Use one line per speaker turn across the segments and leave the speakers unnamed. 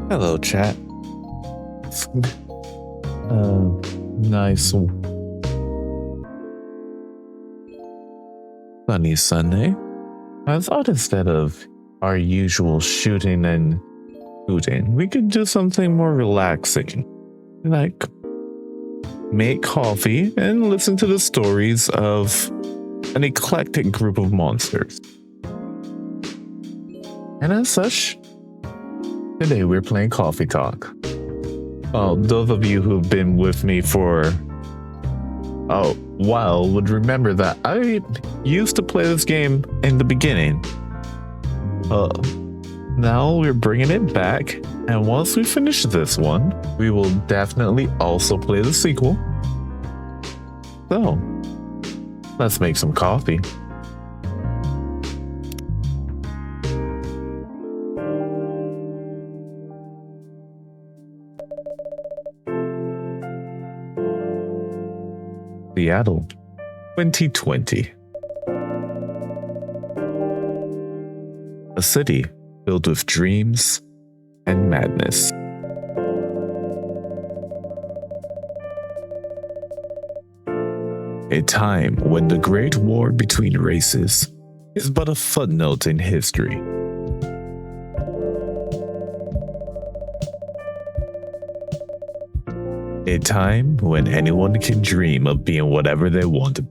Hello, chat. Nice sunny Sunday. I thought instead of our usual shooting and shooting, we could do something more relaxing. Like make coffee and listen to the stories of an eclectic group of monsters. And as such, today we're playing Coffee Talk. Well, those of you who've been with me for a while would remember that I used to play this game in the beginning. Now we're bringing it back, and once we finish this one, we will definitely also play the sequel. So, let's make some coffee. Seattle, 2020. A city filled with dreams and madness. A time when the Great War between races is but a footnote in history. A time when anyone can dream of being whatever they want to be.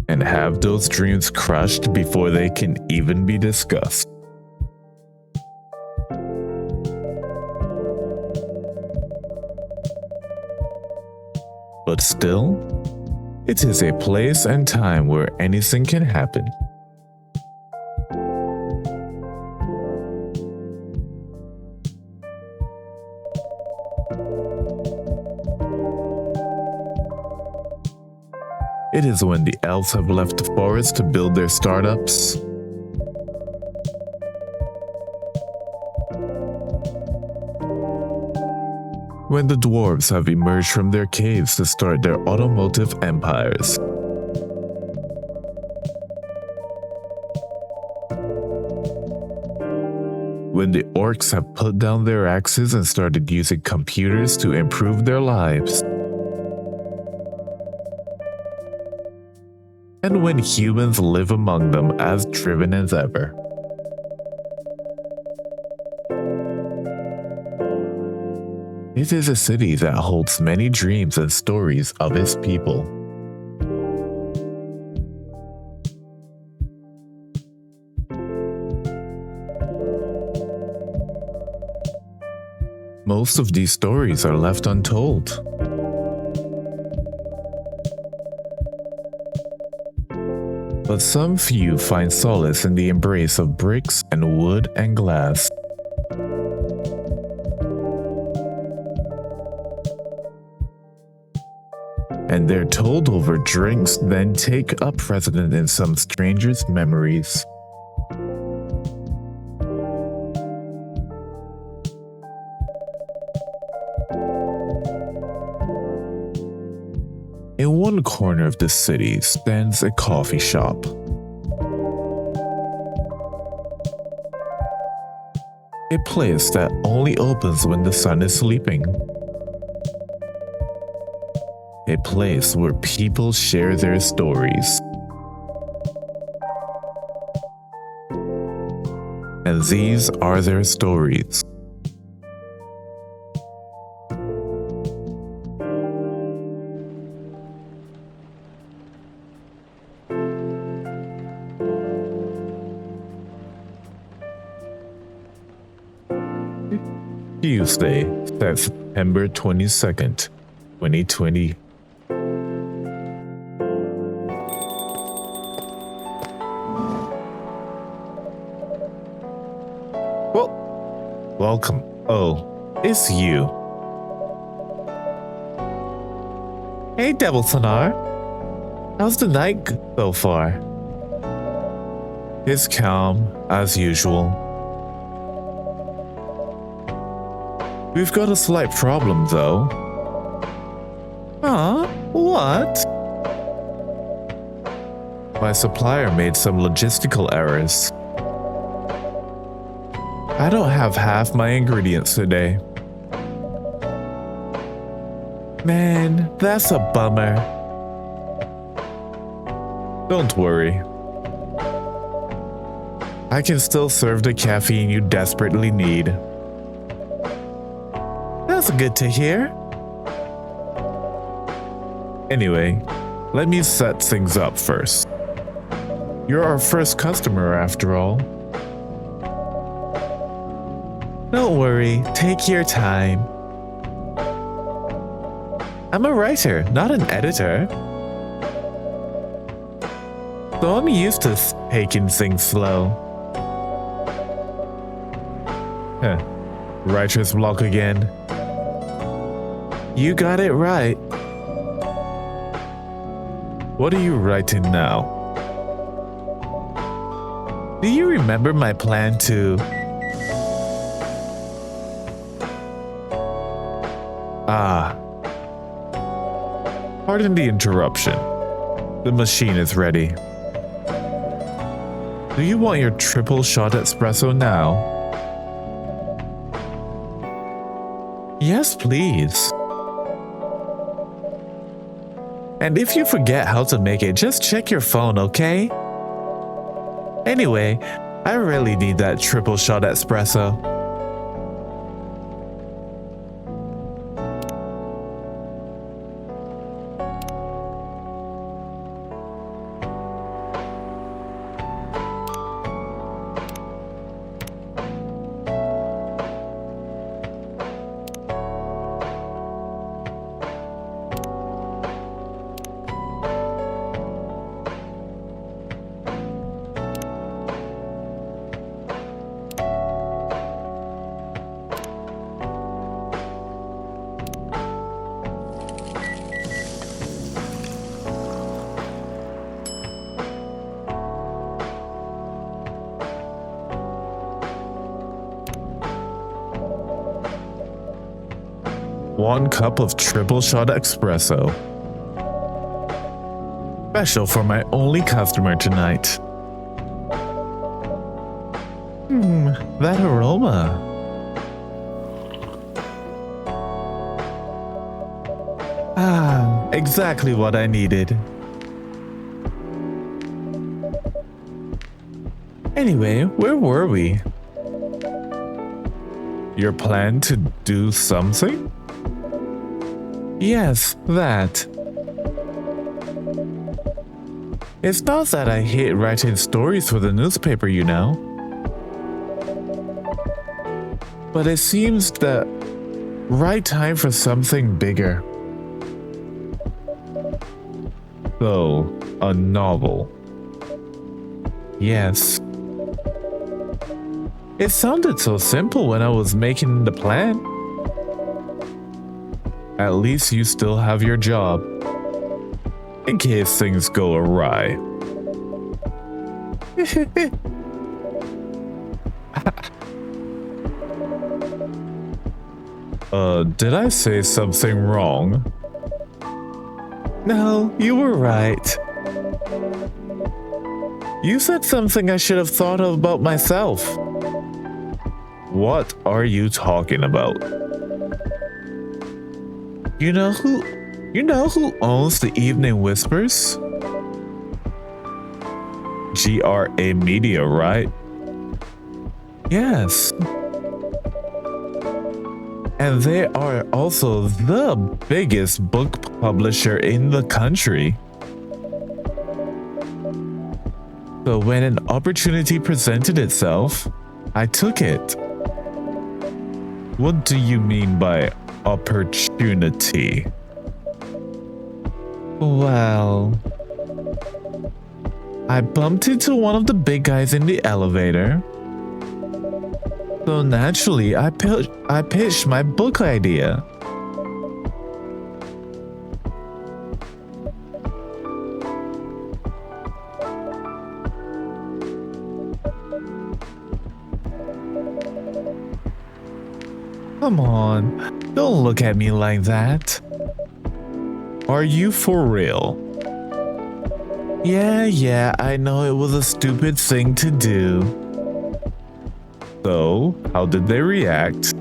And have those dreams crushed before they can even be discussed. But still, it is a place and time where anything can happen. It is when the elves have left the forest to build their startups. When the dwarves have emerged from their caves to start their automotive empires. When the orcs have put down their axes and started using computers to improve their lives. And when humans live among them as driven as ever. It is a city that holds many dreams and stories of its people. Most of these stories are left untold. But some few find solace in the embrace of bricks and wood and glass. And they're told over drinks, then take up residence in some stranger's memories. In one corner of the city stands a coffee shop. A place that only opens when the sun is sleeping. A place where people share their stories. And these are their stories. Tuesday, September 22nd, 2020. Well, welcome. Oh, it's you. Hey, Devil Sonar. How's the night so far? It's calm, as usual. We've got a slight problem, though. Huh? What? My supplier made some logistical errors. I don't have half my ingredients today. Man, that's a bummer. Don't worry. I can still serve the caffeine you desperately need. That's good to hear. Anyway, let me set things up first. You're our first customer after all. Don't worry, take your time. I'm a writer, not an editor. So I'm used to taking things slow. Writer's block again. You got it right. What are you writing now? Do you remember my plan to... Pardon the interruption. The machine is ready. Do you want your triple shot espresso now? Yes, please. And if you forget how to make it, just check your phone, okay? Anyway, I really need that triple shot espresso. One cup of triple shot espresso. Special for my only customer tonight. That aroma. Exactly what I needed. Anyway, where were we? Your plan to do something? Yes, that. It's not that I hate writing stories for the newspaper, you know. But it seems the right time for something bigger. So, a novel. Yes. It sounded so simple when I was making the plan. At least you still have your job, in case things go awry. Did I say something wrong? No, you were right. You said something I should have thought about myself. What are you talking about? You know who owns the Evening Whispers? GRA Media, right? Yes. And they are also the biggest book publisher in the country. So when an opportunity presented itself, I took it. What do you mean by opportunity? Well, I bumped into one of the big guys in the elevator. So naturally, I pitched my book idea. Come on, don't look at me like that. Are you for real? Yeah, I know it was a stupid thing to do. So, how did they react?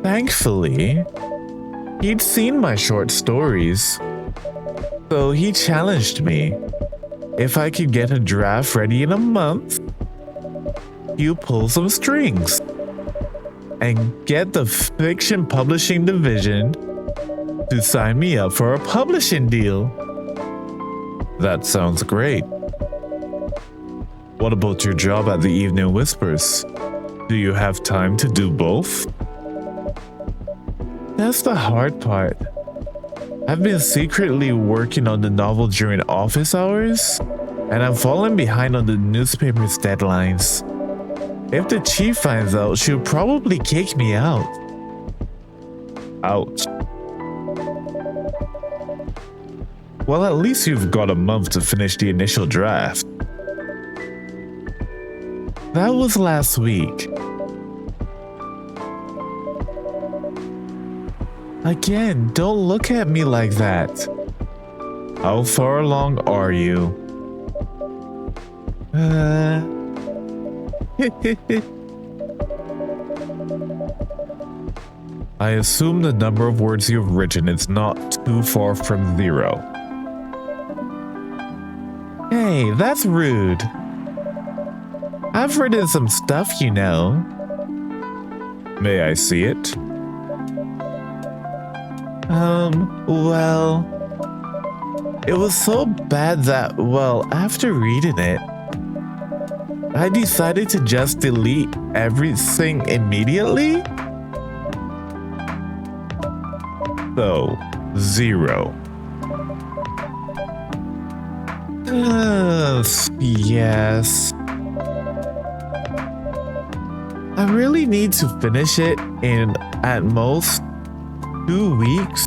Thankfully, he'd seen my short stories. So he challenged me. If I could get a draft ready in a month, he'll pull some strings and get the fiction publishing division to sign me up for a publishing deal. That sounds great. What about your job at the Evening Whispers? Do you have time to do both? That's the hard part. I've been secretly working on the novel during office hours, and I'm falling behind on the newspaper's deadlines. If the chief finds out, she'll probably kick me out. Ouch. Well, at least you've got a month to finish the initial draft. That was last week. Again, don't look at me like that. How far along are you? I assume the number of words you've written is not too far from 0. Hey, that's rude. I've written some stuff, you know. May I see it? Well, it was so bad that, well, after reading it, I decided to just delete everything immediately. So, 0. Yes. I really need to finish it in at most 2 weeks.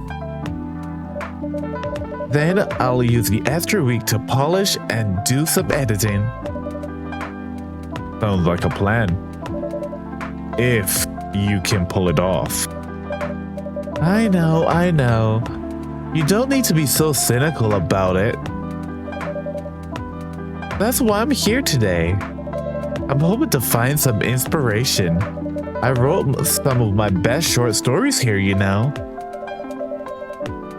Then I'll use the extra week to polish and do some editing. Sounds like a plan. If you can pull it off. I know. You don't need to be so cynical about it. That's why I'm here today. I'm hoping to find some inspiration. I wrote some of my best short stories here, you know.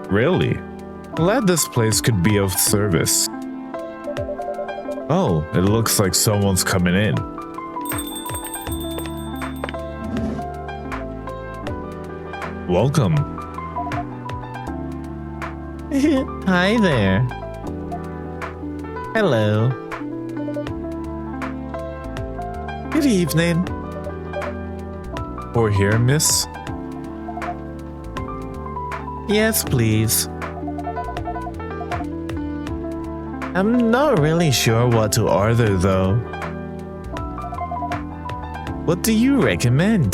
Really? Glad this place could be of service. Oh, it looks like someone's coming in. Welcome. Hi there. Hello. Good evening. Or here, miss? Yes, please. I'm not really sure what to order, though. What do you recommend?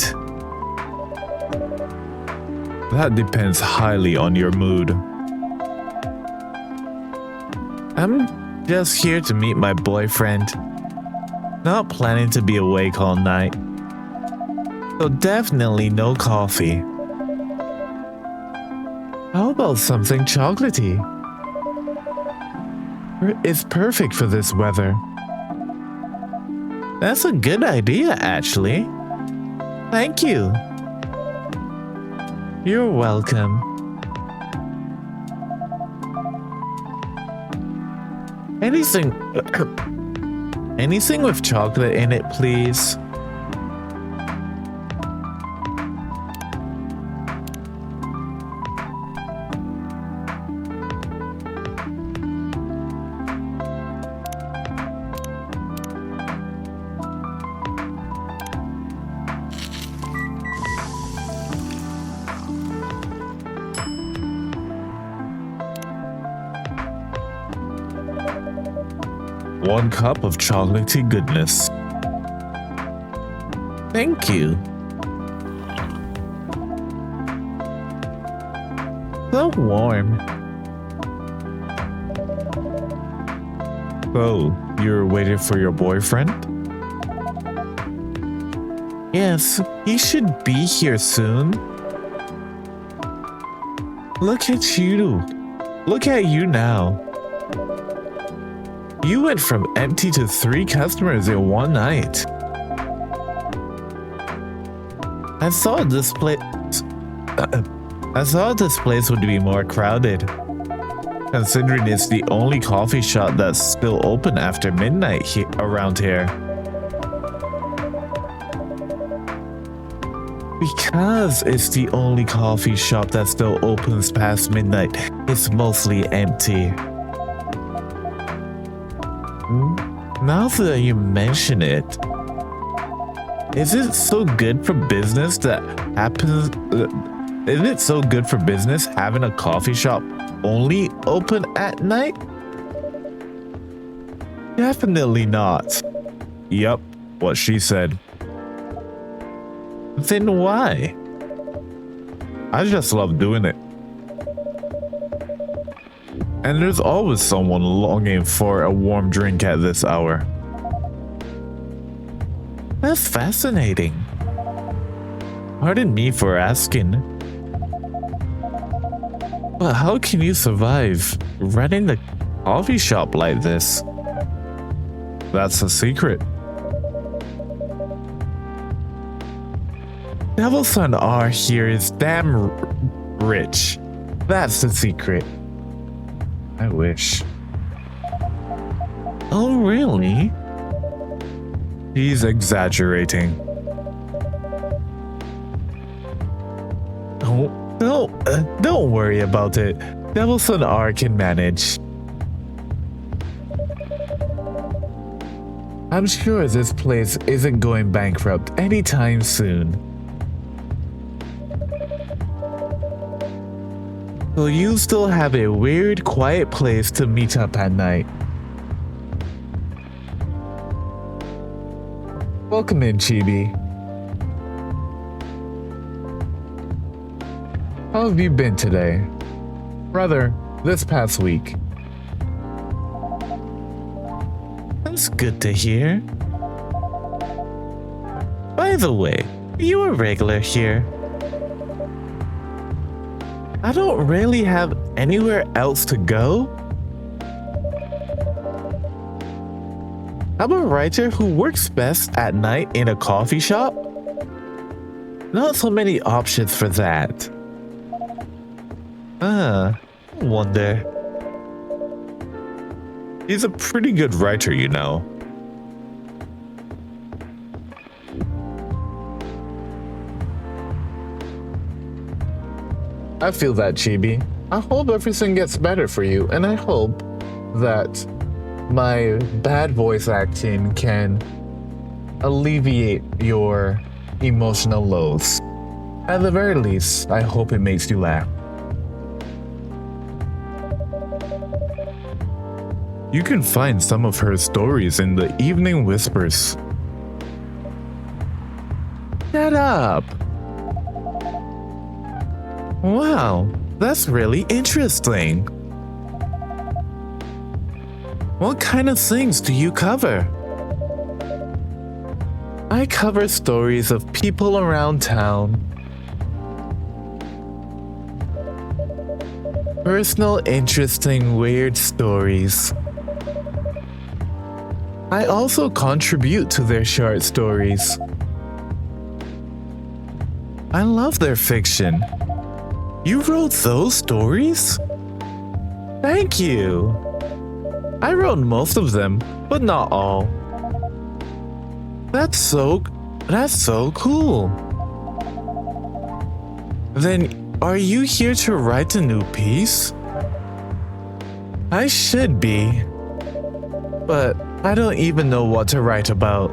That depends highly on your mood. I'm just here to meet my boyfriend. Not planning to be awake all night. So definitely no coffee. How about something chocolatey? It's perfect for this weather. That's a good idea, actually. Thank you. You're welcome. Anything with chocolate in it, please. One cup of chocolatey goodness. Thank you. So warm. So, you're waiting for your boyfriend? Yes, he should be here soon. Look at you. Look at you now. You went from empty to 3 customers in one night. I thought this place would be more crowded, considering it's the only coffee shop that's still open after midnight around here. Because it's the only coffee shop that still opens past midnight, it's mostly empty. Now that you mention it, is it so good for business having a coffee shop only open at night? Definitely not. Yup, what she said. Then why? I just love doing it. And there's always someone longing for a warm drink at this hour. That's fascinating. Pardon me for asking. But how can you survive running a coffee shop like this? That's a secret. Devilson R here is damn rich. That's the secret. I wish. Oh, really? He's exaggerating. Don't worry about it. Devilson R can manage. I'm sure this place isn't going bankrupt anytime soon. So you still have a weird, quiet place to meet up at night. Welcome in, Chibi. How have you been today? Rather, this past week. That's good to hear. By the way, are you a regular here? I don't really have anywhere else to go. I'm a writer who works best at night in a coffee shop. Not so many options for that. Wonder. He's a pretty good writer, you know. I feel that, Chibi. I hope everything gets better for you, and I hope that my bad voice acting can alleviate your emotional lows. At the very least, I hope it makes you laugh. You can find some of her stories in the Evening Whispers. Shut up! Wow, that's really interesting. What kind of things do you cover? I cover stories of people around town. Personal, interesting, weird stories. I also contribute to their short stories. I love their fiction. You wrote those stories? Thank you. I wrote most of them, but not all. That's so cool. Then, are you here to write a new piece? I should be, but I don't even know what to write about.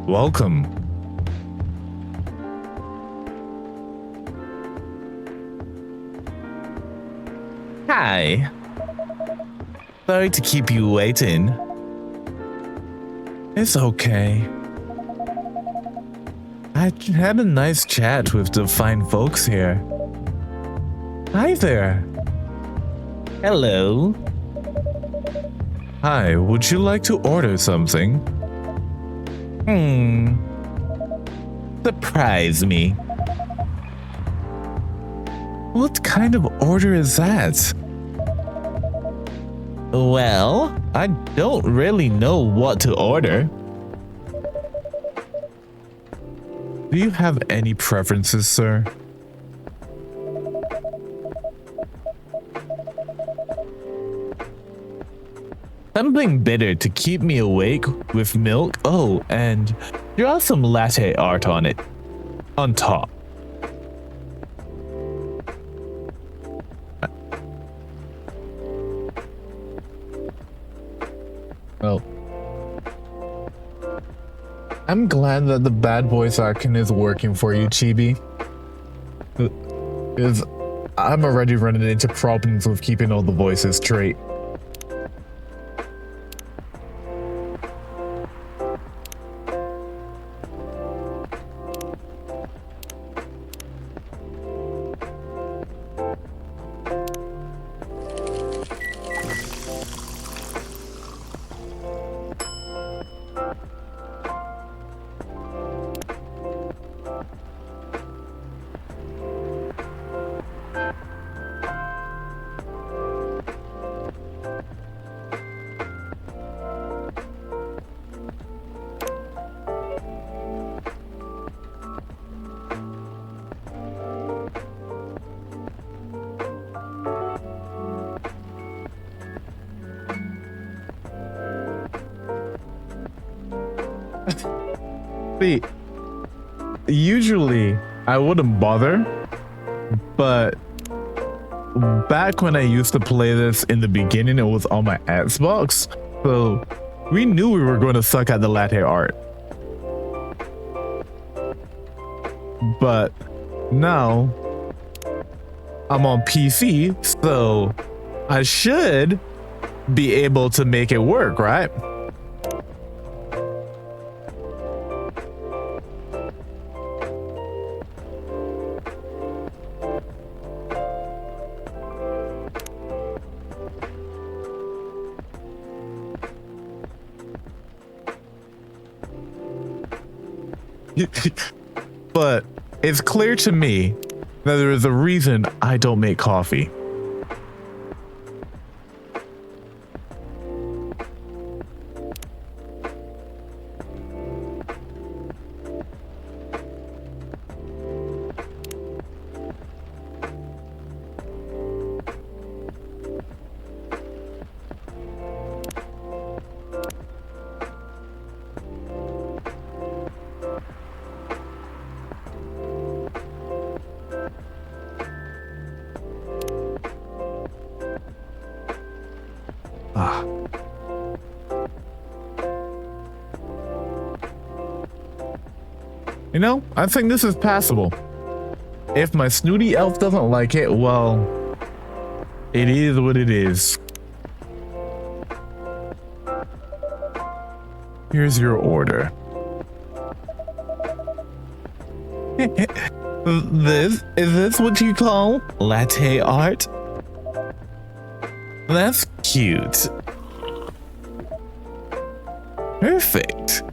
Welcome. Hi. Sorry to keep you waiting. It's okay. I had a nice chat with the fine folks here. Hi there. Hello. Hi, would you like to order something? Surprise me. What kind of order is that? Well, I don't really know what to order. Do you have any preferences, sir? Something bitter to keep me awake with milk. Oh, and draw some latte art on it. On top. Well, I'm glad that the bad voice acting is working for you, Chibi. Because I'm already running into problems with keeping all the voices straight. See, usually I wouldn't bother, but back when I used to play this in the beginning, it was on my Xbox, so we knew we were going to suck at the latte art. But now I'm on PC, so I should be able to make it work, right? But it's clear to me that there is a reason I don't make coffee. You know, I think this is passable. If my snooty elf doesn't like it, well, it is what it is. Here's your order. Is this what you call latte art? That's cute. Perfect.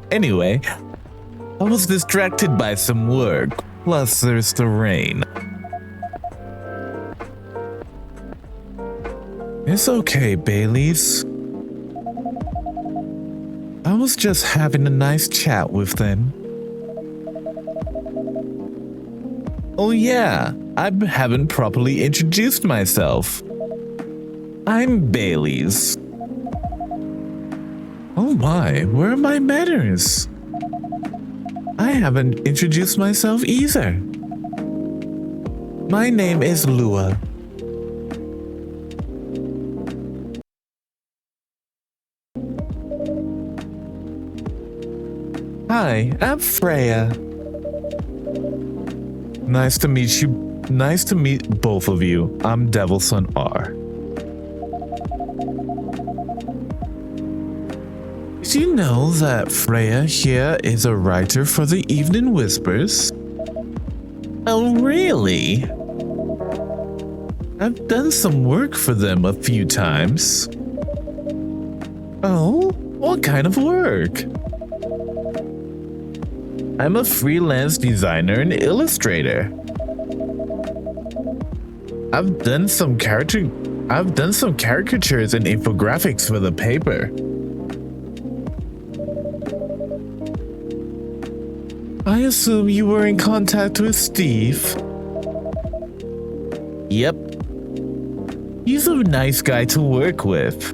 Anyway, I was distracted by some work, plus there's the rain. It's okay, Baileys. I was just having a nice chat with them. Oh yeah, I haven't properly introduced myself. I'm Baileys. Oh my, where are my manners? I haven't introduced myself either. My name is Lua. Hi, I'm Freya. Nice to meet you. Nice to meet both of you. I'm Devilson R. Do you know that Freya here is a writer for the Evening Whispers? Oh, really? I've done some work for them a few times. Oh, what kind of work? I'm a freelance designer and illustrator. I've done some caricatures and infographics for the paper. I assume you were in contact with Steve. Yep. He's a nice guy to work with.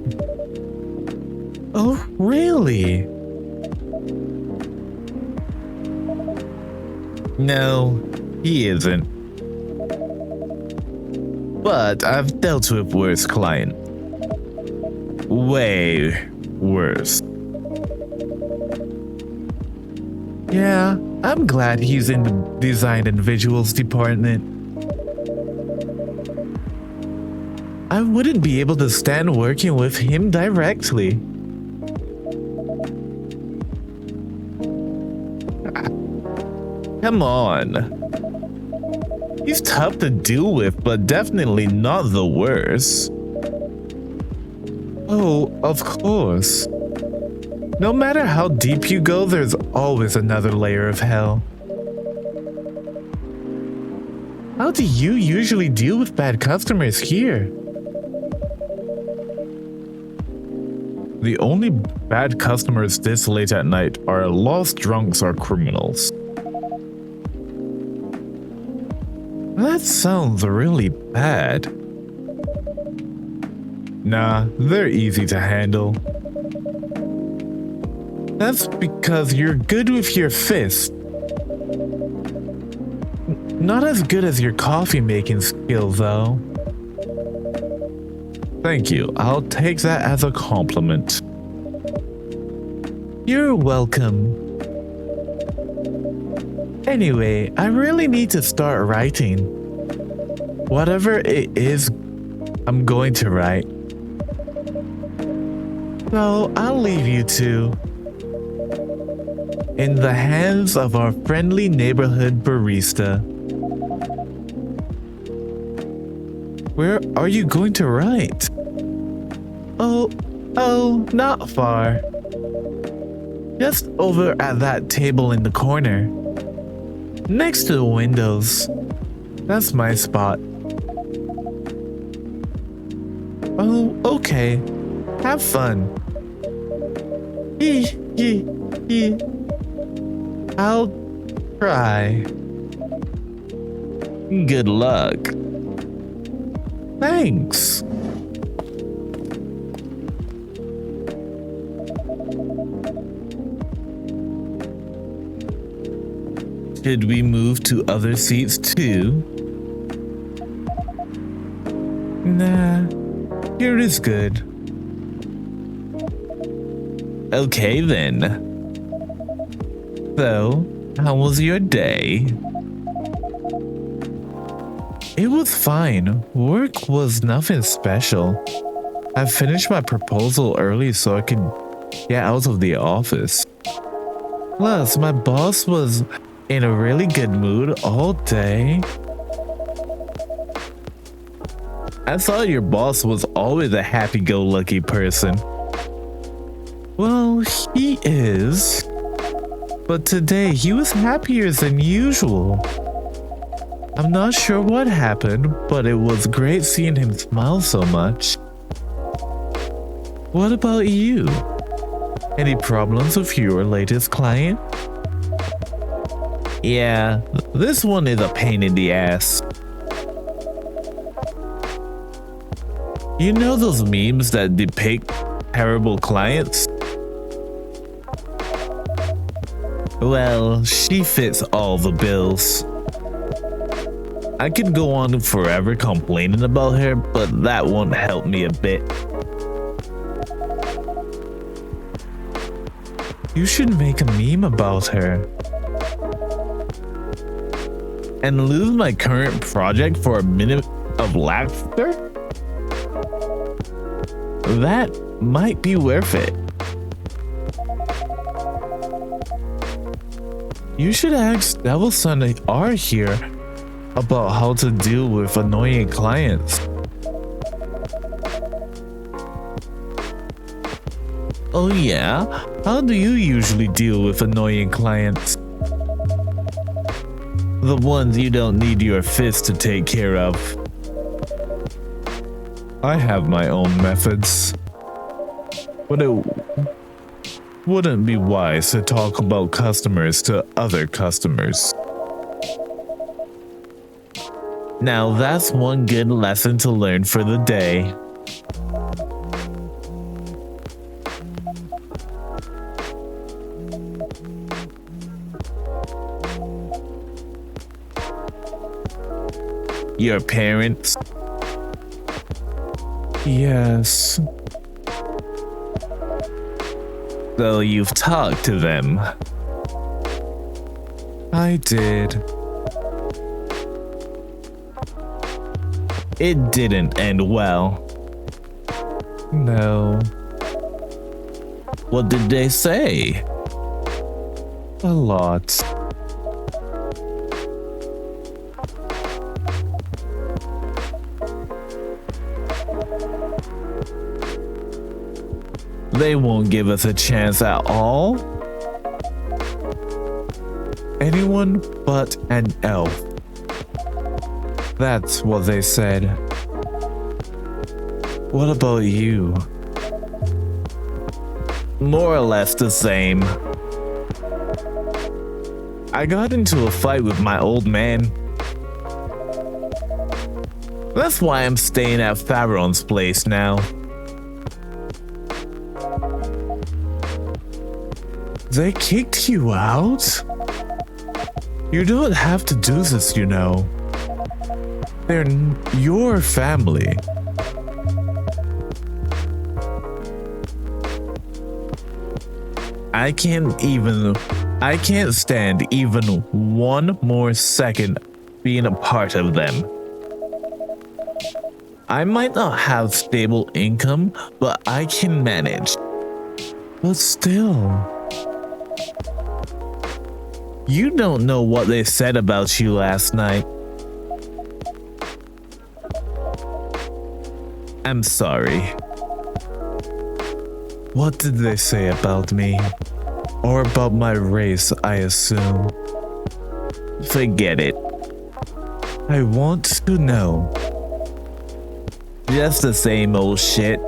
Oh, really? No, he isn't. But I've dealt with worse clients. Way worse. Yeah, I'm glad he's in the design and visuals department. I wouldn't be able to stand working with him directly. Come on. He's tough to deal with, but definitely not the worst. Oh, of course. No matter how deep you go, there's always another layer of hell. How do you usually deal with bad customers here? The only bad customers this late at night are lost drunks or criminals. That sounds really bad. Nah, they're easy to handle. That's because you're good with your fist. Not as good as your coffee making skills, though. Thank you. I'll take that as a compliment. You're welcome. Anyway, I really need to start writing. Whatever it is, I'm going to write. So I'll leave you two in the hands of our friendly neighborhood barista. Where are you going to write? Oh, not far. Just over at that table in the corner. Next to the windows. That's my spot. Oh, okay. Have fun. I'll try. Good luck. Thanks. Should we move to other seats too? Nah, here is good. Okay then. So, how was your day? It was fine. Work was nothing special. I finished my proposal early so I could get out of the office. Plus, my boss was in a really good mood all day. I thought your boss was always a happy-go-lucky person. Well, he is. But today he was happier than usual. I'm not sure what happened, but it was great seeing him smile so much. What about you? Any problems with your latest client? Yeah, this one is a pain in the ass. You know those memes that depict terrible clients? Well, she fits all the bills. I could go on forever complaining about her, but that won't help me a bit. You should make a meme about her. And lose my current project for a minute of laughter? That might be worth it. You should ask Devilson R here about how to deal with annoying clients. Oh yeah? How do you usually deal with annoying clients? The ones you don't need your fist to take care of. I have my own methods. But it wouldn't be wise to talk about customers to other customers. Now that's one good lesson to learn for the day. Your parents? Yes. So you've talked to them? I did. It didn't end well. No. What did they say? A lot. They won't give us a chance at all? Anyone but an elf. That's what they said. What about you? More or less the same. I got into a fight with my old man. That's why I'm staying at Pharaoh's place now. They kicked you out? You don't have to do this, you know. They're your family. I can't stand even one more second being a part of them. I might not have stable income, but I can manage. But still. You don't know what they said about you last night. I'm sorry. What did they say about me? Or about my race, I assume. Forget it. I want to know. Just the same old shit.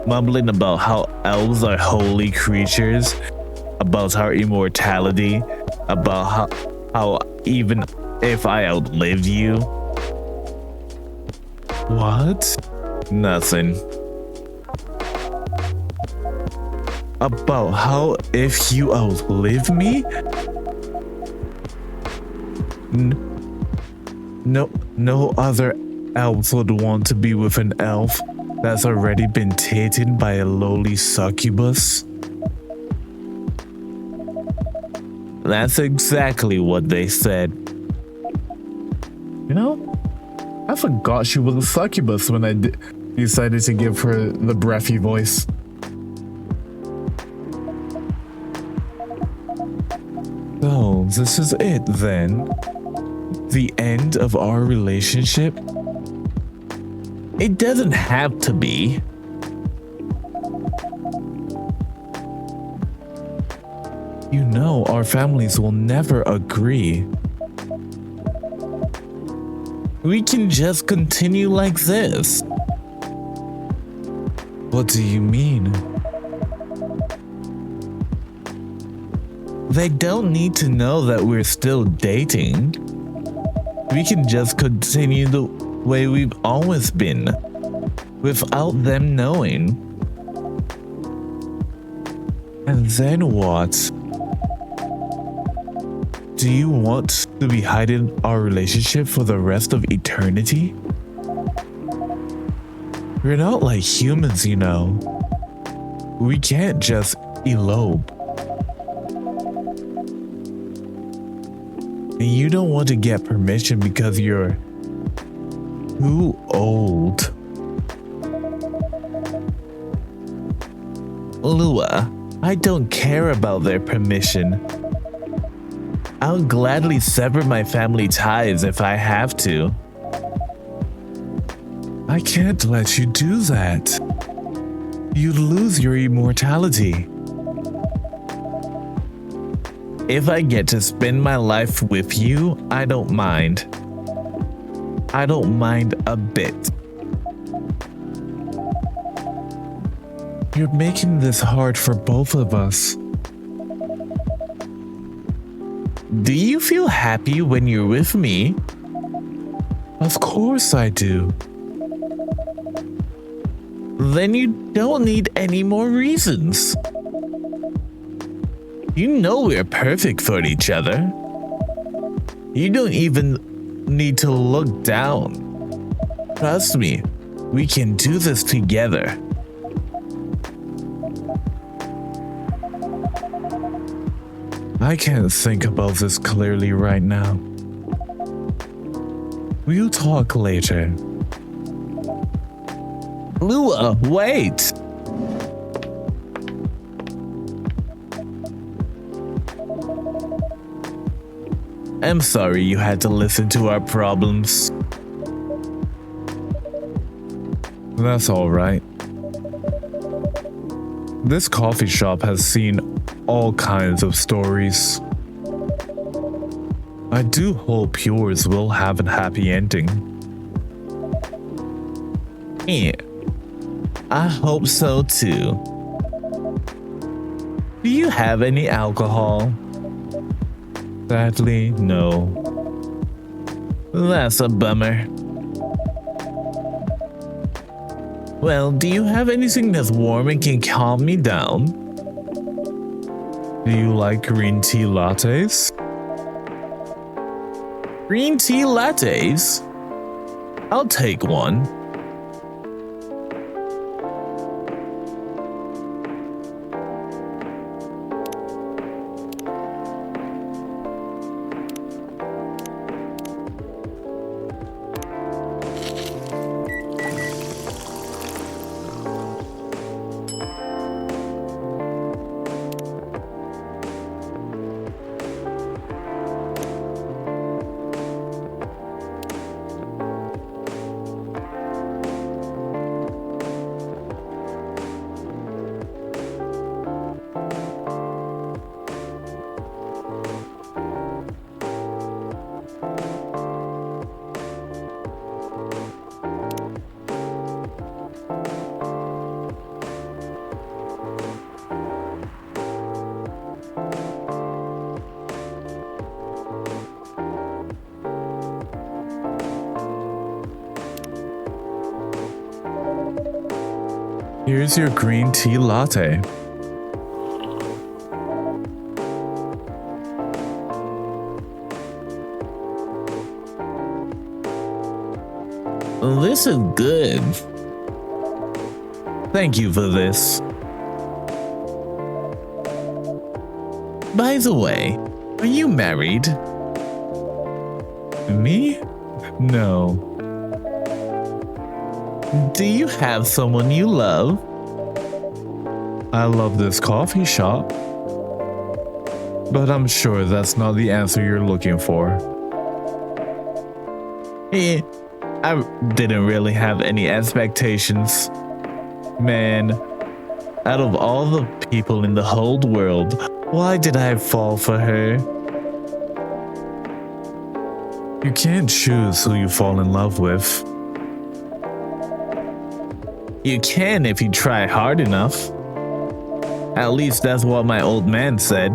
Mumbling about how elves are holy creatures. About our immortality. About how even if I outlived you. What? Nothing. About how if you outlive me? No other elves would want to be with an elf that's already been taken by a lowly succubus. That's exactly what they said. You know, I forgot she was a succubus when I decided to give her the breathy voice. So, this is it then? The end of our relationship? It doesn't have to be. You know, our families will never agree. We can just continue like this. What do you mean? They don't need to know that we're still dating. We can just continue the way we've always been, without them knowing. And then what? Do you want to be hiding our relationship for the rest of eternity? We're not like humans, you know. We can't just elope. And you don't want to get permission because you're too old. Lua, I don't care about their permission. I'll gladly sever my family ties if I have to. I can't let you do that. You'd lose your immortality. If I get to spend my life with you, I don't mind. I don't mind a bit. You're making this hard for both of us. Do you feel happy when you're with me? Of course I do. Then you don't need any more reasons. You know we're perfect for each other. You don't even need to look down. Trust me, we can do this together. I can't think about this clearly right now. We'll talk later. Lua, wait! I'm sorry you had to listen to our problems. That's alright. This coffee shop has seen all kinds of stories. I do hope yours will have a happy ending. Yeah, I hope so too. Do you have any alcohol? Sadly, no. That's a bummer. Well, do you have anything that's warm and can calm me down? Do you like green tea lattes? Green tea lattes? I'll take one. Here's your green tea latte. This is good. Thank you for this. By the way, are you married? Me? No. Do you have someone you love? I love this coffee shop. But I'm sure that's not the answer you're looking for. I didn't really have any expectations. Man, out of all the people in the whole world, why did I fall for her? You can't choose who you fall in love with. You can if you try hard enough. At least that's what my old man said.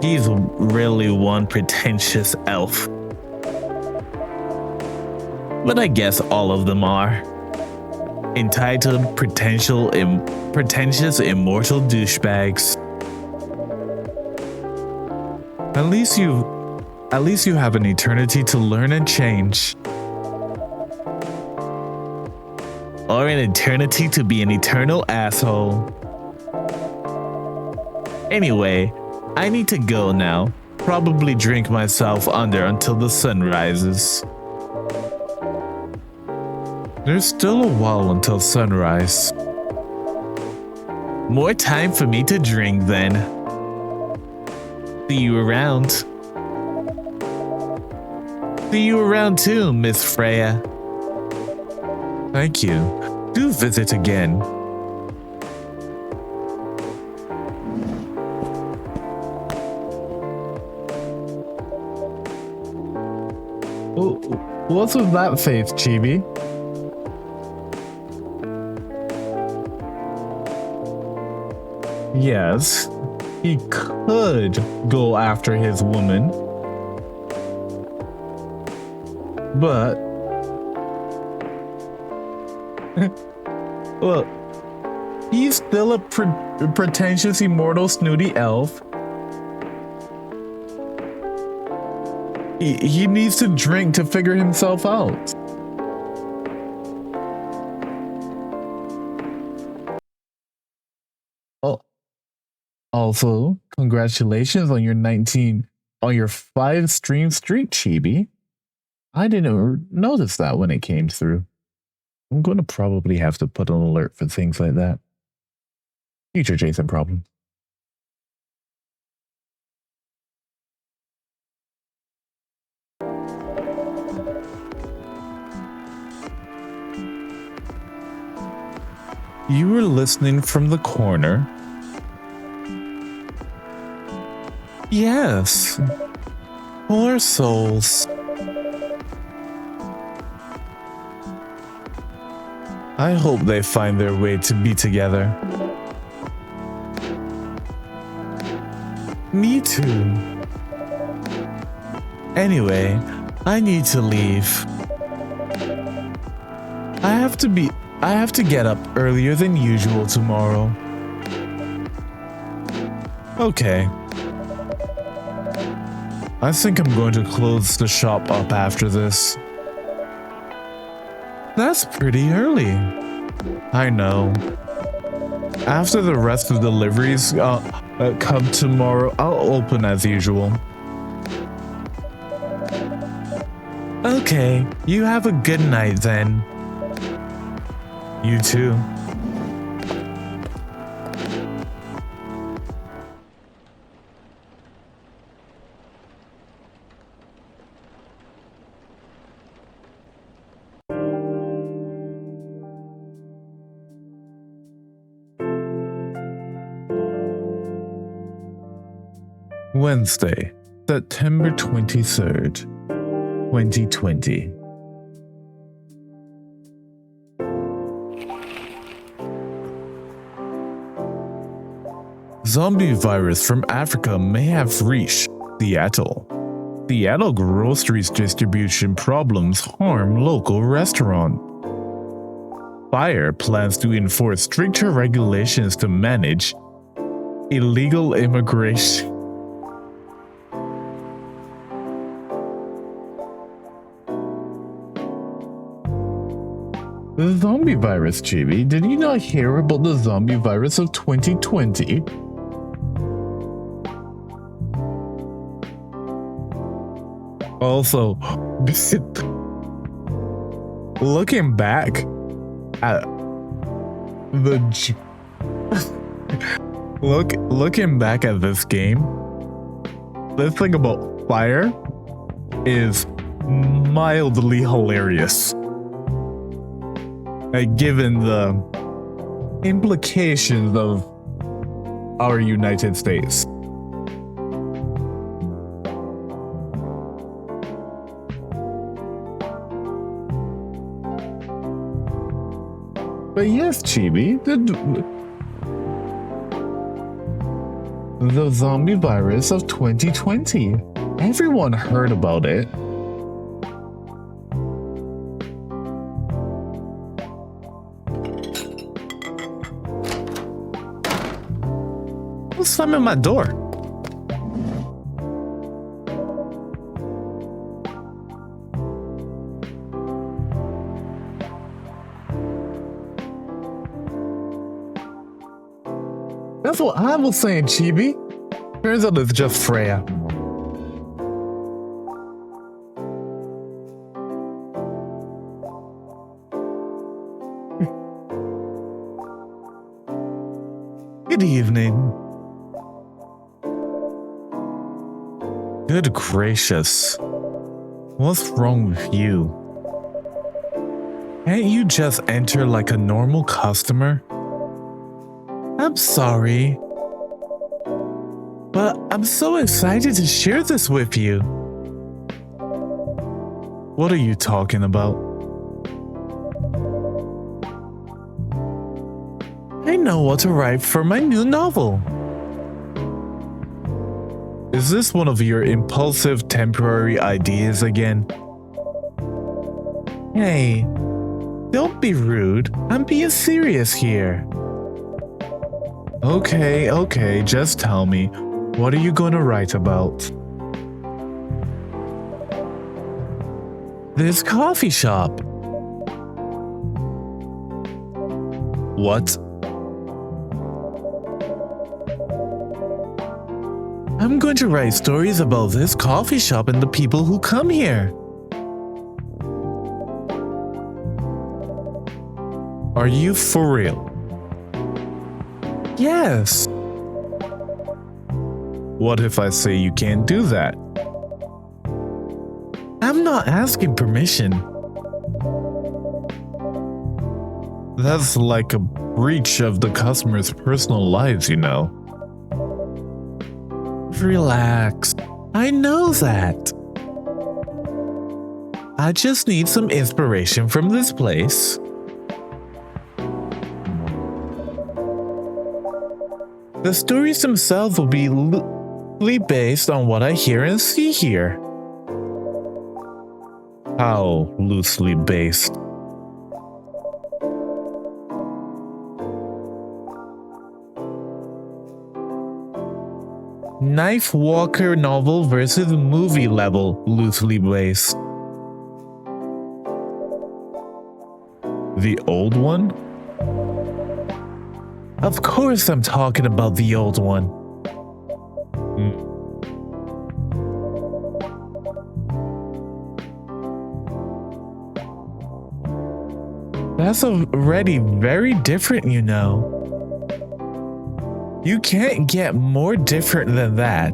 He's really one pretentious elf. But I guess all of them are. Entitled, pretentious, immortal douchebags. At least you have an eternity to learn and change. Or an eternity to be an eternal asshole. Anyway, I need to go now. Probably drink myself under until the sun rises. There's still a while until sunrise. More time for me to drink then. See you around. See you around too, Miss Freya. Thank you. Do visit again. What's with that face, Chibi? Yes, he could go after his woman, but well, he's still a pretentious, immortal, snooty elf. He needs to drink to figure himself out. Oh, also, congratulations on your 5-stream streak, Chibi. I didn't notice that when it came through. I'm going to probably have to put an alert for things like that. Future Jason problem. You were listening from the corner. Yes. Poor souls. I hope they find their way to be together. Me too. Anyway, I need to leave. I have to get up earlier than usual tomorrow. Okay. I think I'm going to close the shop up after this. That's pretty early. I know. After the rest of the deliveries come tomorrow, I'll open as usual. Okay, you have a good night then. You too. Wednesday, September 23rd, 2020. Zombie virus from Africa may have reached Seattle. Seattle groceries distribution problems harm local restaurant. Fire plans to enforce stricter regulations to manage illegal immigration. The zombie virus, Chibi. Did you not hear about the zombie virus of 2020? Also, looking back at looking back at this game, this thing about fire is mildly hilarious. Given the implications of our United States. But yes, Chibi, the zombie virus of 2020. Everyone heard about it. Who's slamming my door? That's what I was saying, Chibi. Turns out it's just Freya. Good evening. Good gracious. What's wrong with you? Can't you just enter like a normal customer? I'm sorry, but I'm so excited to share this with you. What are you talking about? I know what to write for my new novel. Is this one of your impulsive temporary ideas again? Hey, don't be rude. I'm being serious here. Okay, just tell me. What are you going to write about? This coffee shop. What? I'm going to write stories about this coffee shop and the people who come here. Are you for real? Yes. What if I say you can't do that? I'm not asking permission. That's like a breach of the customer's personal lives, you know. Relax. I know that. I just need some inspiration from this place. The stories themselves will be loosely based on what I hear and see here. How loosely based? Knife Walker novel versus movie level loosely based. The old one? Of course I'm talking about the old one. That's already very different, you know. You can't get more different than that.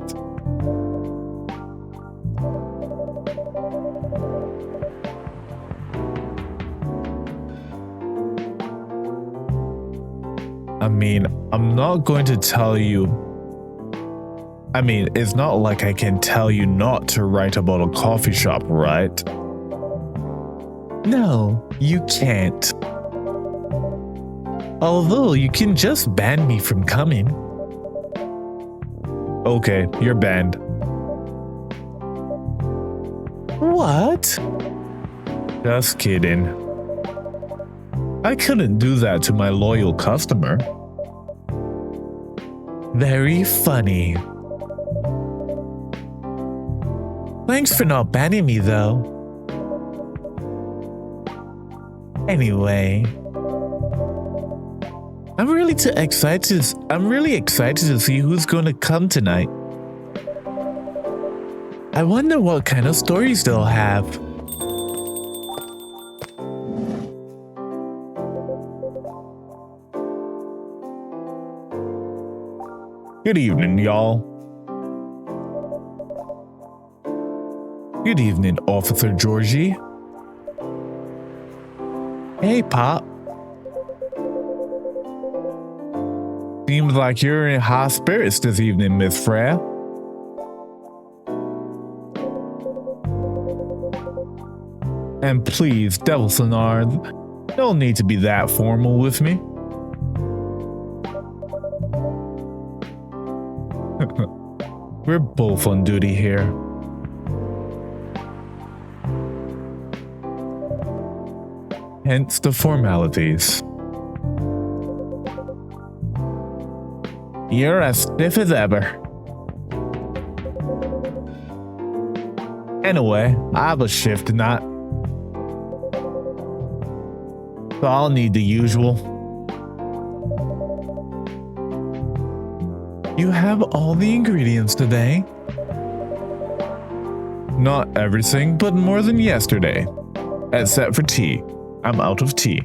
I mean, I'm not going to tell you. I mean, it's not like I can tell you not to write about a coffee shop, right? No, you can't. Although you can just ban me from coming. Okay, you're banned. What? Just kidding. I couldn't do that to my loyal customer. Very funny. Thanks for not banning me, though. Anyway, I'm really excited to see who's going to come tonight. I wonder what kind of stories they'll have. Good evening, y'all. Good evening, Officer Georgie. Hey, Pop. Seems like you're in high spirits this evening, Miss Freya. And please, Devil Sonard, don't need to be that formal with me. We're both on duty here. Hence the formalities. You're as stiff as ever. Anyway, I have a shift tonight, so I'll need the usual. You have all the ingredients today? Not everything, but more than yesterday. Except for tea. I'm out of tea.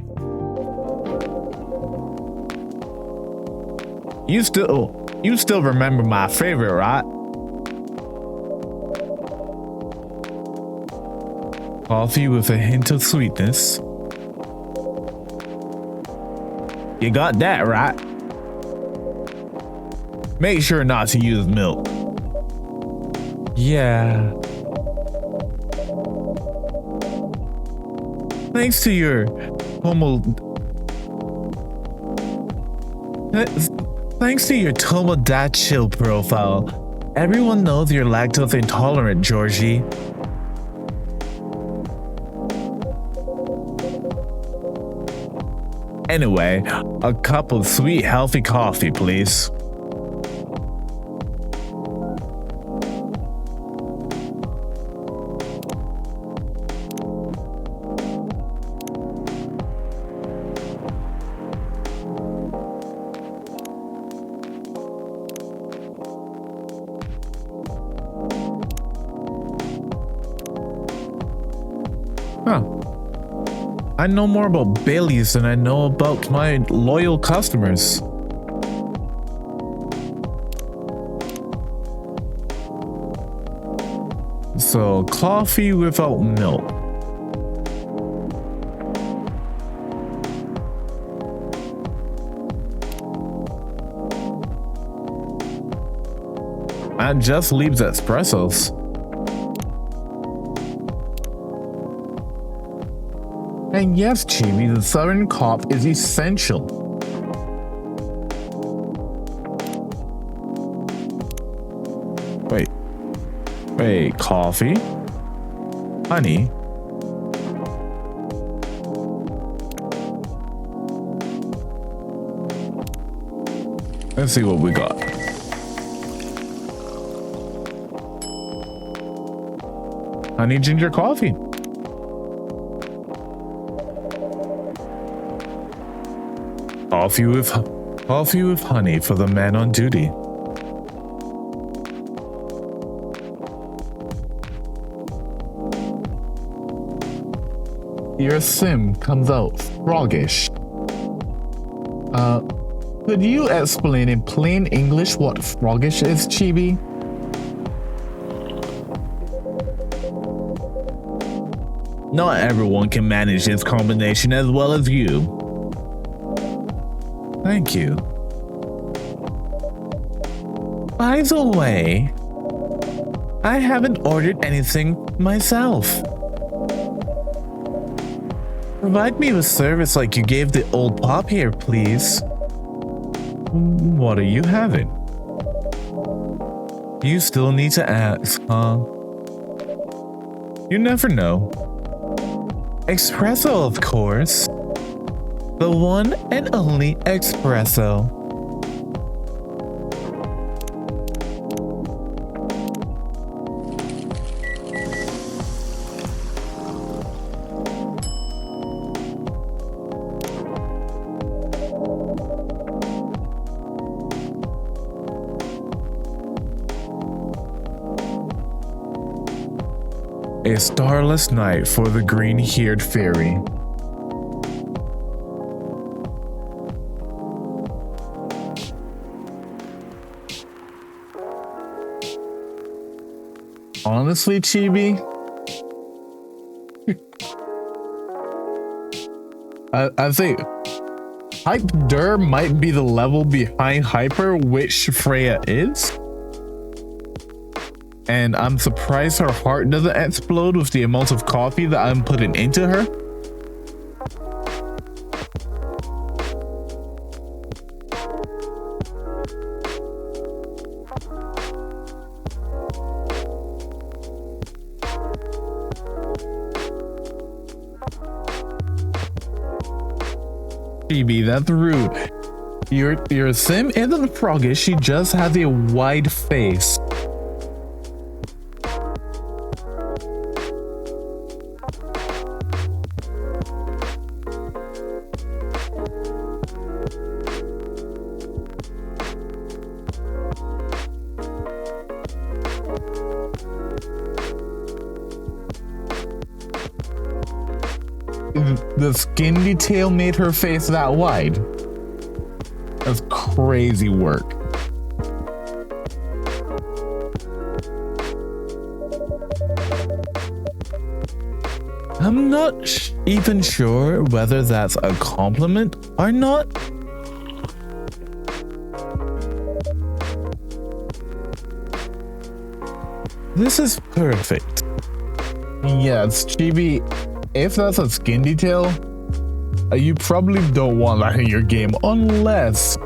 You still remember my favorite, right? Coffee with a hint of sweetness. You got that right. Make sure not to use milk. Yeah. Thanks to your homo... Thanks to your Tomodachi profile, everyone knows you're lactose intolerant, Georgie. Anyway, a cup of sweet, healthy coffee, please. Huh. I know more about Bailey's than I know about my loyal customers. So, coffee without milk. That just leaves espressos. And yes, Chibi, the Southern Cop is essential. Wait, coffee? Honey? Let's see what we got. Honey ginger coffee. Coffee with honey for the man on duty. Your sim comes out froggish. Could you explain in plain English what froggish is, Chibi? Not everyone can manage this combination as well as you. Thank you. By the way, I haven't ordered anything myself. Provide me with service like you gave the old pop here, please. What are you having? You still need to ask, huh? You never know. Espresso, of course. The one and only espresso. A starless night for the green-haired fairy. Honestly, Chibi, I think Hyper might be the level behind Hyper, which Freya is. And I'm surprised her heart doesn't explode with the amount of coffee that I'm putting into her. Chibi, that's rude. Your sim isn't froggish, she just has a wide face. The skin detail made her face that wide. That's crazy work. I'm not even sure whether that's a compliment or not. This is perfect. Yes, Chibi.
if that's a skin detail, you probably don't want that in your game unless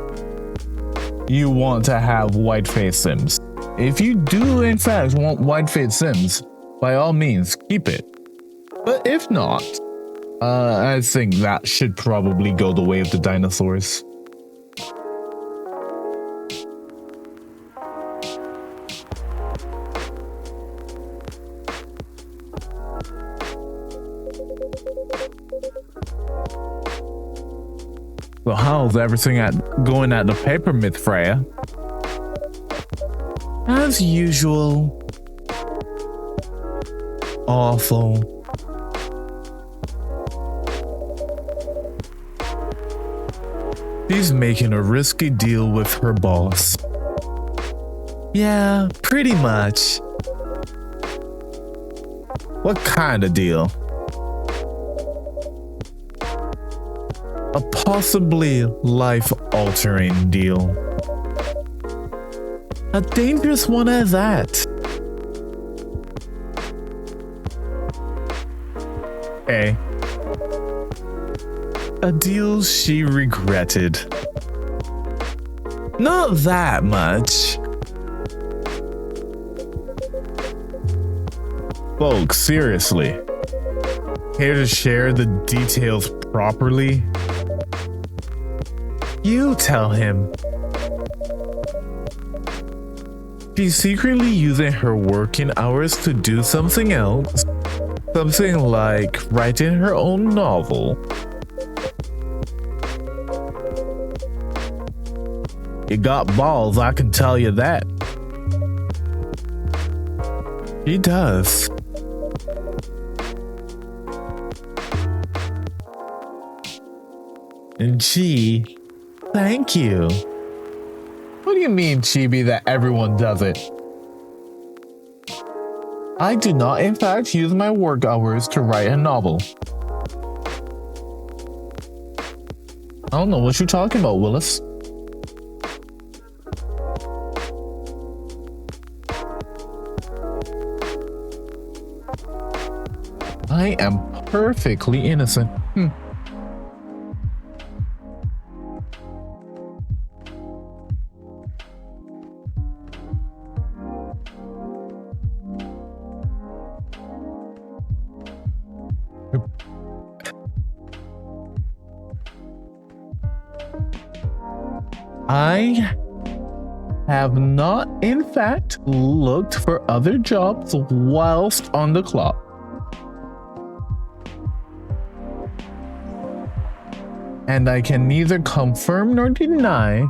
you want to have white face Sims. If you do in fact want white face Sims, by all means keep it. But if not, I think that should probably go the way of the dinosaurs. So how's everything going at the Papermint, Freya?
As usual. Awful. She's making a risky deal with her boss. Yeah, pretty much.
What kind of deal?
A possibly life-altering deal. A dangerous one at that.
Hey.
A deal she regretted. Not that much.
Folks, seriously. Here to share the details properly?
You tell him. She's secretly using her working hours to do something else. Something like writing her own novel.
You got balls, I can tell you that.
She does.
And gee,
thank you.
What do you mean, Chibi, that everyone does it?
I do not in fact use my work hours to write a novel.
I don't know what you're talking about, Willis.
I am perfectly innocent. I have not, in fact, looked for other jobs whilst on the clock. And I can neither confirm nor deny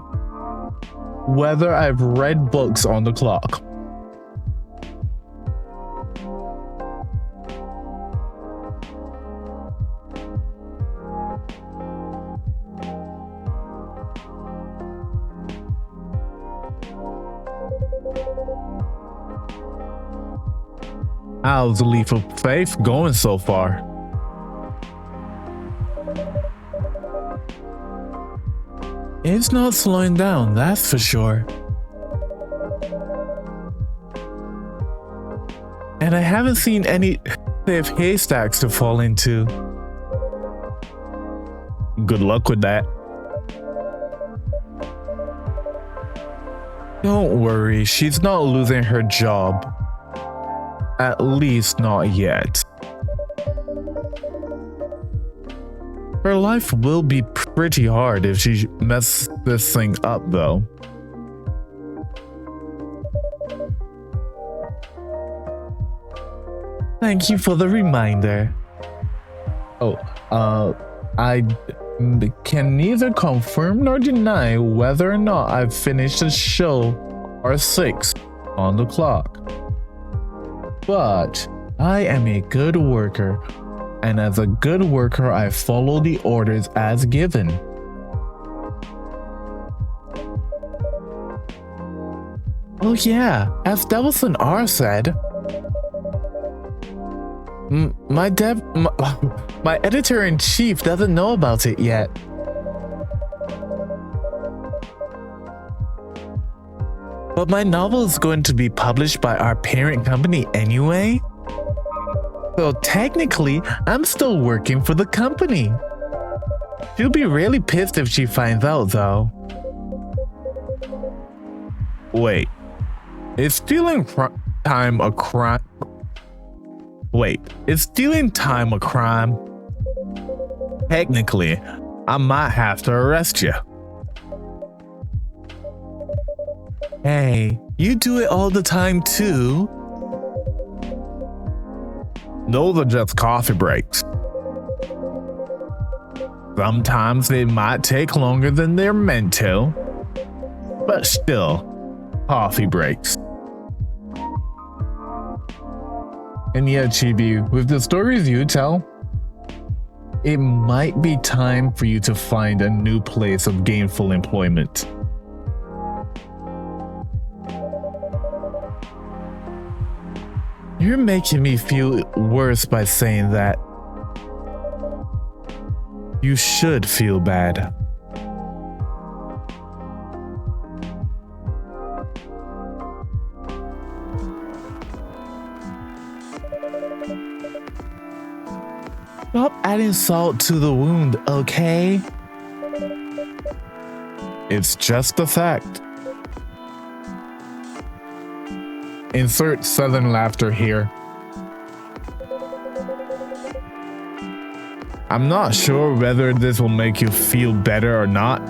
whether I've read books on the clock.
How's the leap of faith going so far?
It's not slowing down, that's for sure. And I haven't seen any safe haystacks to fall into.
Good luck with that.
Don't worry, she's not losing her job. At least not yet. Her life will be pretty hard if she messes this thing up, though. Thank you for the reminder. I can neither confirm nor deny whether or not I've finished the show or 6 on the clock. But I am a good worker, and as a good worker, I follow the orders as given. Oh yeah, as Devilson R said, my editor-in-chief doesn't know about it yet. But my novel is going to be published by our parent company anyway.
So technically, I'm still working for the company. She'll be really pissed if she finds out, though. Wait, is stealing time a crime? Wait, is stealing time a crime? Technically, I might have to arrest you. Hey, you do it all the time too? Those are just coffee breaks. Sometimes they might take longer than they're meant to, but still, coffee breaks. And yet, Chibi, with the stories you tell, it might be time for you to find a new place of gainful employment. You're making me feel worse by saying that. You should feel bad. Stop adding salt to the wound, okay? It's just a fact. Insert southern laughter here. I'm not sure whether this will make you feel better or not,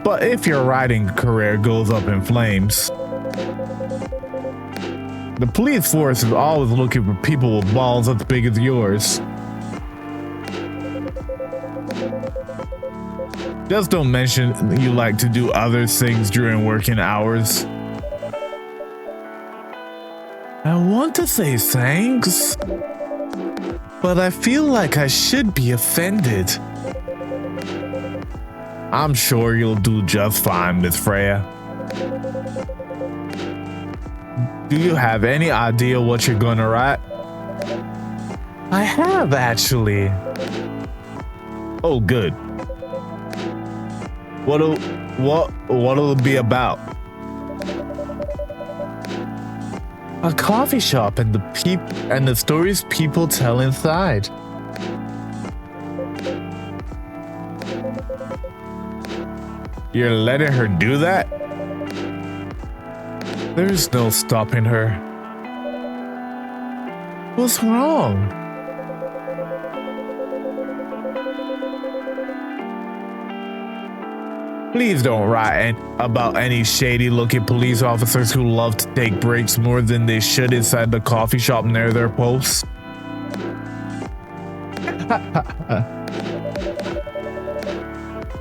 but if your writing career goes up in flames, the police force is always looking for people with balls as big as yours. Just don't mention you like to do other things during working hours. I want to say thanks, but I feel like I should be offended. I'm sure you'll do just fine, Miss Freya. Do you have any idea what you're gonna write? I have, actually. Oh, good. What'll it be about? A coffee shop and the stories people tell inside. You're letting her do that? There's no stopping her. What's wrong? Please don't write about any shady-looking police officers who love to take breaks more than they should inside the coffee shop near their posts.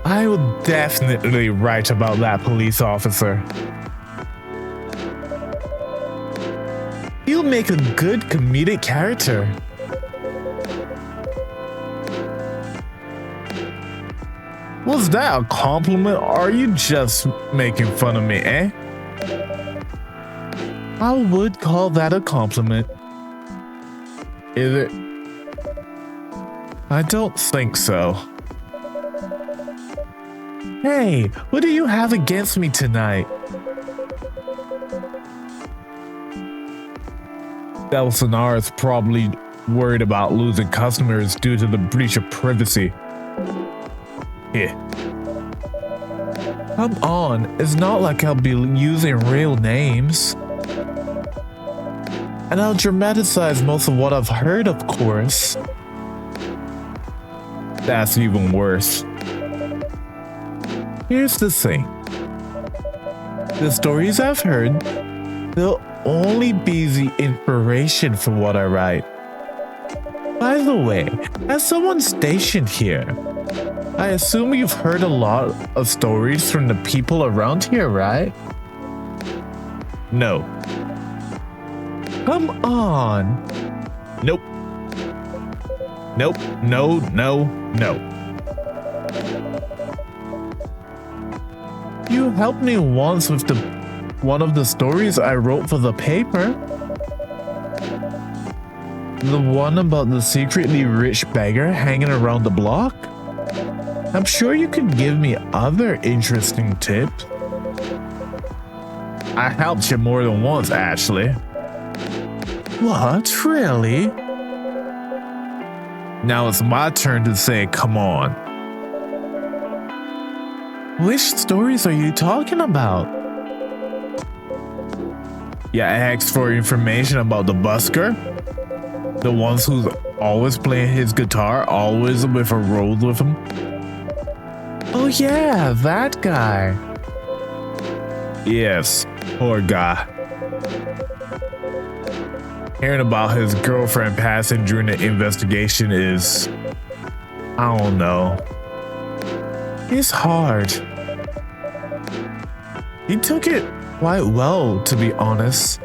I will definitely write about that police officer. He'll make a good comedic character. Was that a compliment, or are you just making fun of me, eh? I would call that a compliment. Is it? I don't think so. Hey, what do you have against me tonight? Delsinara is probably worried about losing customers due to the breach of privacy. Yeah. Come on, it's not like I'll be using real names. And I'll dramatize most of what I've heard, of course. That's even worse. Here's the thing. The stories I've heard, they'll only be the inspiration for what I write. By the way, as someone stationed here, I assume you've heard a lot of stories from the people around here, right? No. Come on. Nope. Nope. No, no, no. You helped me once with one of the stories I wrote for the paper. The one about the secretly rich beggar hanging around the block? I'm sure you could give me other interesting tips. I helped you more than once, Ashley.
What? Really? Now it's my turn to say, come on. Which stories are you talking about? Yeah, I asked for information about the busker. The ones who's always playing his guitar, always with a road with him. Oh yeah, that guy. Yes, poor guy. Hearing about his girlfriend passing during the investigation is, I don't know. It's hard. He took it quite well, to be honest.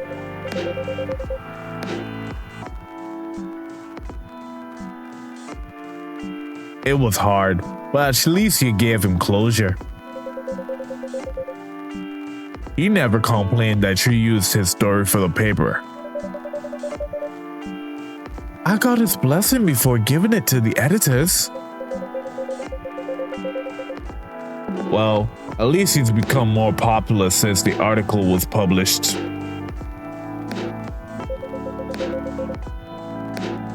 It was hard, but at least you gave him closure. He never complained that you used his story for the paper. I got his blessing before giving it to the editors. Well, at least he's become more popular since the article was published.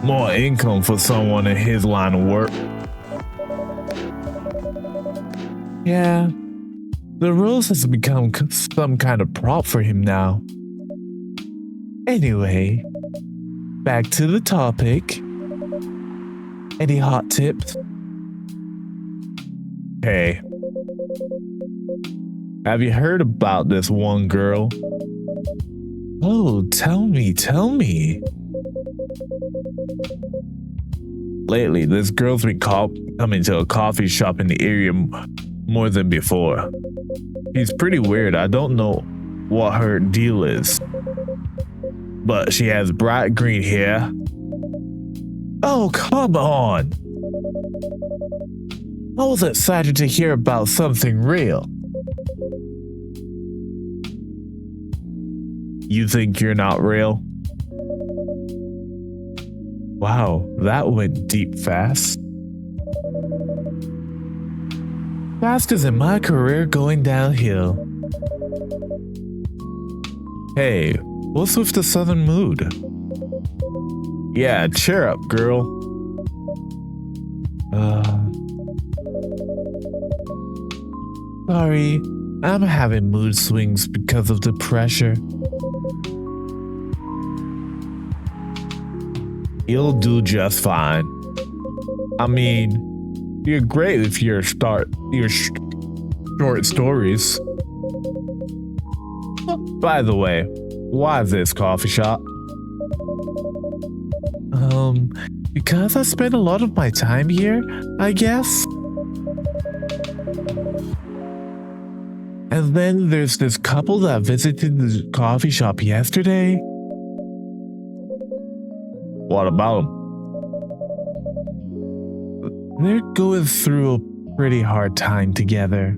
More income for someone in his line of work. Yeah, the rose has become some kind of prop for him now. Anyway, back to the topic. Any hot tips? Hey, have you heard about this one girl? Oh, tell me. Lately, this girl's been coming to a coffee shop in the area more than before. She's pretty weird. I don't know what her deal is. But she has bright green hair. Oh, come on. I was excited to hear about something real. You think you're not real? Wow, that went deep fast. Fast as in my career going downhill. Hey, what's with the southern mood? Yeah, cheer up, girl. Sorry, I'm having mood swings because of the pressure. You'll do just fine. I mean, you're great with your short stories. By the way, why this coffee shop? Because I spend a lot of my time here, I guess. And then there's this couple that visited the coffee shop yesterday. What about them? They're going through a pretty hard time together.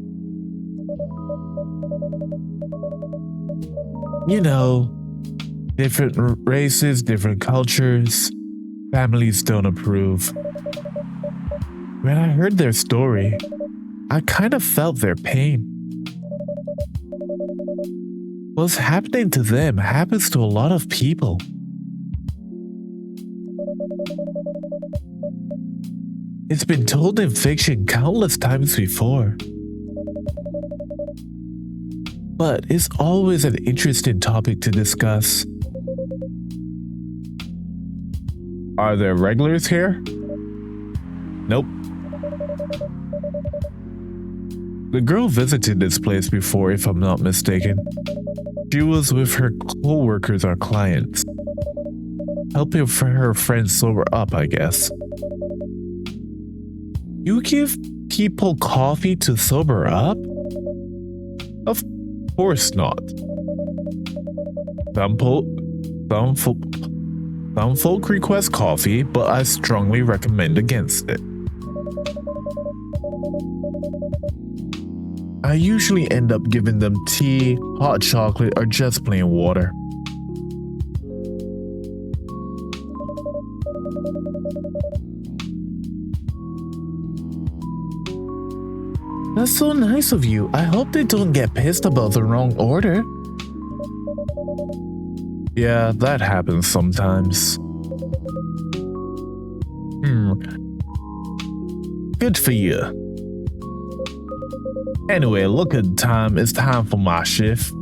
You know, different races, different cultures, families don't approve. When I heard their story, I kind of felt their pain. What's happening to them happens to a lot of people. It's been told in fiction countless times before. But it's always an interesting topic to discuss. Are there regulars here? Nope. The girl visited this place before, if I'm not mistaken. She was with her co-workers or clients, helping her friends sober up, I guess. You give people coffee to sober up? Of course not. Some folk request coffee, but I strongly recommend against it. I usually end up giving them tea, hot chocolate, or just plain water. That's so nice of you. I hope they don't get pissed about the wrong order.
Yeah, that happens sometimes. Good for you. Anyway, look at the time. It's time for my shift.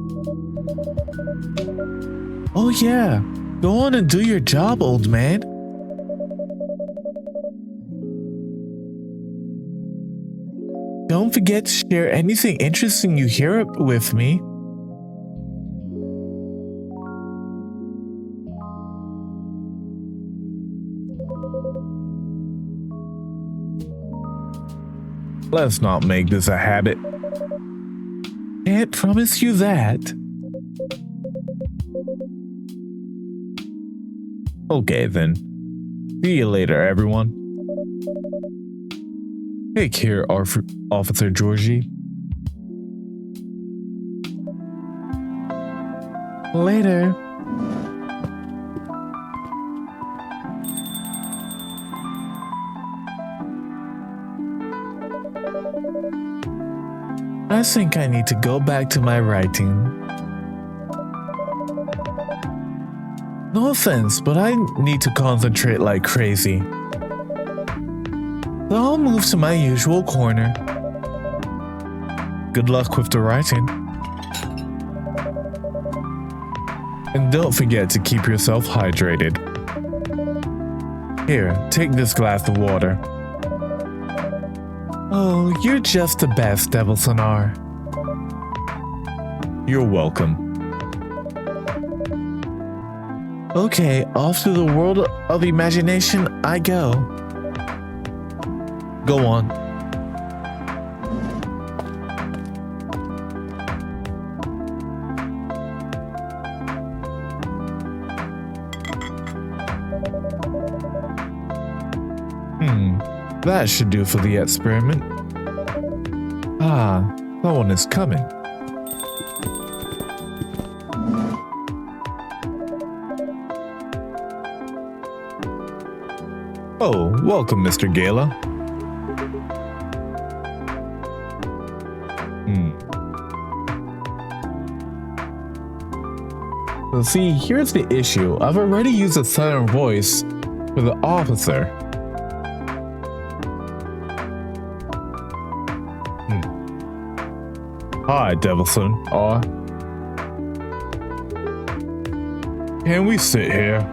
Oh yeah, go on and do your job, old man. Don't forget to share anything interesting you hear with me. Let's not make this a habit. Can't promise you that. Okay then. See you later, everyone. Take care, Officer Georgie. Later. I think I need to go back to my writing. No offense, but I need to concentrate like crazy. So I'll move to my usual corner. Good luck with the writing. And don't forget to keep yourself hydrated. Here, take this glass of water. Oh, you're just the best, Devil Sonar. You're welcome. Okay, off to the world of imagination I go. Go on. That should do for the experiment. Ah, someone is coming. Oh, welcome, Mr. Gala. Well, see, here's the issue. I've already used a southern voice for the officer. Hi, Devilson. Can we sit here?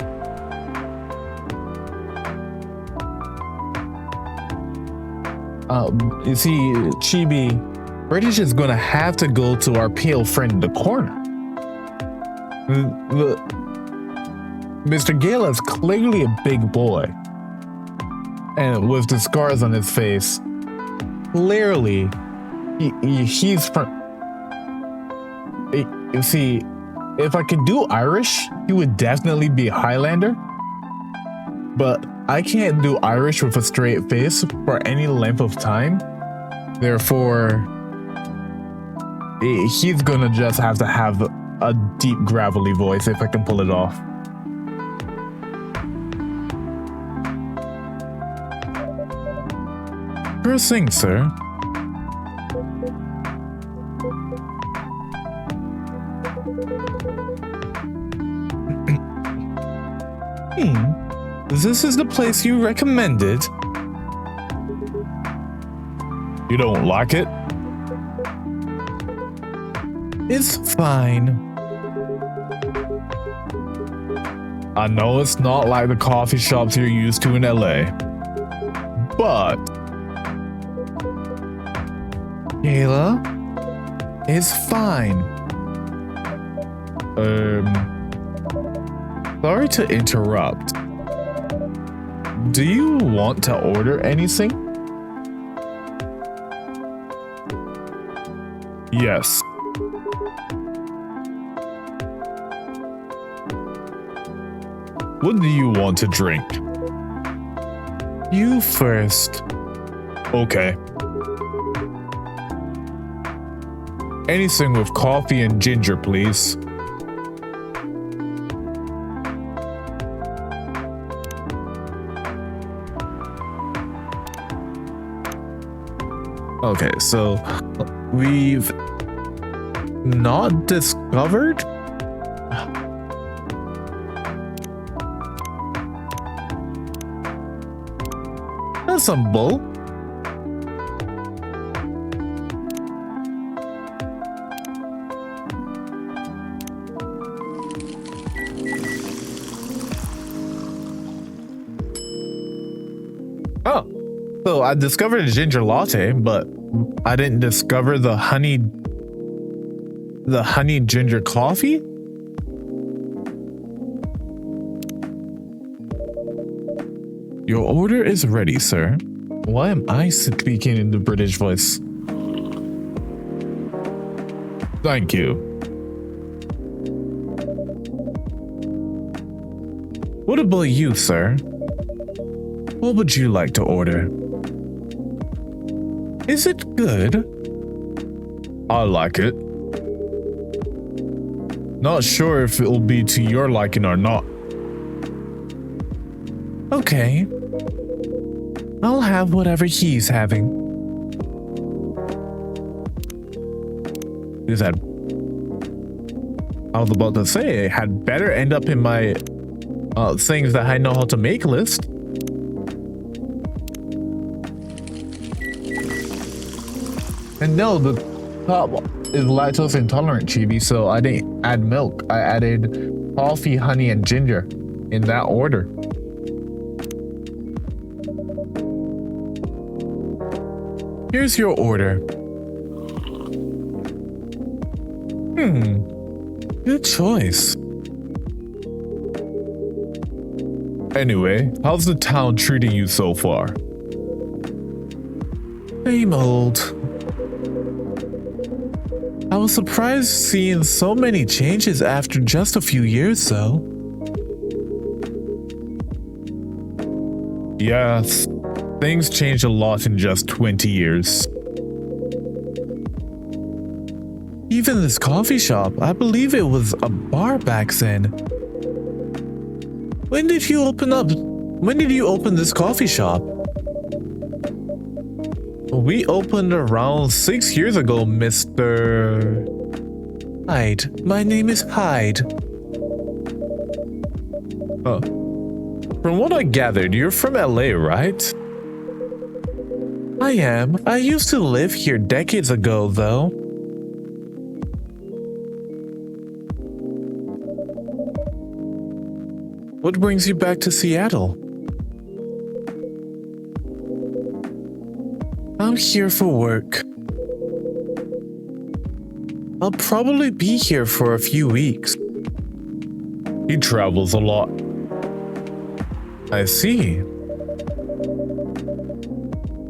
You see, Chibi, British is gonna have to go to our pale friend in the corner. Mr. Gala is clearly a big boy. And with the scars on his face, clearly, he's from... You see, if I could do Irish, he would definitely be a Highlander. But I can't do Irish with a straight face for any length of time. Therefore, he's gonna just have to have a deep, gravelly voice if I can pull it off. Sure thing, sir. This is the place you recommended. You don't like it? It's fine. I know it's not like the coffee shops you're used to in LA, but Gala, it's fine. Sorry to interrupt. Do you want to order anything? Yes. What do you want to drink? You first. Okay. Anything with coffee and ginger, please. Okay, so we've not discovered That's some bull. Oh, so I discovered a ginger latte, but I didn't discover the honey ginger coffee? Your order is ready, sir. Why am I speaking in the British voice? Thank you. What about you, sir? What would you like to order? Is it good? I like it. Not sure if it'll be to your liking or not. Okay. I'll have whatever he's having. Is that? I was about to say it had better end up in my things that I know how to make list. And no, the top is lactose intolerant, Chibi, so I didn't add milk. I added coffee, honey, and ginger in that order. Here's your order. Good choice. Anyway, how's the town treating you so far? Same old. I was surprised seeing so many changes after just a few years, though. Yes, things changed a lot in just 20 years. Even this coffee shop, I believe it was a bar back then. When did you open this coffee shop? We opened around 6 years ago, Mr. Hyde. My name is Hyde. Oh. From what I gathered, you're from LA, right? I am. I used to live here decades ago, though. What brings you back to Seattle? I'm here for work. I'll probably be here for a few weeks. He travels a lot. I see.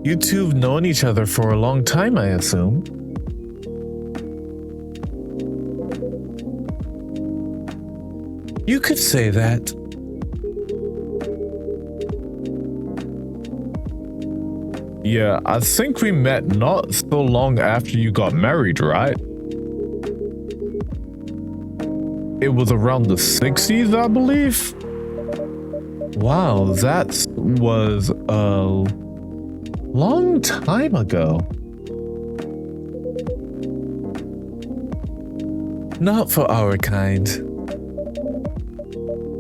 You two have known each other for a long time, I assume. You could say that. Yeah, I think we met not so long after you got married, right? It was around the 60s, I believe. Wow, that was a long time ago. Not for our kind.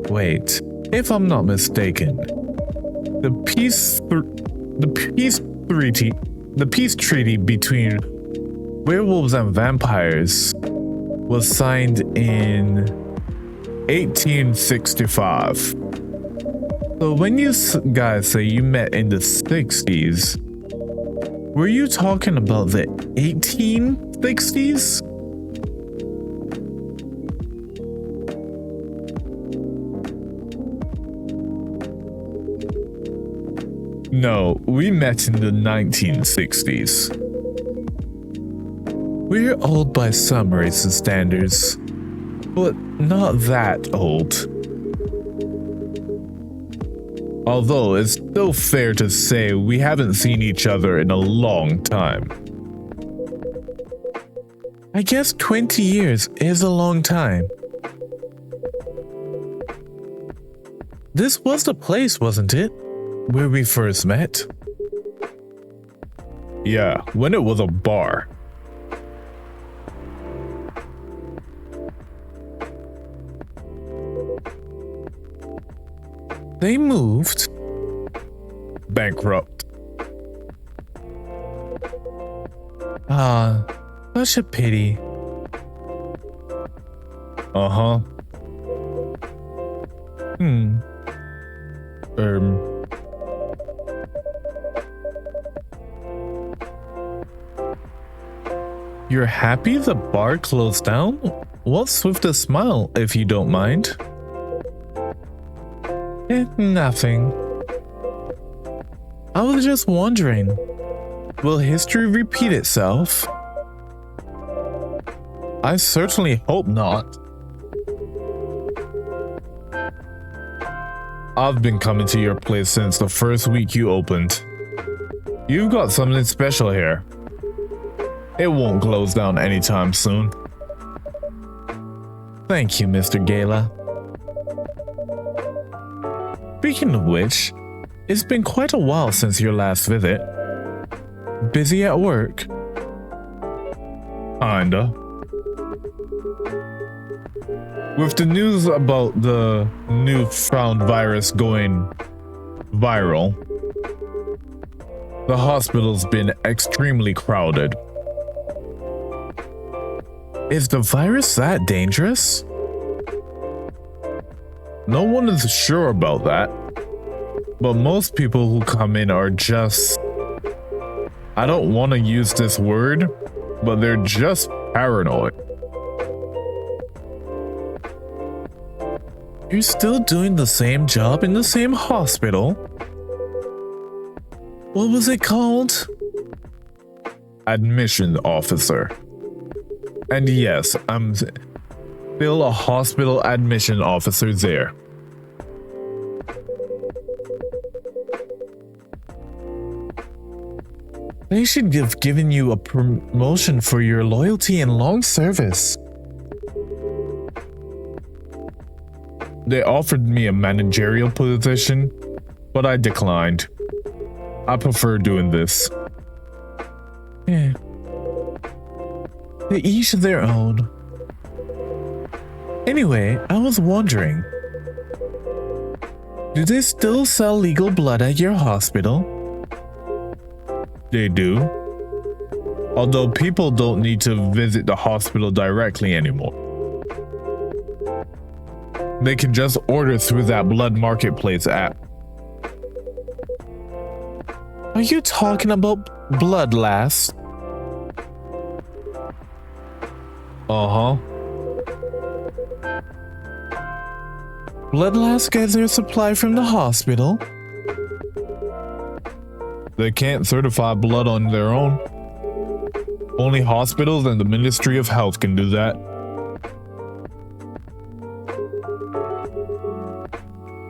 Wait, if I'm not mistaken, the peace treaty between werewolves and vampires was signed in 1865. So when you guys say you met in the 60s, were you talking about the 1860s? No, we met in the 1960s. We're old by some races' standards, but not that old. Although it's still fair to say we haven't seen each other in a long time. I guess 20 years is a long time. This was the place, wasn't it? Where we first met? Yeah, when it was a bar. They moved. Bankrupt. Ah, such a pity. Uh-huh. You're happy the bar closed down? What's with the smile, if you don't mind? Nothing. I was just wondering, will history repeat itself? I certainly hope not. I've been coming to your place since the first week you opened. You've got something special here. It won't close down anytime soon. Thank you, Mr. Gala. Speaking of which, it's been quite a while since your last visit. Busy at work? Kinda. With the news about the newfound virus going viral, the hospital's been extremely crowded. Is the virus that dangerous? No one is sure about that, but most people who come in are just, I don't want to use this word, but they're just paranoid. You're still doing the same job in the same hospital? What was it called? Admission officer. And yes, I'm still a hospital admission officer there. They should have given you a promotion for your loyalty and long service. They offered me a managerial position, but I declined. I prefer doing this. Yeah. To each their own. Anyway, I was wondering, do they still sell legal blood at your hospital? They do. Although people don't need to visit the hospital directly anymore. They can just order through that Blood Marketplace app. Are you talking about Bloodlast? Uh-huh. Bloodlast gets their supply from the hospital? They can't certify blood on their own. Only hospitals and the Ministry of Health can do that.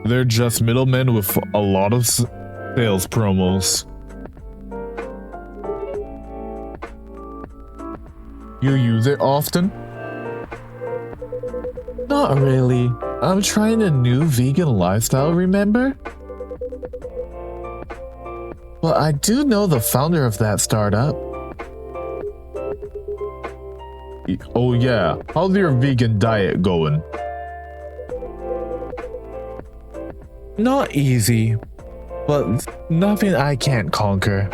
They're just middlemen with a lot of sales promos. You use it often? Not really. I'm trying a new vegan lifestyle, remember? But I do know the founder of that startup. Oh yeah, how's your vegan diet going? Not easy, but nothing I can't conquer.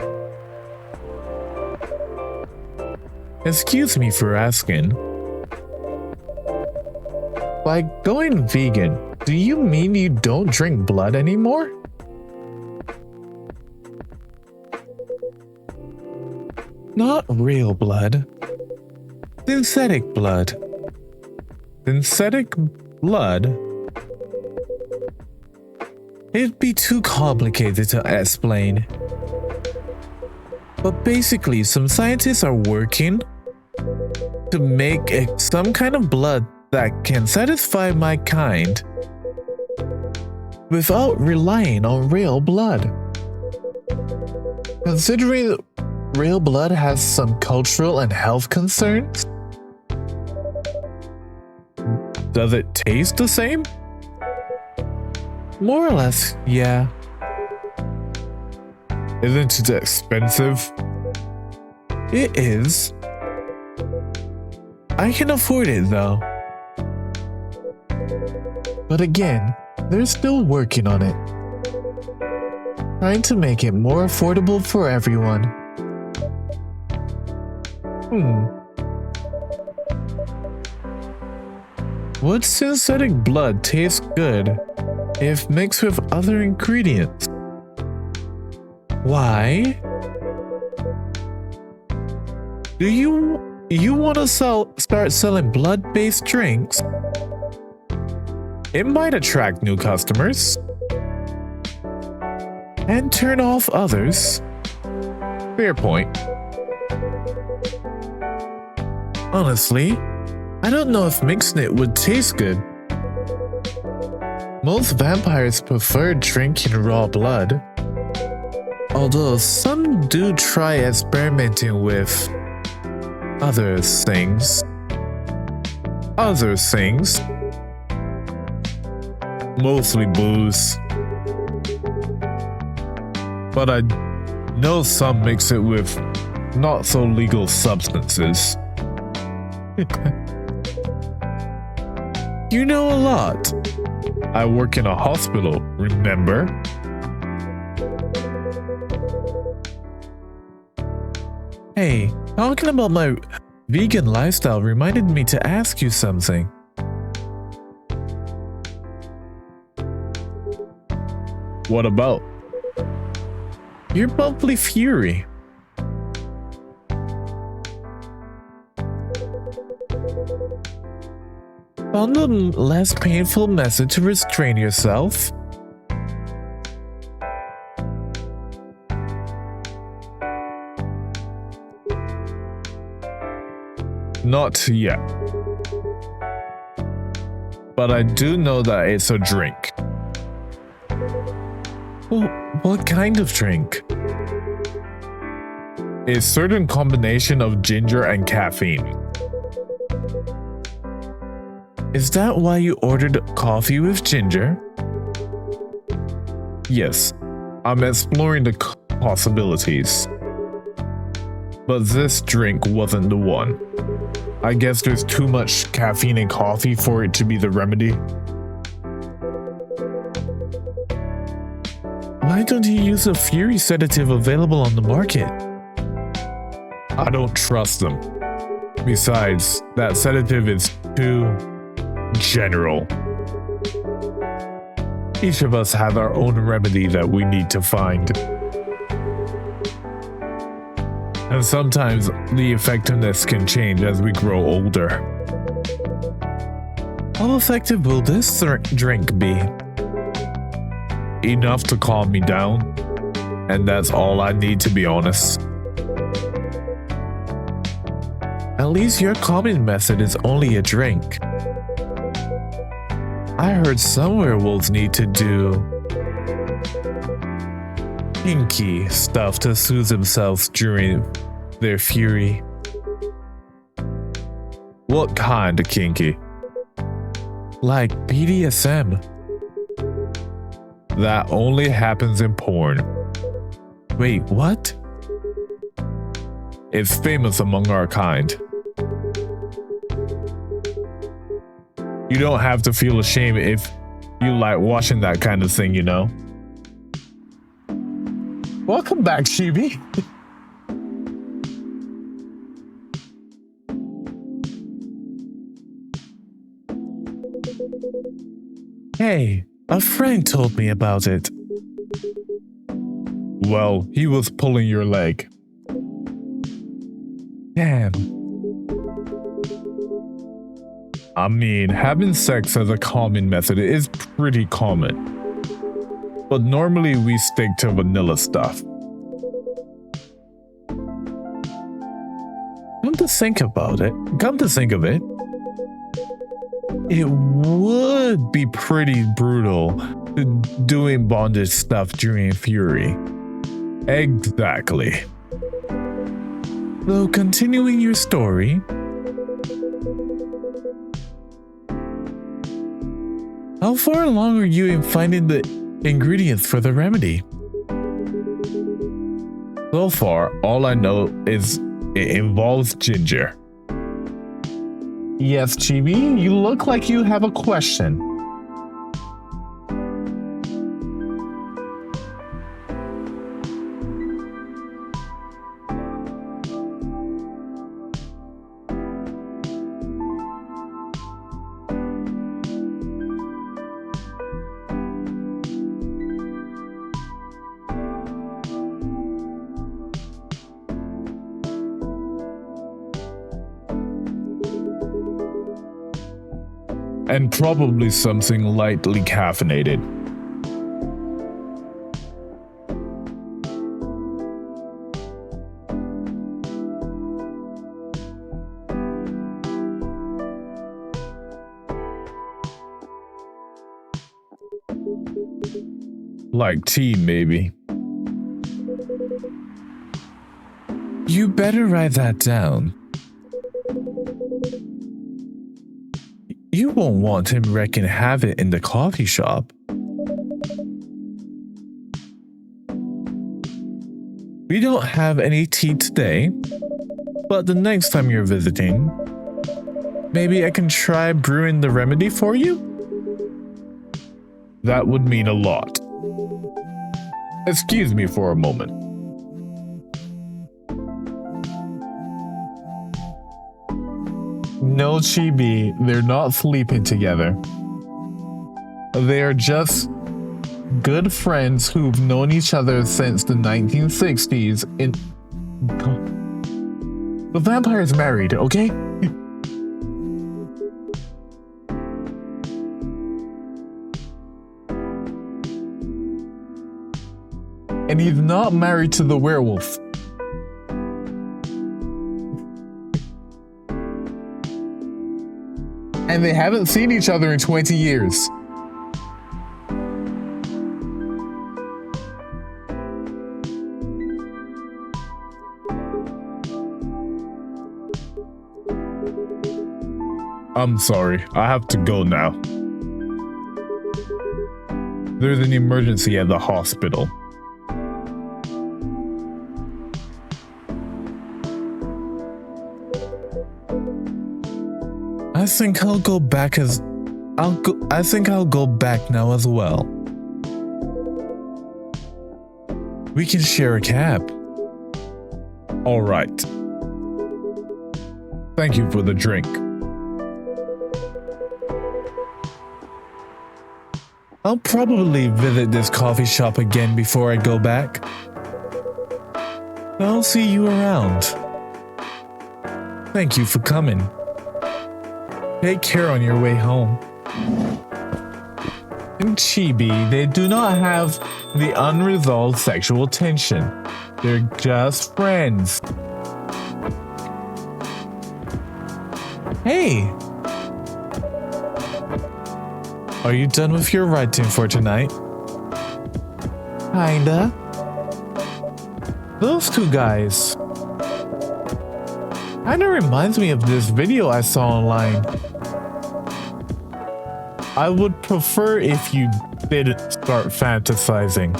Excuse me for asking. By going vegan, do you mean you don't drink blood anymore? Not real blood. Synthetic blood. Synthetic blood? It'd be too complicated to explain. But basically, some scientists are working to make some kind of blood that can satisfy my kind without relying on real blood. Considering real blood has some cultural and health concerns, does it taste the same? More or less, yeah. Isn't it expensive? It is. I can afford it though. But again, they're still working on it. Trying to make it more affordable for everyone.
Would synthetic blood taste good if mixed with other ingredients? Why? Do you want to start selling blood-based drinks? It might attract new customers and turn off others. Fair point. Honestly, I don't know if mixing it would taste good. Most vampires prefer drinking raw blood, although some do try experimenting with other things. Mostly booze. But I know some mix it with not so legal substances. You know a lot. I work in a hospital, remember? Hey, talking about my vegan lifestyle reminded me to ask you something.
What about?
Your monthly fury. Found a less painful method to restrain yourself?
Not yet. But I do know that it's a drink.
Well, what kind of drink?
A certain combination of ginger and caffeine.
Is that why you ordered coffee with ginger?
Yes, I'm exploring the possibilities. But this drink wasn't the one. I guess there's too much caffeine in coffee for it to be the remedy.
Why don't you use a fury sedative available on the market?
I don't trust them. Besides, that sedative is too general. Each of us have our own remedy that we need to find. And sometimes the effectiveness can change as we grow older.
How effective will this drink be?
Enough to calm me down, and that's all I need, to be honest.
At least your calming method is only a drink. I heard some werewolves need to do kinky stuff to soothe themselves during their fury.
What kind of kinky?
Like BDSM.
That only happens in porn.
Wait, what?
It's famous among our kind. You don't have to feel ashamed if you like watching that kind of thing, you know? Welcome back, Chibi.
Hey, a friend told me about it.
Well, he was pulling your leg.
Damn.
I mean, having sex as a calming method is pretty common. But normally we stick to vanilla stuff.
Come to think of it, it would be pretty brutal doing bondage stuff during fury.
Exactly.
Though continuing your story, how far along are you in finding the ingredients for the remedy?
So far, all I know is it involves ginger. Yes, Chibi, you look like you have a question. And probably something lightly caffeinated. Like tea, maybe.
You better write that down. You won't want him wreaking havoc in the coffee shop. We don't have any tea today, but the next time you're visiting, maybe I can try brewing the remedy for you?
That would mean a lot. Excuse me for a moment. No, Chibi, they're not sleeping together. They are just good friends who've known each other since the 1960s in... The vampire's married, okay? And he's not married to the werewolf. And they haven't seen each other in 20 years. I'm sorry, I have to go now. There's an emergency at the hospital.
I think I'll go back now as well. We can share a cab.
All right. Thank you for the drink.
I'll probably visit this coffee shop again before I go back. I'll see you around. Thank you for coming. Take care on your way home.
In Chibi, they do not have the unresolved sexual tension. They're just friends.
Hey! Are you done with your writing for tonight? Kinda. Those two guys kinda reminds me of this video I saw online. I would prefer if you didn't start fantasizing.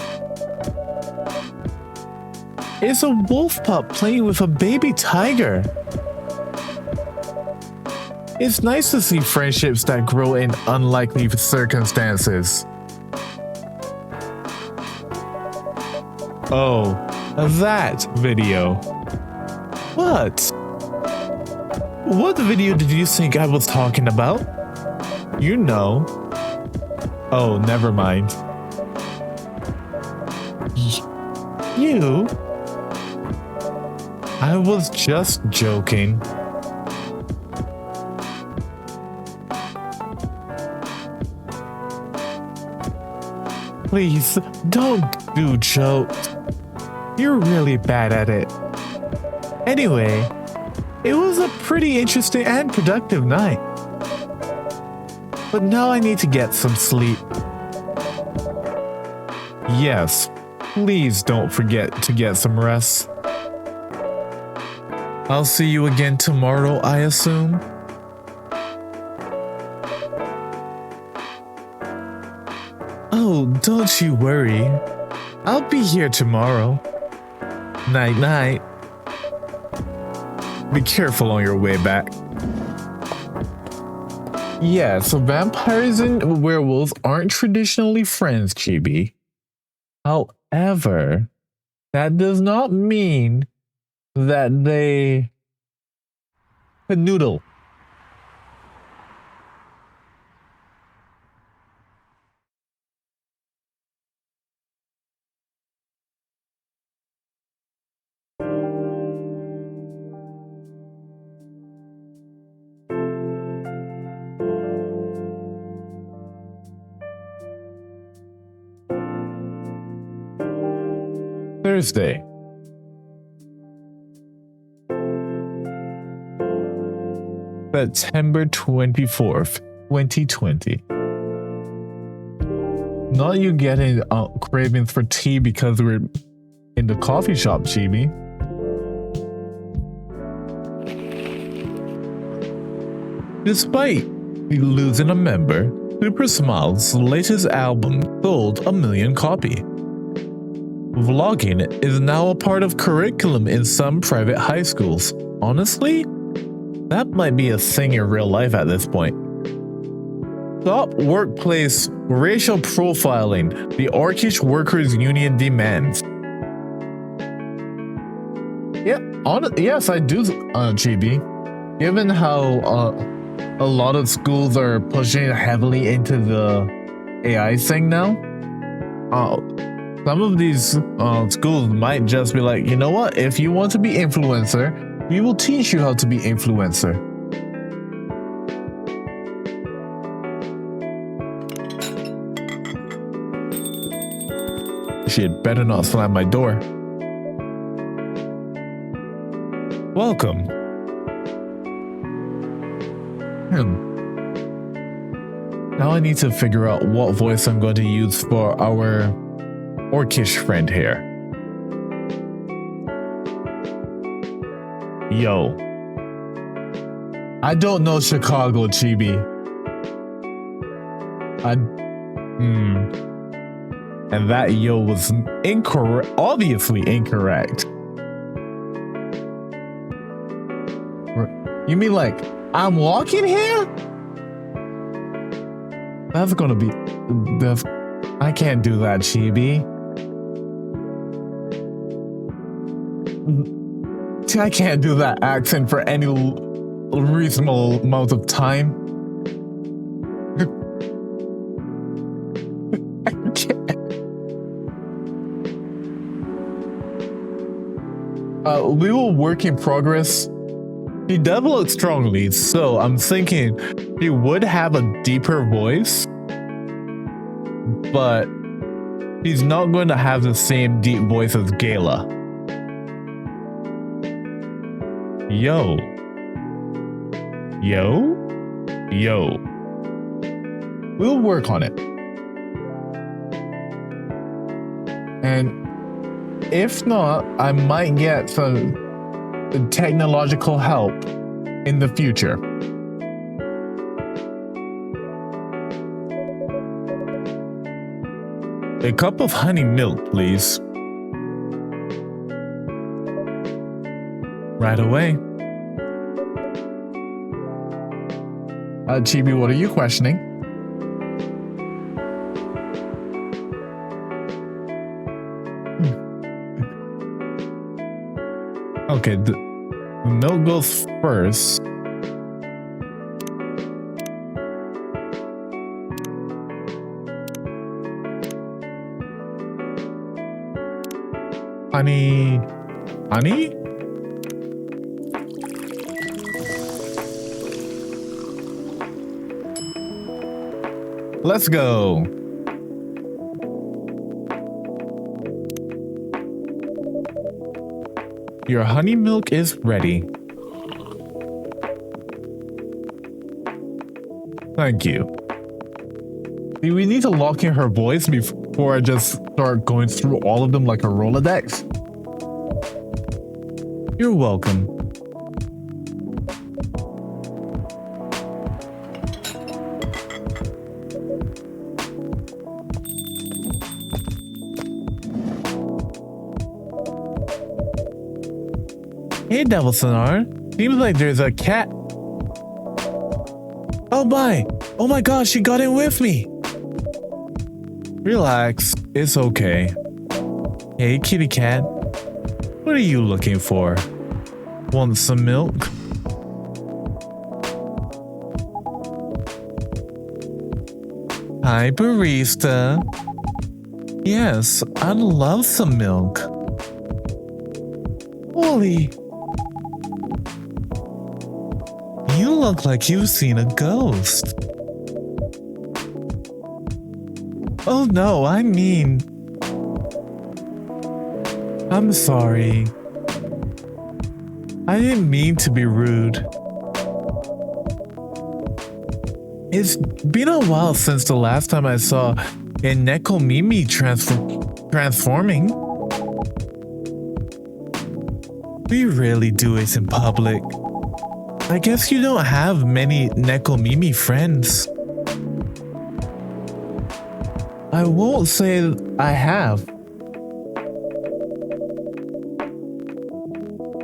It's a wolf pup playing with a baby tiger. It's nice to see friendships that grow in unlikely circumstances.
Oh, that video.
What? What video did you think I was talking about? You know.
Oh, never mind.
You? I was just joking. Please, don't do jokes. You're really bad at it. Anyway, it was a pretty interesting and productive night. But now I need to get some sleep.
Yes, please don't forget to get some rest.
I'll see you again tomorrow, I assume. Oh, don't you worry. I'll be here tomorrow. Night night.
Be careful on your way back. Yeah, so vampires and werewolves aren't traditionally friends, Chibi. However, that does not mean that they canoodle. Thursday. September 24th, 2020. Not you getting cravings for tea because we're in the coffee shop, Chibi. Despite losing a member, Super Smile's latest album sold 1 million copies. Vlogging is now a part of curriculum in some private high schools. Honestly, that might be a thing in real life at this point. Stop workplace racial profiling, the Orcish Workers Union demands. Yes, I do, Chibi. Given how a lot of schools are pushing heavily into the AI thing now, some of these schools might just be like, you know what? If you want to be influencer, we will teach you how to be influencer. She had better not slam my door. Welcome. Now I need to figure out what voice I'm going to use for our Orcish friend here. Yo. I don't know Chicago, Chibi. And that yo was incorrect, obviously incorrect. You mean like, I'm walking here? That's gonna be, I can't do that, Chibi. I can't do that accent for any reasonable amount of time. I can't. We will work in progress. She developed strongly, so I'm thinking she would have a deeper voice, but she's not going to have the same deep voice as Gala. Yo. We'll work on it. And if not, I might get some technological help in the future. A cup of honey milk, please. Right away. Chibi, what are you questioning? Okay, the milk goes first. Honey? Let's go. Your honey milk is ready. Thank you. See, we need to lock in her voice before I just start going through all of them like a Rolodex. You're welcome. Hey, Devil Sonar. Seems like there's a cat. Oh my gosh, she got in with me. Relax, it's okay. Hey, kitty cat. What are you looking for? Want some milk? Hi, barista. Yes, I'd love some milk. Holy. You look like you've seen a ghost. Oh no, I mean...
I'm sorry. I didn't mean to be rude. It's been a while since the last time I saw a Nekomimi transforming. We rarely do it in public. I guess you don't have many Nekomimi friends. I won't say I have.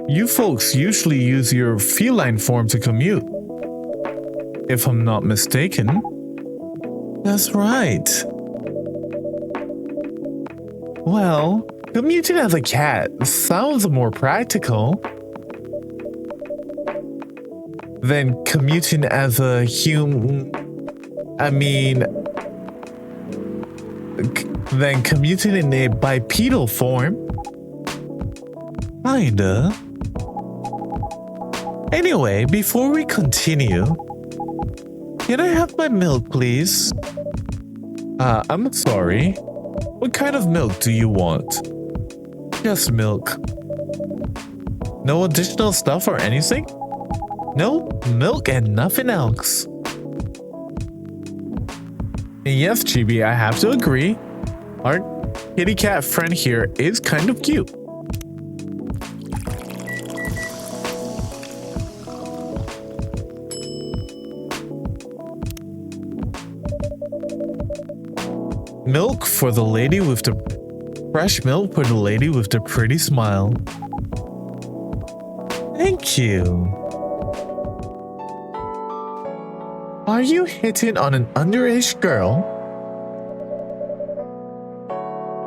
You folks usually use your feline form to commute, if I'm not mistaken. That's right. Well, commuting as a cat sounds more practical than commuting as a than commuting in a bipedal form. Kinda. Anyway, before we continue, can I have my milk, please? I'm sorry. What kind of milk do you want? Just milk. No additional stuff or anything? No, milk and nothing else. Yes, Chibi, I have to agree. Our kitty cat friend here is kind of cute. Milk for the lady with the fresh milk for the lady with the pretty smile. Thank you. Are you hitting on an underage girl?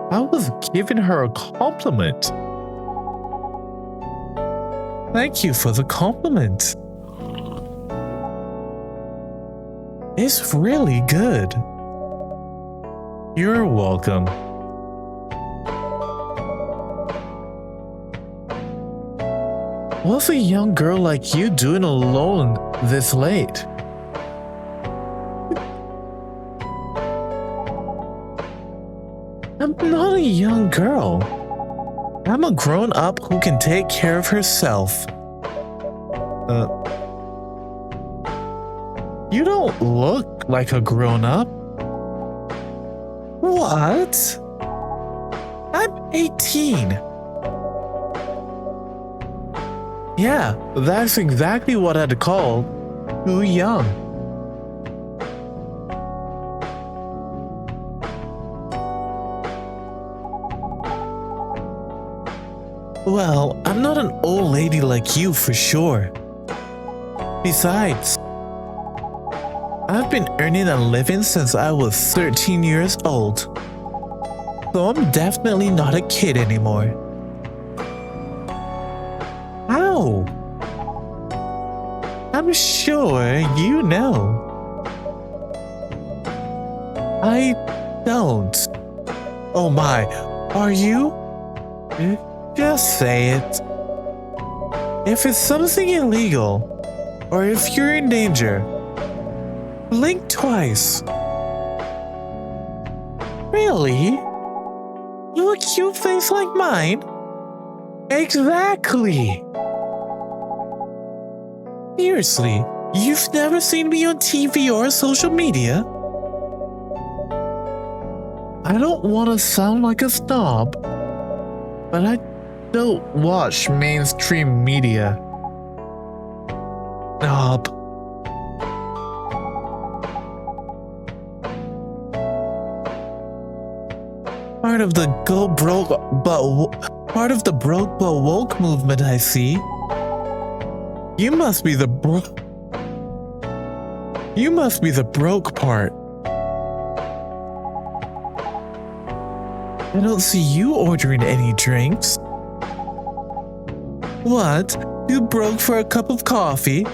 I was giving her a compliment. Thank you for the compliment. It's really good. You're welcome. What's a young girl like you doing alone this late? I'm not a young girl. I'm a grown-up who can take care of herself. You don't look like a grown-up. What? I'm 18. Yeah, that's exactly what I'd call too young. Well, I'm not an old lady like you for sure. Besides, I've been earning a living since I was 13 years old. So I'm definitely not a kid anymore. How? I'm sure you know. I don't. Oh my, are you? Just say it. If it's something illegal, or if you're in danger, blink twice. Really? You a cute face like mine? Exactly. Seriously, you've never seen me on TV or social media? I don't want to sound like a snob, but I don't watch mainstream media. Snob. Part of the broke but woke movement, I see. You must be the broke part. I don't see you ordering any drinks. What? You broke for a cup of coffee?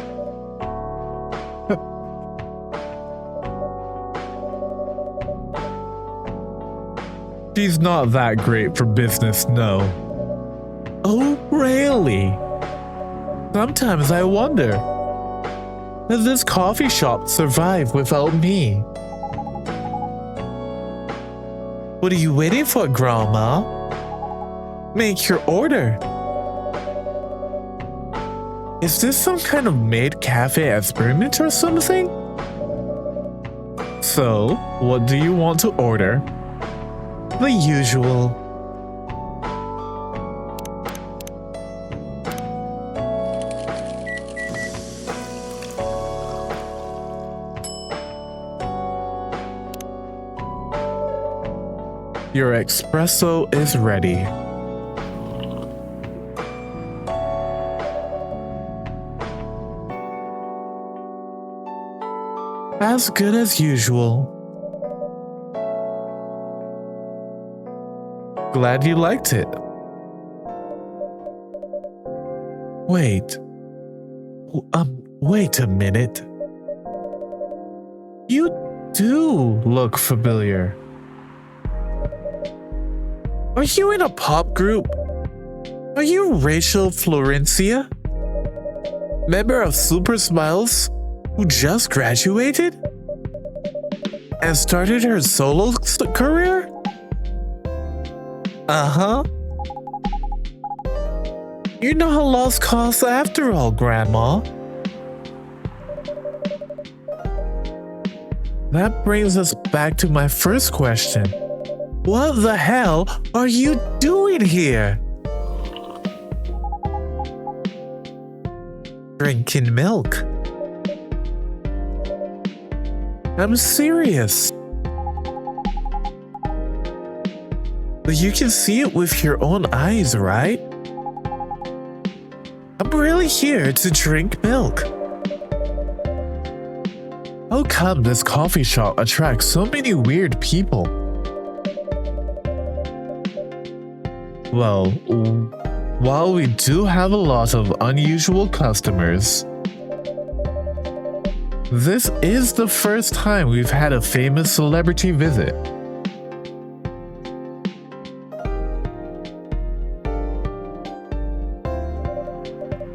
She's not that great for business, no. Oh, really? Sometimes I wonder, does this coffee shop survive without me? What are you waiting for, Grandma? make your order. Is this some kind of maid cafe experiment or something? So, what do you want to order? The usual. Your espresso is ready. As good as usual. Glad you liked it. Wait. Wait a minute. You do look familiar. Are you in a pop group? Are you Rachel Florencia? Member of Super Smiles who just graduated? And started her solo career? Uh-huh. You're not a lost cause after all, Grandma. That brings us back to my first question. What the hell are you doing here? Drinking milk. I'm serious. But you can see it with your own eyes, right? I'm really here to drink milk. How come this coffee shop attracts so many weird people? Well, while we do have a lot of unusual customers, this is the first time we've had a famous celebrity visit.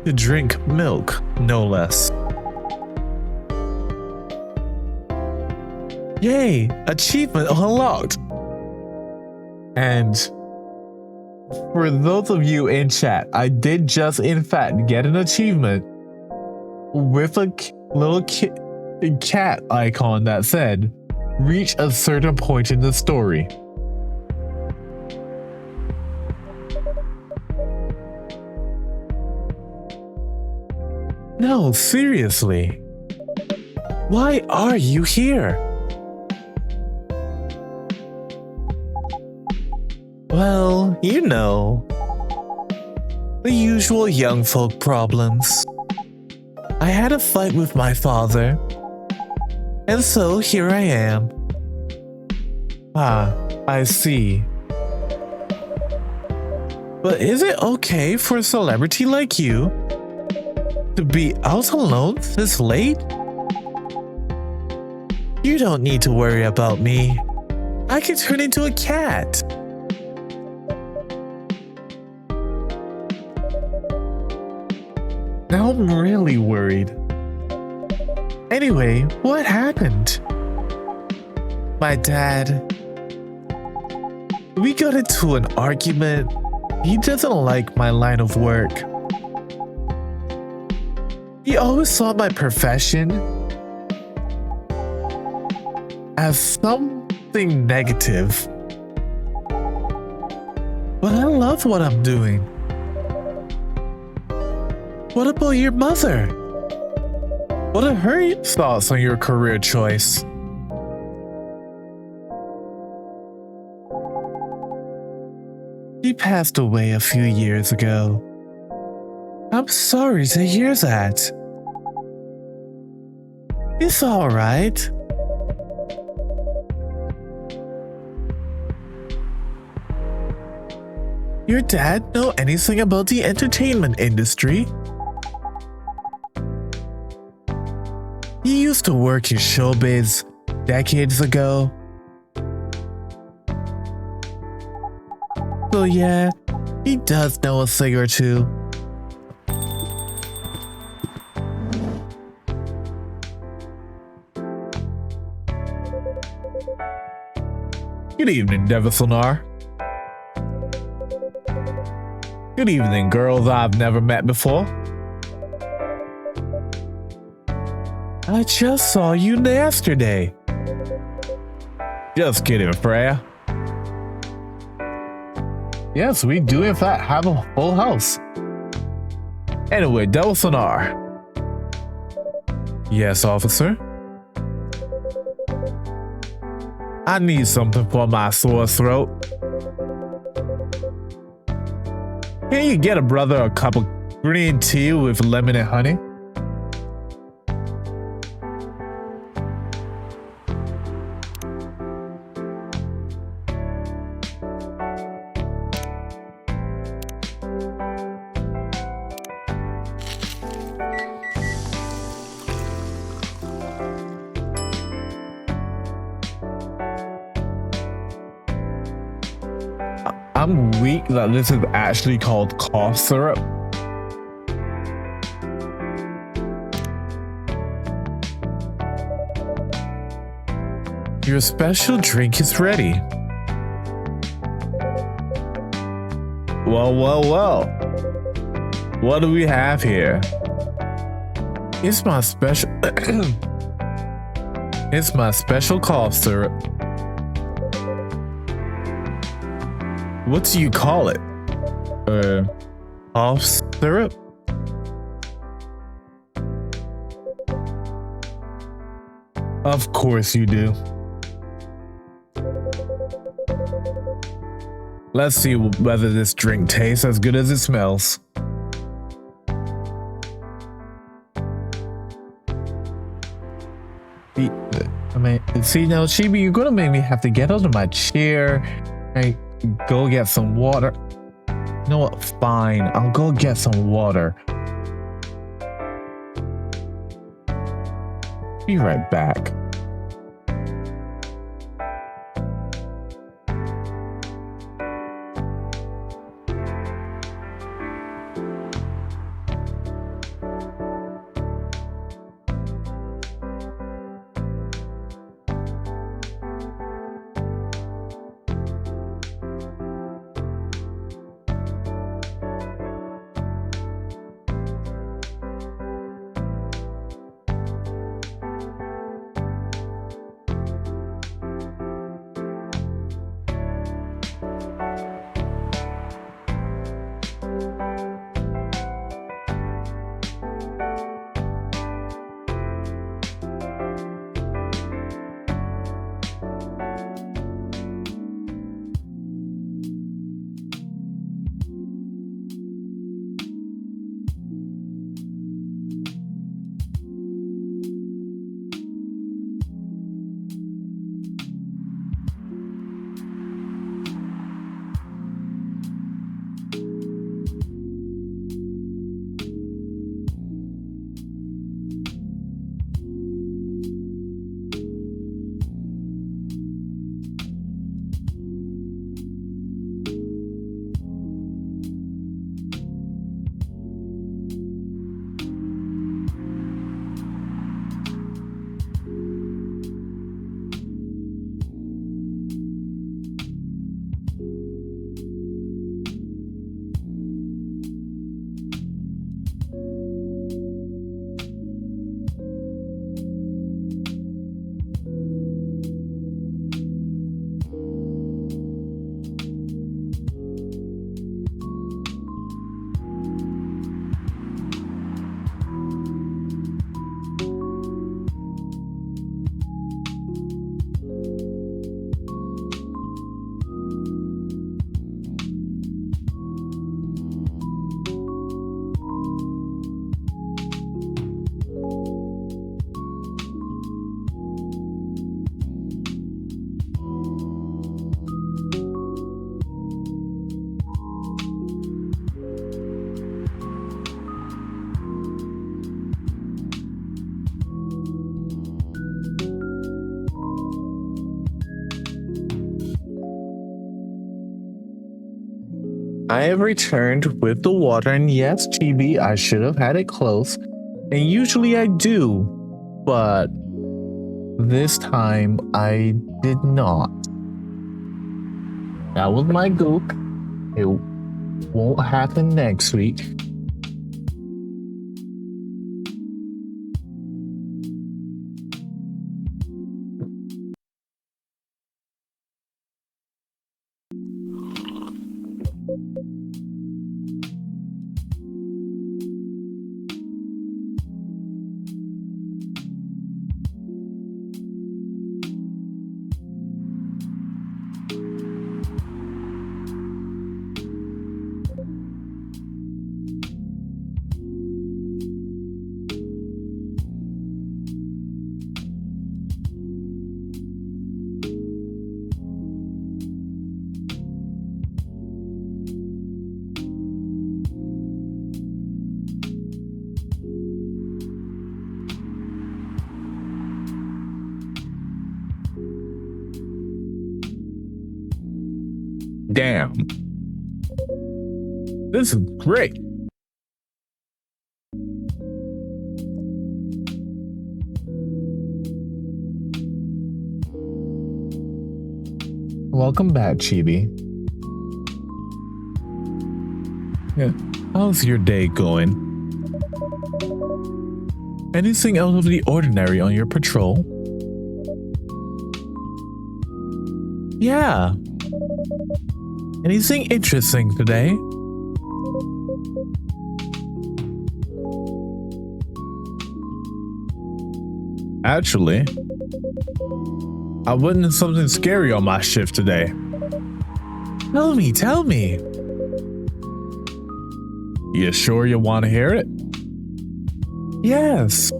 To drink milk, no less. Yay! Achievement unlocked! And for those of you in chat, I did just in fact get an achievement with a little cat icon that said, reach a certain point in the story. No, seriously. Why are you here? Well, you know, the usual young folk problems. I had a fight with my father, and so here I am. Ah, I see. But is it okay for a celebrity like you to be out alone this late? You don't need to worry about me. I can turn into a cat. Now I'm really worried. Anyway, what happened? My dad. We got into an argument. He doesn't like my line of work. He always saw my profession as something negative. But I love what I'm doing. What about your mother? What are her thoughts on your career choice? She passed away a few years ago. I'm sorry to hear that. It's alright. Your dad know anything about the entertainment industry? He used to work in showbiz decades ago. So yeah, he does know a thing or two. Good evening, Devasonar.
Good evening, girls I've never met before. I just saw you yesterday. Just kidding, Freya. Yes, we do in fact have a full house. Anyway, Delsonar. Yes, officer. I need something for my sore throat. Can you get a brother a cup of green tea with lemon and honey? I'm weak that this is actually called cough syrup. Your special drink is ready. Well. What do we have here? It's my special It's my special cough syrup. What do you call it? Cough syrup? Of course you do. Let's see whether this drink tastes as good as it smells. See now, Chibi, you're gonna make me have to get out of my chair and go get some water. You know what? Fine, I'll go get some water. Be right back. I have returned with the water, and yes, Chibi, I should have had it close, and usually I do, but this time I did not. That was my gook.
Won't happen next week.
Damn. This is great.
Welcome back, Chibi.
Yeah. How's your day going? Anything out of the ordinary on your patrol? Yeah. Anything interesting today? Actually, I witnessed something scary on my shift today. Tell me. You sure you want to hear it? Yes.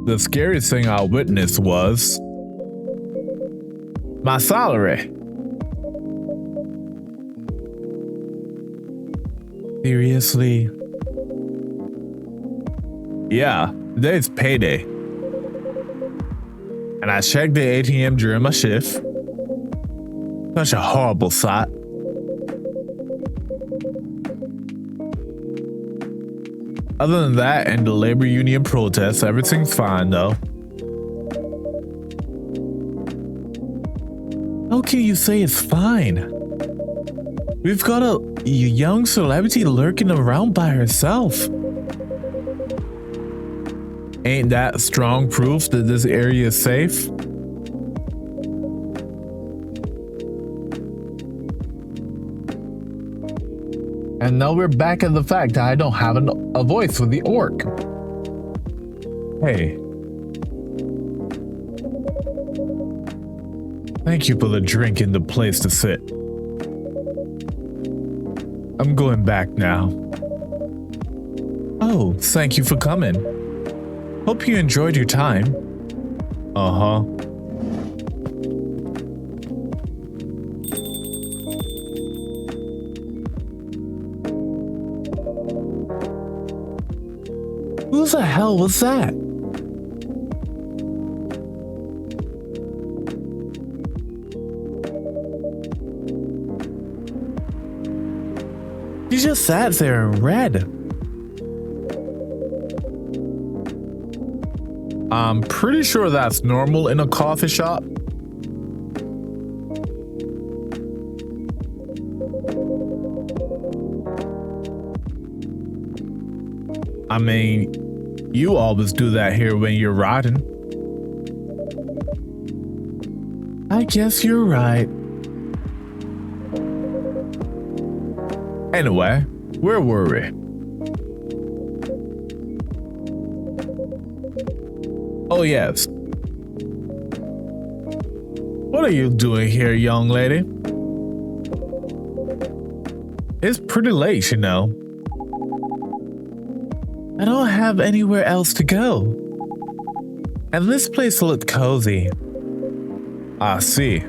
The scariest thing I witnessed was my salary. Seriously? Yeah, today's payday. And I checked the ATM during my shift. Such a horrible sight. Other than that and the labor union protests, everything's fine though. How can you say it's fine? We've got a young celebrity lurking around by herself. Ain't that strong proof that this area is safe?
And now we're back at the fact that I don't have a voice for the orc.
Hey. Thank you for the drink and the place to sit. I'm going back now. Oh, thank you for coming. Hope you enjoyed your time. Uh-huh.
Who the hell was that?
He just sat there and read. I'm pretty sure that's normal in a coffee shop. I mean, you always do that here when you're riding.
I guess you're right.
Anyway, where were we? Oh yes. What are you doing here, young lady? It's pretty late, you know. I don't have anywhere else to go. And this place looked cozy. I see.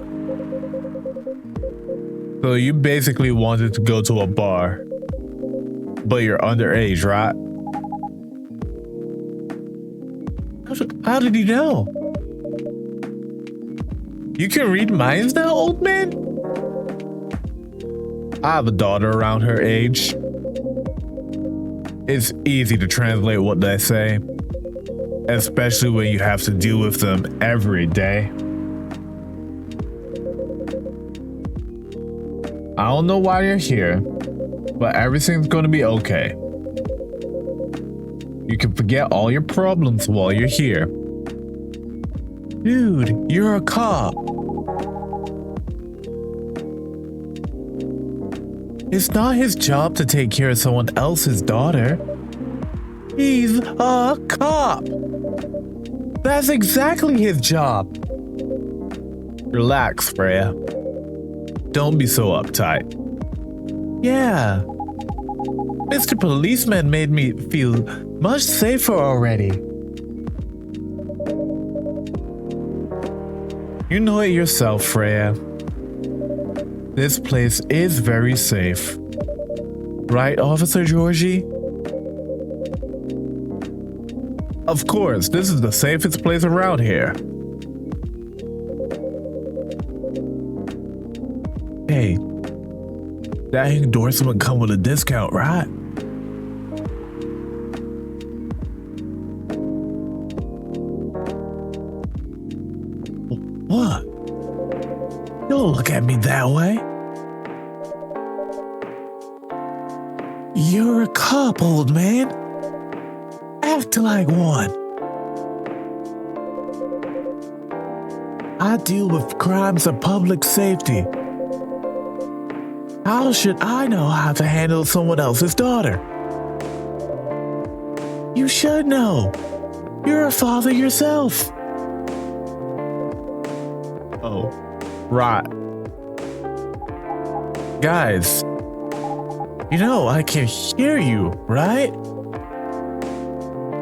So you basically wanted to go to a bar. But you're underage, right? How did you know? You can read minds now, old man? I have a daughter around her age. It's easy to translate what they say, especially when you have to deal with them every day. I don't know why you're here, but everything's gonna be okay. You can forget all your problems while you're here. Dude, you're a cop. It's not his job to take care of someone else's daughter. He's a cop. That's exactly his job. Relax, Freya. Don't be so uptight. Yeah. Mr. Policeman made me feel much safer already. You know it yourself, Freya. This place is very safe. Right, Officer Georgie? Of course, this is the safest place around here. Hey, that endorsement come with a discount, right? What? Don't look at me that way. You're a cop, old man. Act like one. I deal with crimes of public safety. How should I know how to handle someone else's daughter? You should know. You're a father yourself. Oh, right. Guys, you know I can hear you, right?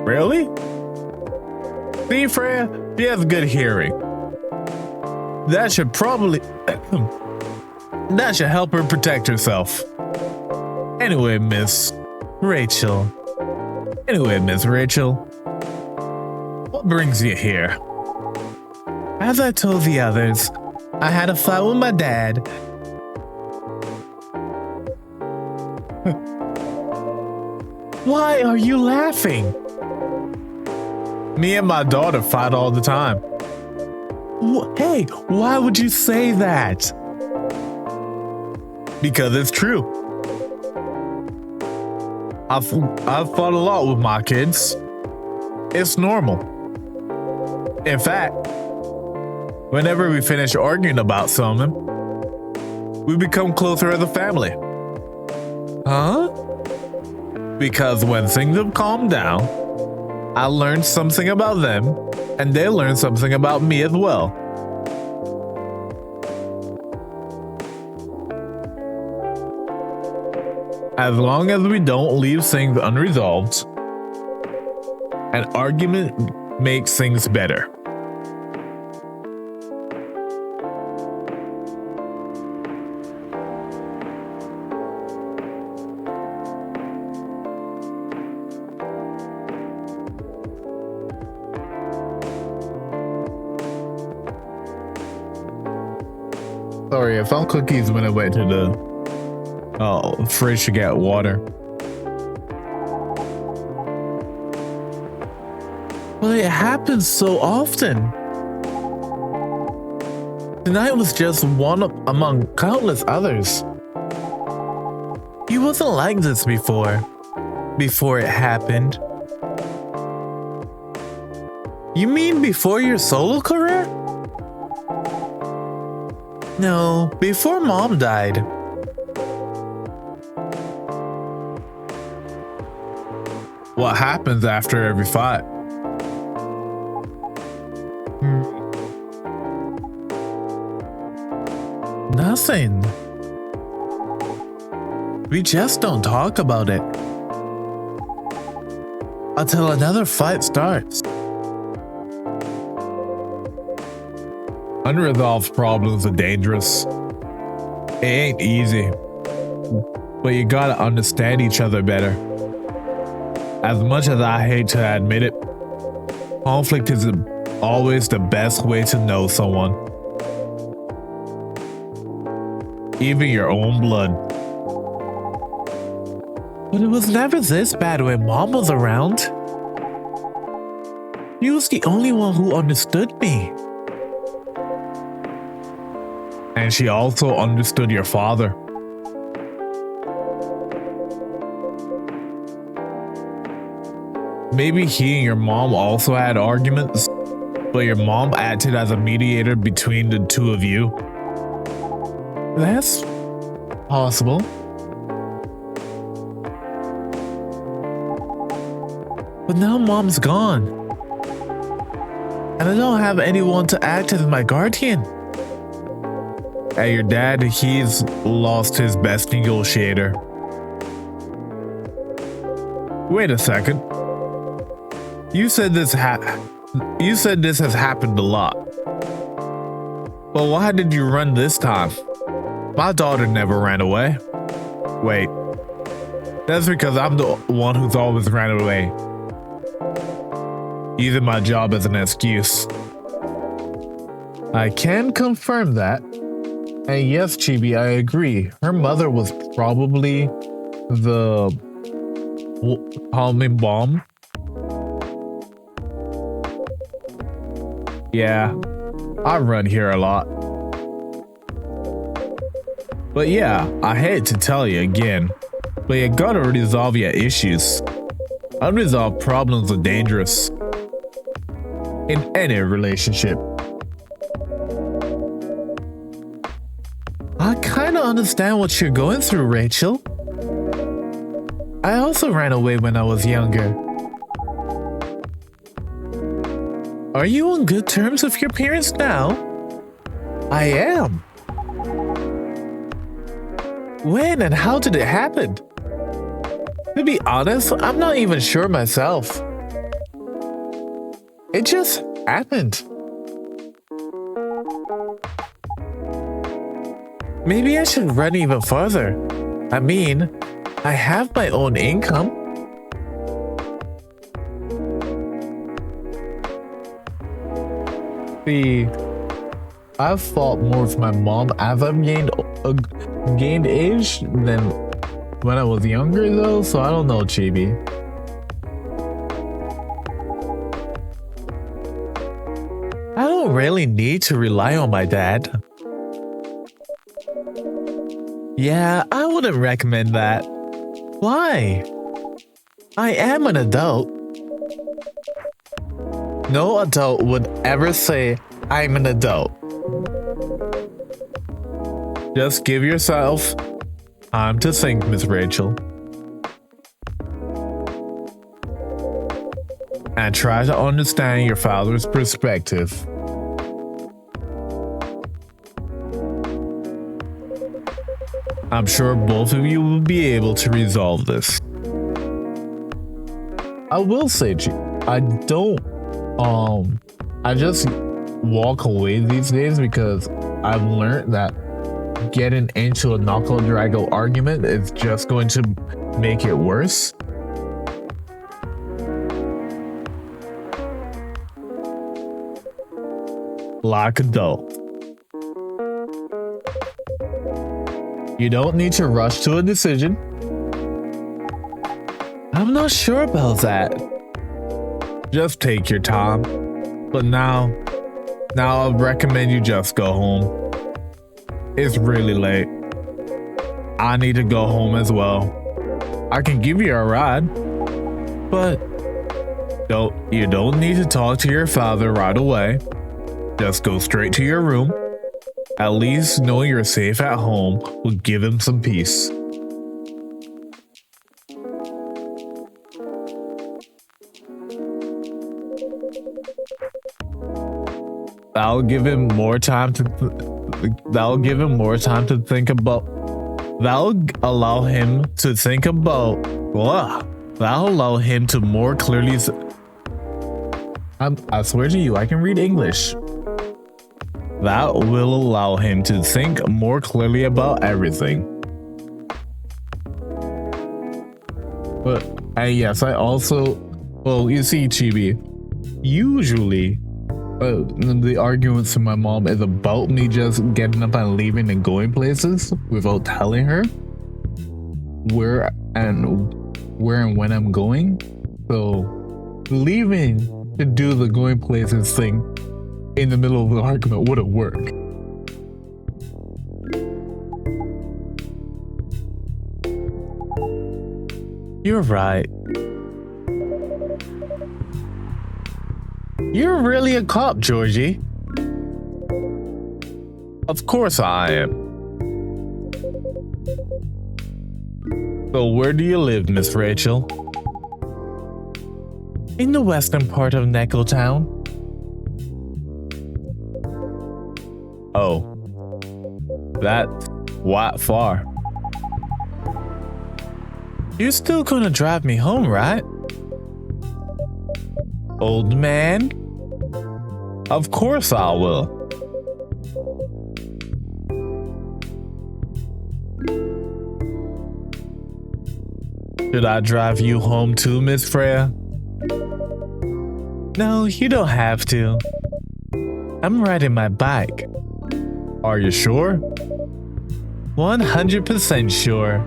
Really? See, Freya, she has good hearing. That should probably... that should help her protect herself. Anyway, Miss Rachel. What brings you here? As I told the others, I had a fight with my dad. Why are you laughing? Me and my daughter fight all the time. Hey, why would you say that? Because it's true. I've fought a lot with my kids. It's normal. In fact, whenever we finish arguing about something, we become closer as a family. Huh? Because when things have calmed down, I learned something about them, and they learned something about me as well. As long as we don't leave things unresolved, an argument makes things better. Sorry, I found cookies when I went to the fridge to get water. Well, it happens so often. Tonight was just one among countless others. He wasn't like this before it happened. You mean before your solo career? No, before Mom died. What happens after every fight? Nothing. We just don't talk about it until another fight starts. Unresolved problems are dangerous. It ain't easy, but you gotta understand each other better. As much as I hate to admit it, conflict is always the best way to know someone. Even your own blood. But it was never this bad when Mom was around. She was the only one who understood me. And she also understood your father. maybe he and your mom also had arguments, but your mom acted as a mediator between the two of you.
That's possible. But now mom's gone. And I don't have anyone to act as my guardian.
And your dad, he's lost his best negotiator. Wait a second. You said this has happened a lot. Well, why did you run this time? My daughter never ran away. Wait. That's because I'm the one who's always ran away. Using my job as an excuse.
I can confirm that. And yes, Chibi, I agree. Her mother was probably the calming bomb.
Yeah, I run here a lot. But yeah, I hate to tell you again, but you gotta resolve your issues. Unresolved problems are dangerous. In any relationship.
I kinda understand what you're going through, Rachel. I also ran away when I was younger. Are you on good terms with your parents now? I am. When and how did it happen? To be honest, I'm not even sure myself. It just happened. Maybe I should run even farther. I mean, I have my own income. See, I've fought more with my mom as I've gained age than when I was younger though, so I don't know, Chibi. I don't really need to rely on my dad. Yeah, I wouldn't recommend that. Why? I am an adult. No adult would ever say, I'm an adult. Just give yourself time to think, Miss Rachel. And try to understand your father's perspective. I'm sure both of you will be able to resolve this. I will say, I don't, I just walk away these days because I've learned that getting into a knuckle draggle argument is just going to make it worse. Like adult. You don't need to rush to a decision. I'm not sure about that. Just take your time. But now I recommend you just go home. It's really late. I need to go home as well. I can give you a ride, but you don't need to talk to your father right away. Just go straight to your room. At least knowing you're safe at home will give him some peace. That'll give him more time to think about. That'll allow him to think about. That'll allow him to more clearly. I swear to you, I can read English. That will allow him to think more clearly about everything. But, and yes, I also, well, you see, Chibi, usually the arguments with my mom is about me just getting up and leaving and going places without telling her where and when I'm going. So leaving to do the going places thing in the middle of the argument wouldn't work. You're right.
You're really a cop, Georgie. Of course I am. So where do you live, Miss Rachel? In the western part of Neckletown. Oh. That's what far? You're still gonna drive me home, right? Old man? Of course I will. Should I drive you home too, Miss Freya? No, you don't have to. I'm riding my bike. Are you sure? 100% sure.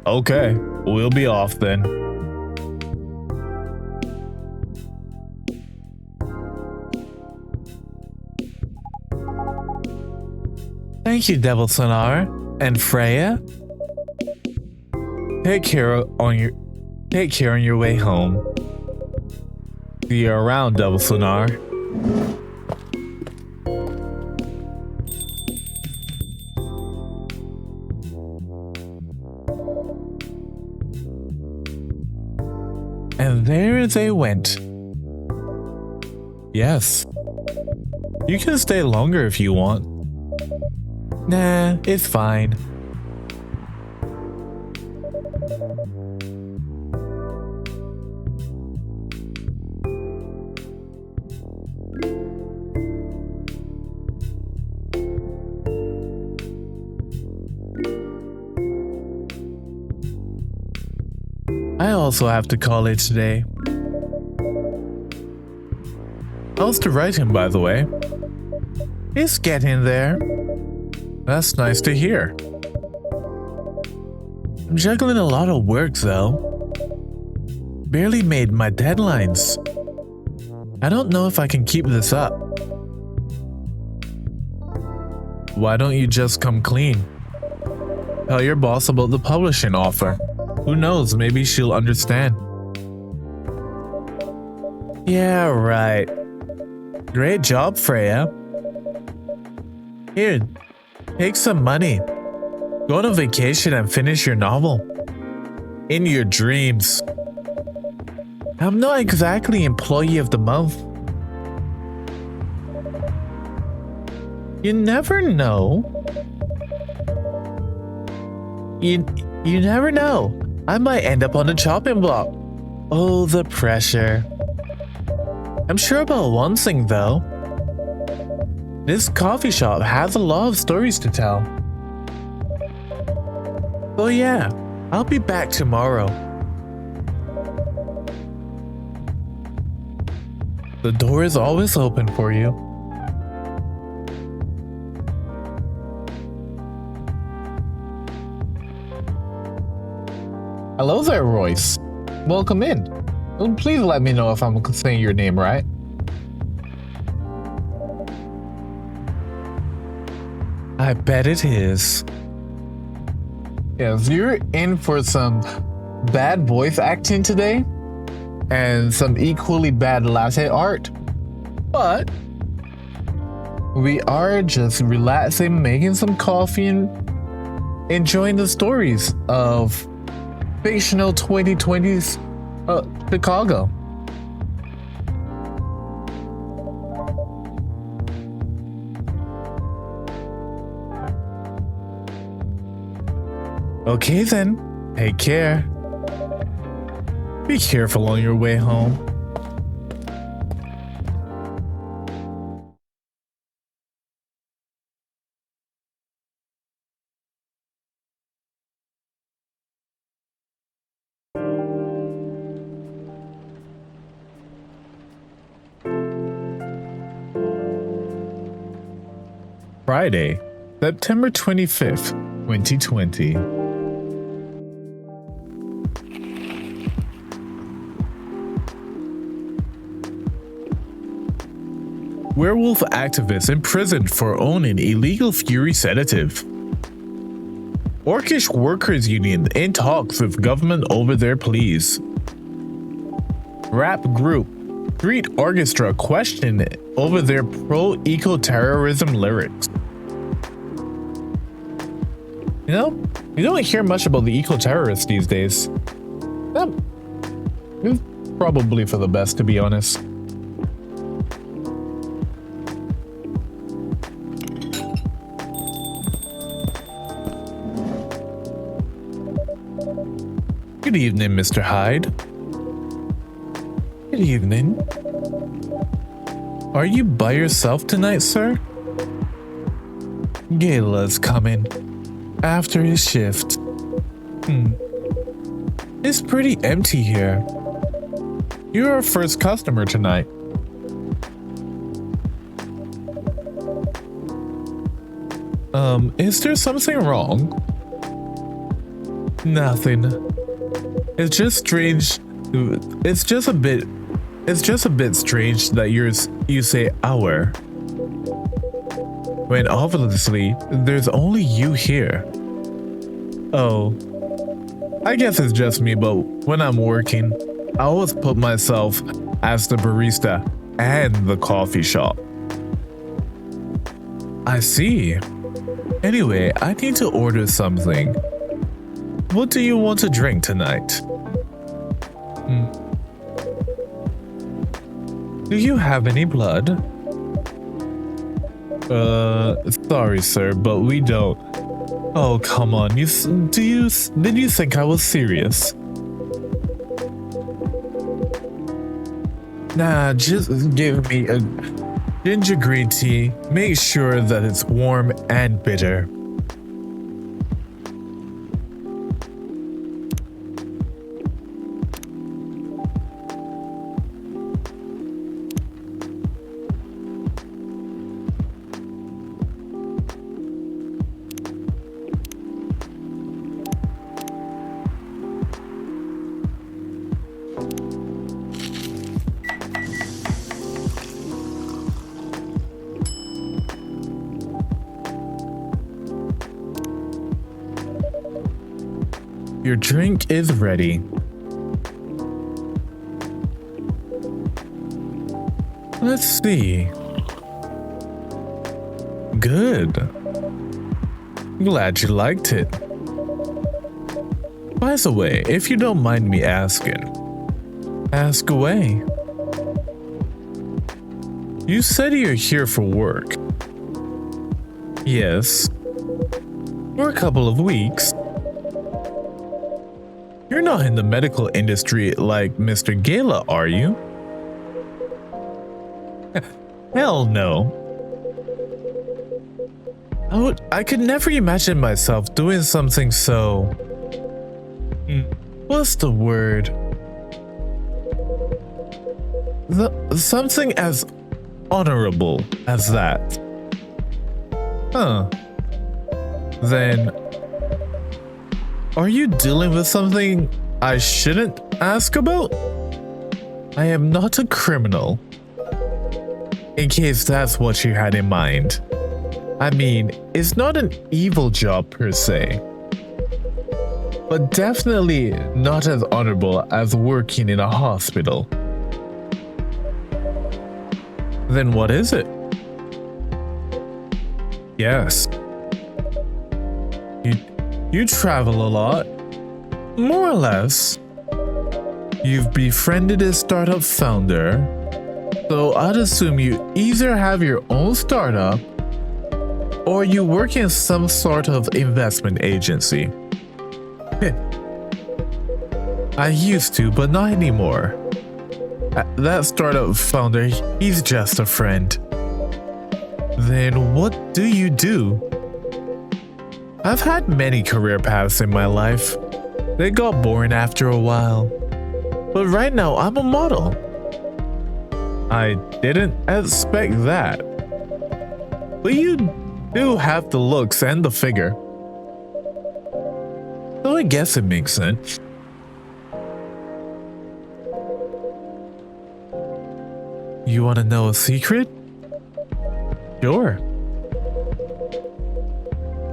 Okay, we'll be off then. Thank you, Devil Sonar and Freya. Take care on your way home. See you around, Devil Sonar. And there they went. Yes. You can stay longer if you want. Nah, it's fine. I also have to college today. How's the writing, by the way? It's getting there. That's nice to hear. I'm juggling a lot of work though. Barely made my deadlines. I don't know if I can keep this up. Why don't you just come clean? Tell your boss about the publishing offer. Who knows, maybe she'll understand. Yeah, right. Great job, Freya. Here, take some money. Go on a vacation and finish your novel. In your dreams. I'm not exactly employee of the month. You never know. You never know. I might end up on the chopping block. Oh, the pressure. I'm sure about one thing though. This coffee shop has a lot of stories to tell. So yeah, I'll be back tomorrow. The door is always open for you. Hello there, Royce. Welcome in. Please let me know if I'm saying your name right. I bet it is. Yes, you're in for some bad voice acting today and some equally bad latte art. But we are just relaxing, making some coffee, and enjoying the stories of fictional 2020s Chicago. Okay then, take care. Be careful on your way home. Friday, September 25th, 2020. Werewolf activist imprisoned for owning illegal Fury sedative. Orcish Workers Union in talks with government over their pleas. Rap group street orchestra question over their pro-eco-terrorism lyrics. You know, you don't hear much about the eco-terrorists these days. That is probably for the best, to be honest. Good evening, Mr. Hyde. Good evening. Are you by yourself tonight, sir? Gala's coming after his shift. It's pretty empty here. You're our first customer tonight. Is there something wrong? Nothing. It's just strange. It's just a bit strange that you say our, when obviously there's only you here. Oh, I guess it's just me, but when I'm working, I always put myself as the barista and the coffee shop. I see. Anyway, I need to order something. What do you want to drink tonight? Do you have any blood? Sorry, sir, but we don't. Oh, come on. Did you think I was serious? Nah, just give me a ginger green tea. Make sure that it's warm and bitter. Your drink is ready. Let's see. Good. Glad you liked it. By the way, if you don't mind me asking, ask away. You said you're here for work. Yes. For a couple of weeks. You're not in the medical industry like Mr. Gala, are you? Hell no. I could never imagine myself doing something so... What's the word? Something as honorable as that. Huh. Then... Are you dealing with something I shouldn't ask about? I am not a criminal. In case that's what you had in mind. I mean, it's not an evil job per se. But definitely not as honorable as working in a hospital. Then what is it? Yes. You travel a lot, more or less. You've befriended a startup founder, so I'd assume you either have your own startup or you work in some sort of investment agency. I used to, but not anymore. That startup founder, he's just a friend. Then what do you do? I've had many career paths in my life. They got boring after a while. But right now, I'm a model. I didn't expect that. But you do have the looks and the figure. So I guess it makes sense. You want to know a secret? Sure.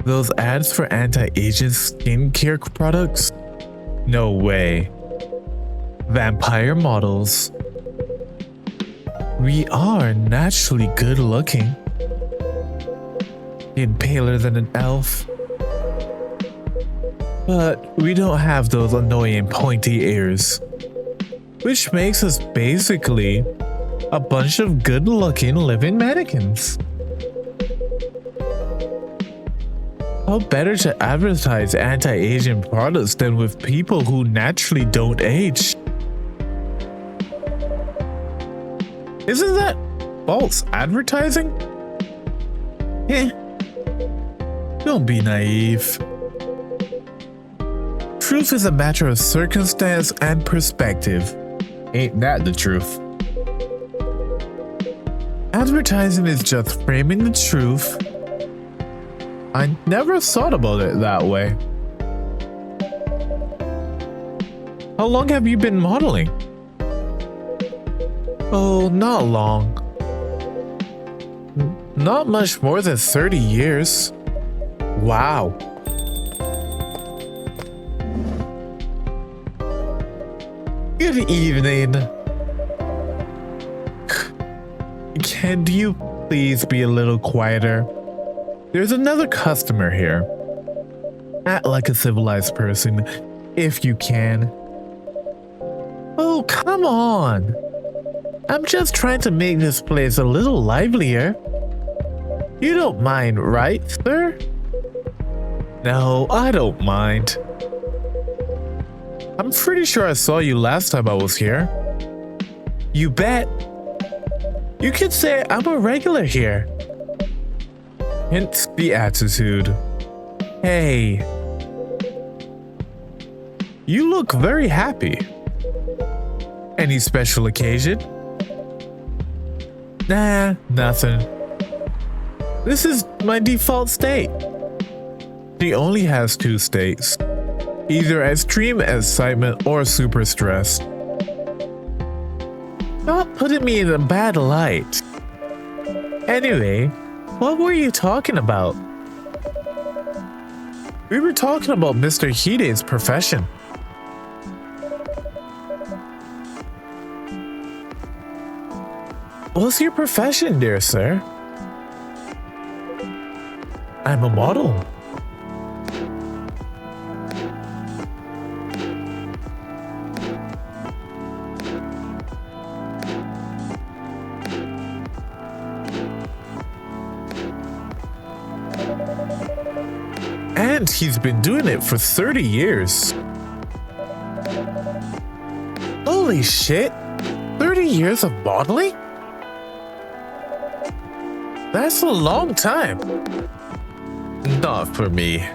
Those ads for anti-aging skincare products? No way. Vampire models.
We are naturally good looking. And paler than an elf. But we don't have those annoying pointy ears. Which makes us basically a bunch of good looking living mannequins. How better to advertise anti-aging products than with people who naturally don't age? Isn't that false advertising? Eh. Don't be naive. Truth is a matter of circumstance and perspective. Ain't that the truth? Advertising is just framing the truth. I never thought about it that way. How long have you been modeling? Oh, not long. Not much more than 30 years. Wow. Good evening. Can you please be a little quieter? There's another customer here. Act like a civilized person, if you can. Oh, come on. I'm just trying to make this place a little livelier. You don't mind, right, sir? No, I don't mind. I'm pretty sure I saw you last time I was here. You bet. You could say I'm a regular here. Hence the attitude. Hey. You look very happy. Any special occasion? Nah, nothing. This is my default state. She only has 2 states. Either extreme excitement or super stress. Stop putting me in a bad light. Anyway, what were you talking about? We were talking about Mr. Hide's profession. What's your profession, dear sir? I'm a model. And he's been doing it for 30 years. Holy shit! 30 years of modeling? That's a long time. Not for me.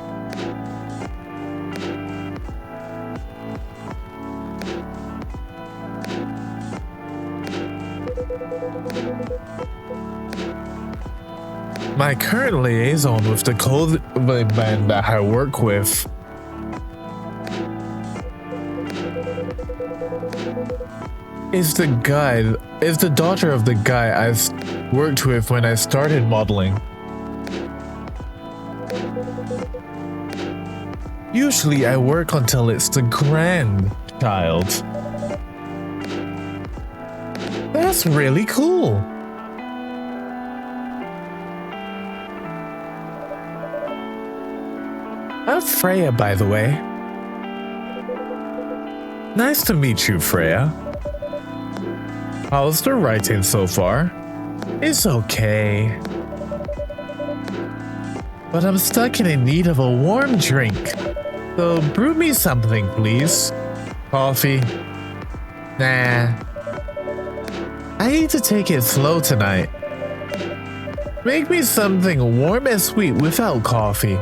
My current liaison with the clothing band that I work with is the daughter of the guy I worked with when I started modeling. Usually I work until it's the grandchild. That's really cool. I'm Freya, by the way. Nice to meet you, Freya. How's the writing so far? It's okay. But I'm stuck in need of a warm drink. So brew me something, please. Coffee? Nah. I need to take it slow tonight. Make me something warm and sweet without coffee.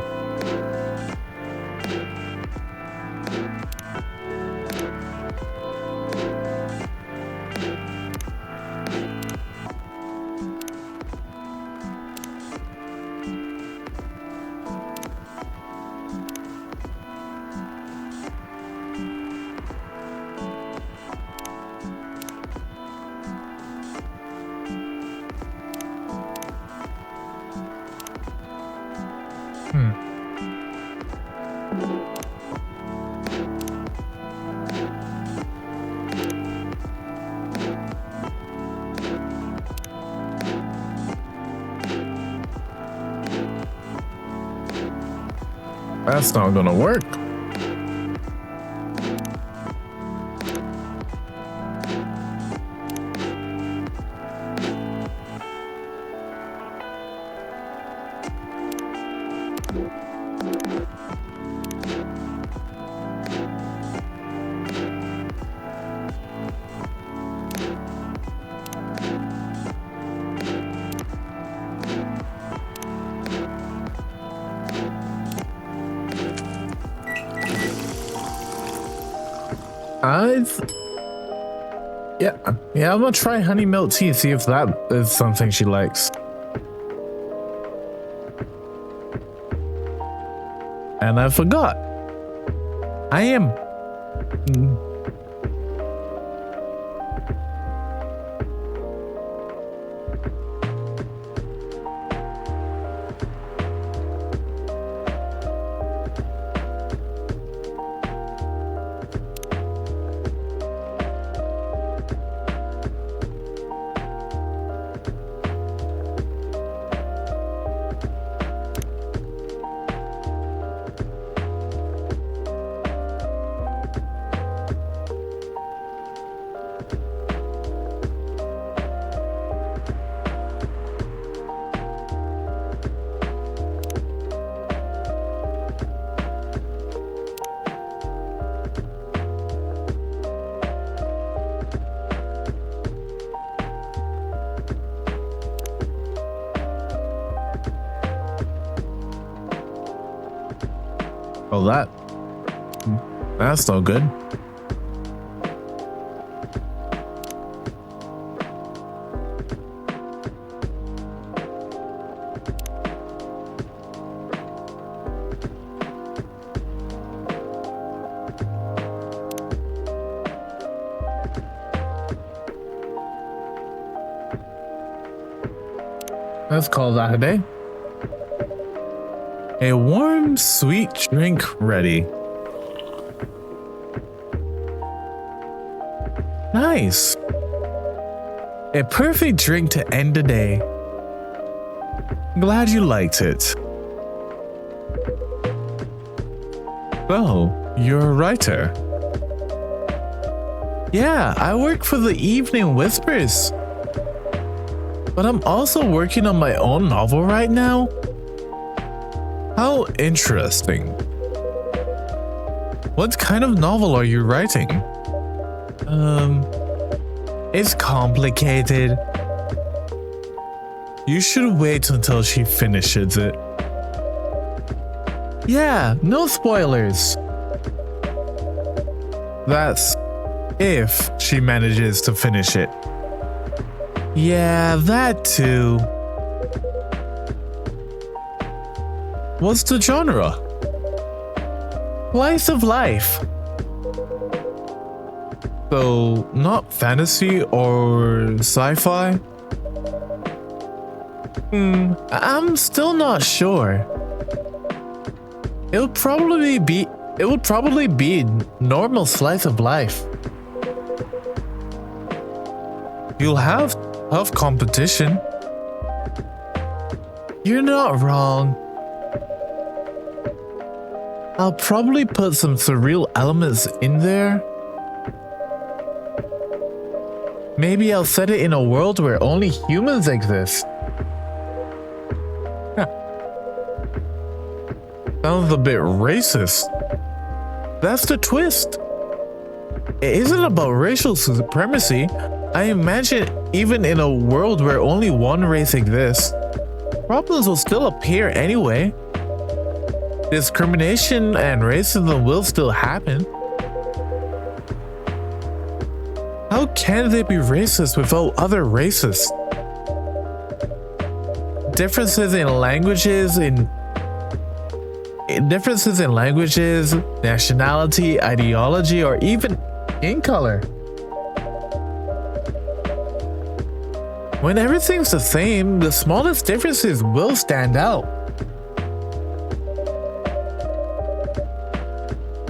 That's not gonna work. Yeah, I'm gonna try honey milk tea, see if that is something she likes. And I forgot. I am. Oh, that's no good. Let's call that a day. A warm, sweet drink ready. Nice. A perfect drink to end the day. Glad you liked it. Oh, you're a writer. Yeah, I work for the Evening Whispers. But I'm also working on my own novel right now. How interesting. What kind of novel are you writing? It's complicated. You should wait until she finishes it. Yeah, no spoilers. That's if she manages to finish it. Yeah, that too. What's the genre? Slice of life. So, not fantasy or sci-fi? I'm still not sure. It would probably be normal slice of life. You'll have tough competition. You're not wrong. I'll probably put some surreal elements in there. Maybe I'll set it in a world where only humans exist. Sounds a bit racist. That's the twist. It isn't about racial supremacy. I imagine even in a world where only one race exists, problems will still appear anyway. Discrimination and racism will still happen. How can they be racist without other races? Differences in languages, nationality, ideology, or even skin color. When everything's the same, the smallest differences will stand out.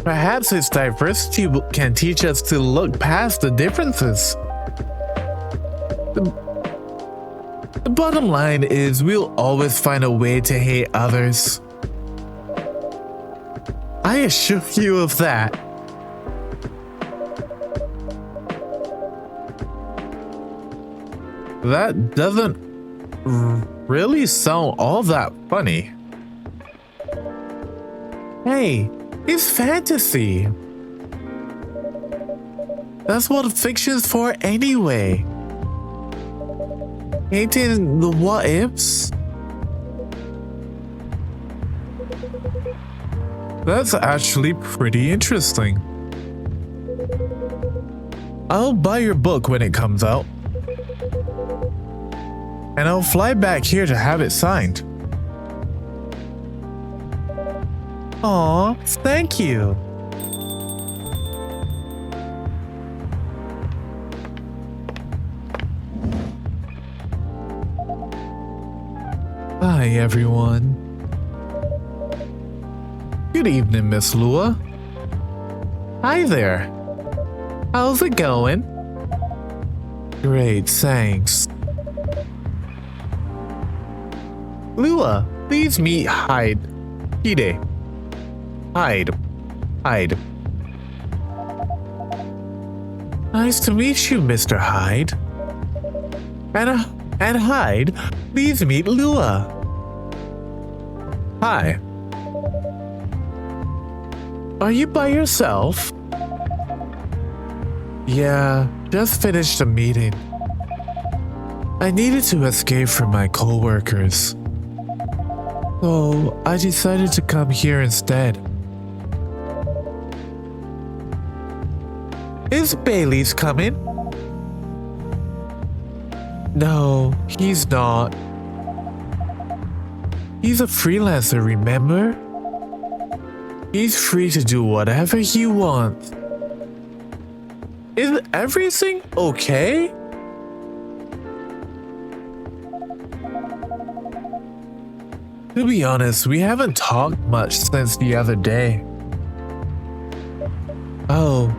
Perhaps its diversity can teach us to look past the differences. The bottom line is we'll always find a way to hate others.
I assure you of that. That doesn't really sound all that funny. Hey, it's fantasy. That's what fiction's for anyway. Ain't it the what ifs? That's actually pretty interesting. I'll buy your book when it comes out. And I'll fly back here to have it signed. Aw, thank you. Hi, everyone. Good evening, Miss Lua. Hi there. How's it going? Great, thanks. Lua, please meet Hyde. Hide. Hyde. Nice to meet you, Mr. Hyde. And Hyde, please meet Lua. Hi. Are you by yourself? Yeah, just finished a meeting. I needed to escape from my coworkers. So I decided to come here instead. Is Bailey's coming? No, he's not. He's a freelancer, remember? He's free to do whatever he wants. Is everything okay? To be honest, we haven't talked much since the other day. Oh.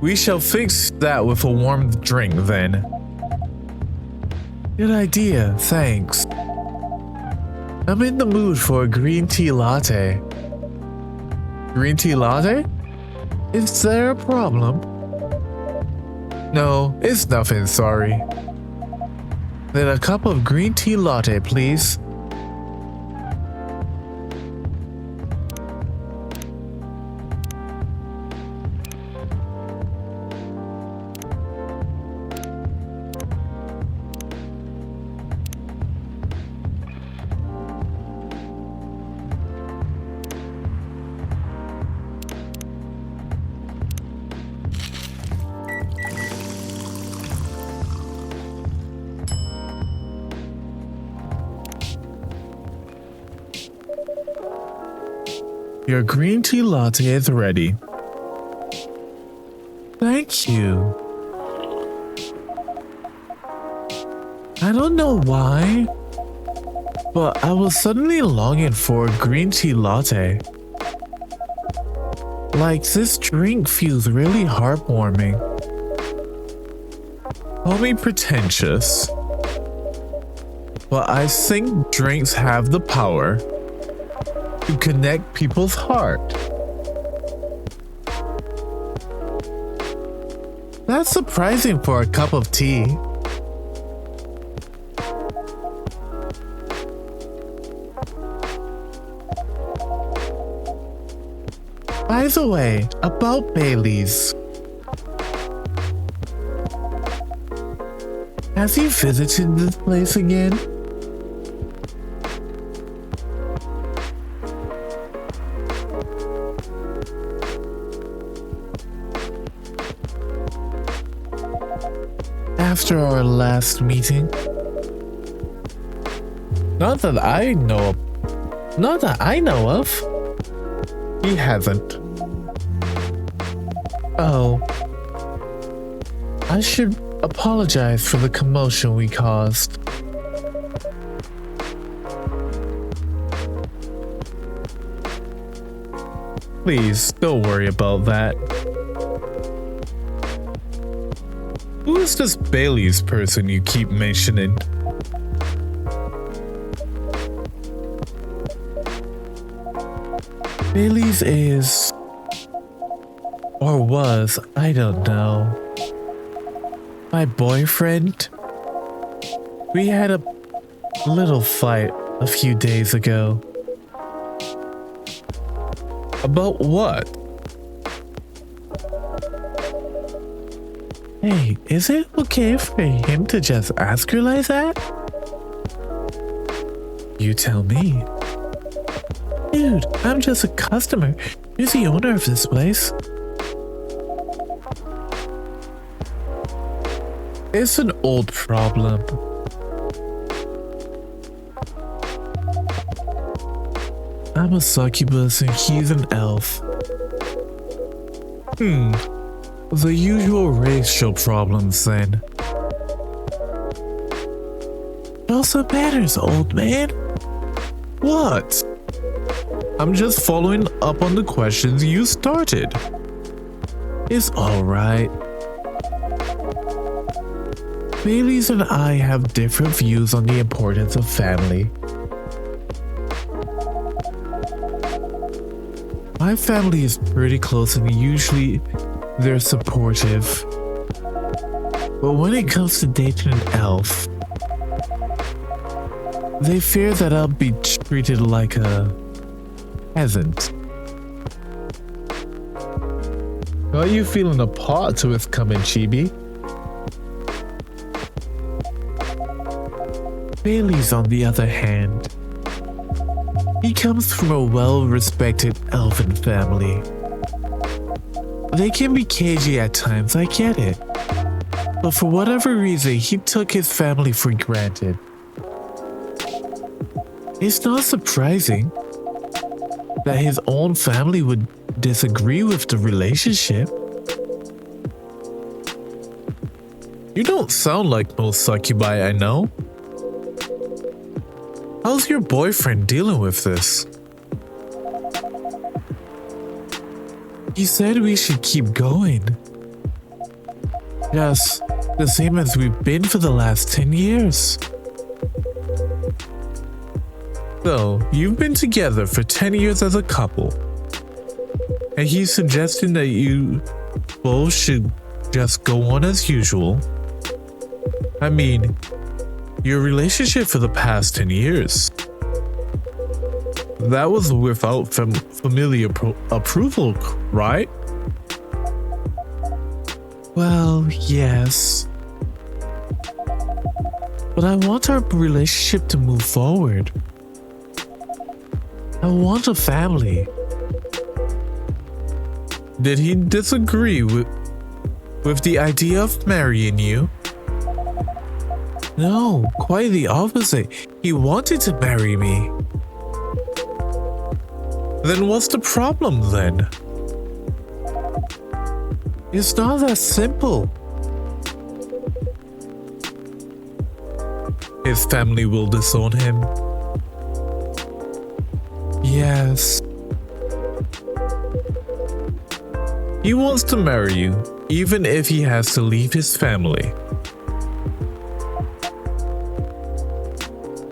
We shall fix that with a warm drink then. Good idea, thanks. I'm in the mood for a green tea latte. Green tea latte? Is there a problem? No, it's nothing, sorry. Then a cup of green tea latte, please. Your green tea latte is ready. Thank you. I don't know why, but I was suddenly longing for a green tea latte. Like, this drink feels really heartwarming. Call me pretentious, but I think drinks have the power to connect people's heart. That's surprising for a cup of tea. By the way, about Bailey's. Has he visited this place again? After our last meeting? Not that I know of. He hasn't. Oh. I should apologize for the commotion we caused. Please, don't worry about that. Who is this Bailey's person you keep mentioning? Bailey's is, or was, I don't know, my boyfriend. We had a little fight a few days ago.
About what?
Hey, is it okay for him to just ask her like that? You tell me. Dude, I'm just a customer. You're the owner of this place.
It's an old problem.
I'm a succubus and he's an elf.
The usual racial problems then.
It also matters, old man.
What? I'm just following up on the questions you started.
It's alright. Bailey's and I have different views on the importance of family. My family is pretty close and usually they're supportive. But when it comes to dating an elf, they fear that I'll be treated like a peasant.
Are you feeling a part to his coming, Chibi?
Bailey's, on the other hand, he comes from a well-respected elfin family. They can be cagey at times, I get it. But for whatever reason, he took his family for granted. It's not surprising that his own family would disagree with the relationship.
You don't sound like most succubi I know. How's your boyfriend dealing with this?
He said we should keep going. Yes, the same as we've been for the last 10 years.
So, you've been together for 10 years as a couple. And he's suggesting that you both should just go on as usual. I mean, your relationship for the past 10 years. That was without family approval, right?
Well, yes. But I want our relationship to move forward. I want a family.
Did he disagree with the idea of marrying you?
No, quite the opposite. He wanted to marry me.
Then what's the problem then?
It's not that simple.
His family will disown him.
Yes.
He wants to marry you, even if he has to leave his family.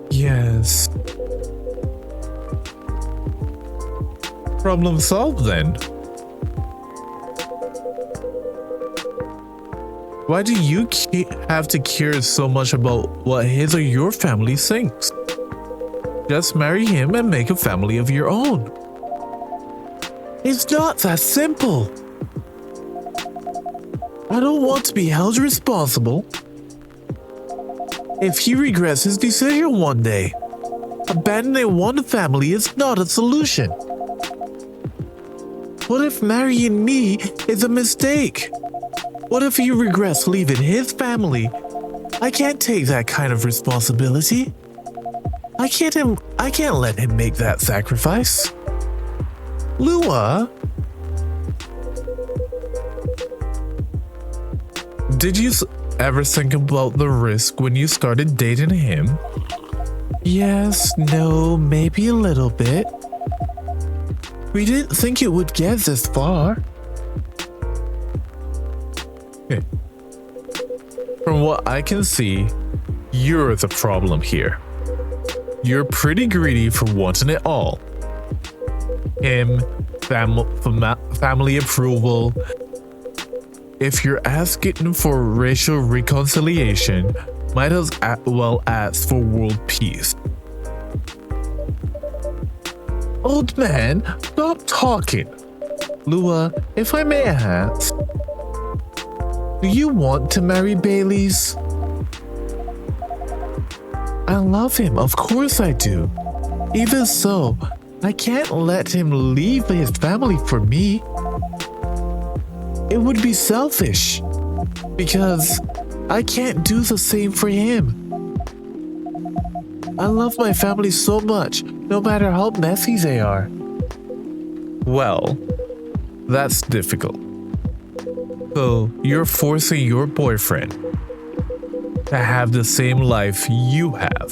Yes.
Problem solved then. Why do you have to care so much about what his or your family thinks? Just marry him and make a family of your own.
It's not that simple. I don't want to be held responsible if he regrets his decision one day. Abandoning one family is not a solution. What if marrying me is a mistake? What if he regrets leaving his family? I can't take that kind of responsibility. I can't let him make that sacrifice. Lua,
did you ever think about the risk when you started dating him?
Yes, no, maybe a little bit. We didn't think it would get this far.
Okay. From what I can see, you're the problem here. You're pretty greedy for wanting it all. him, family approval. If you're asking for racial reconciliation, might as well ask for world peace. Old man, stop talking. Lua, if I may ask, do you want to marry Baileys? I love him, of course I do. Even so, I can't let him leave his family for me. It would be selfish, because I can't do the same for him. I love my family so much, no matter how messy they are. Well, that's difficult. So you're forcing your boyfriend to have the same life you have.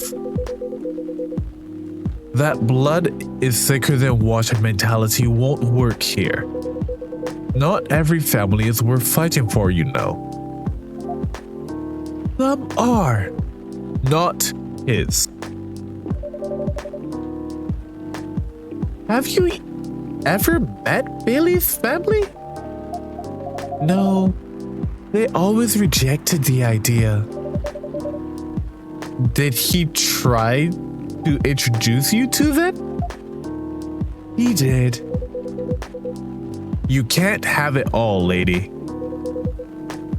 That blood is thicker than water mentality won't work here. Not every family is worth fighting for, you know. Some are, not his. Have you ever met Bailey's family? No, they always rejected the idea. Did he try to introduce you to them? He did. You can't have it all, lady.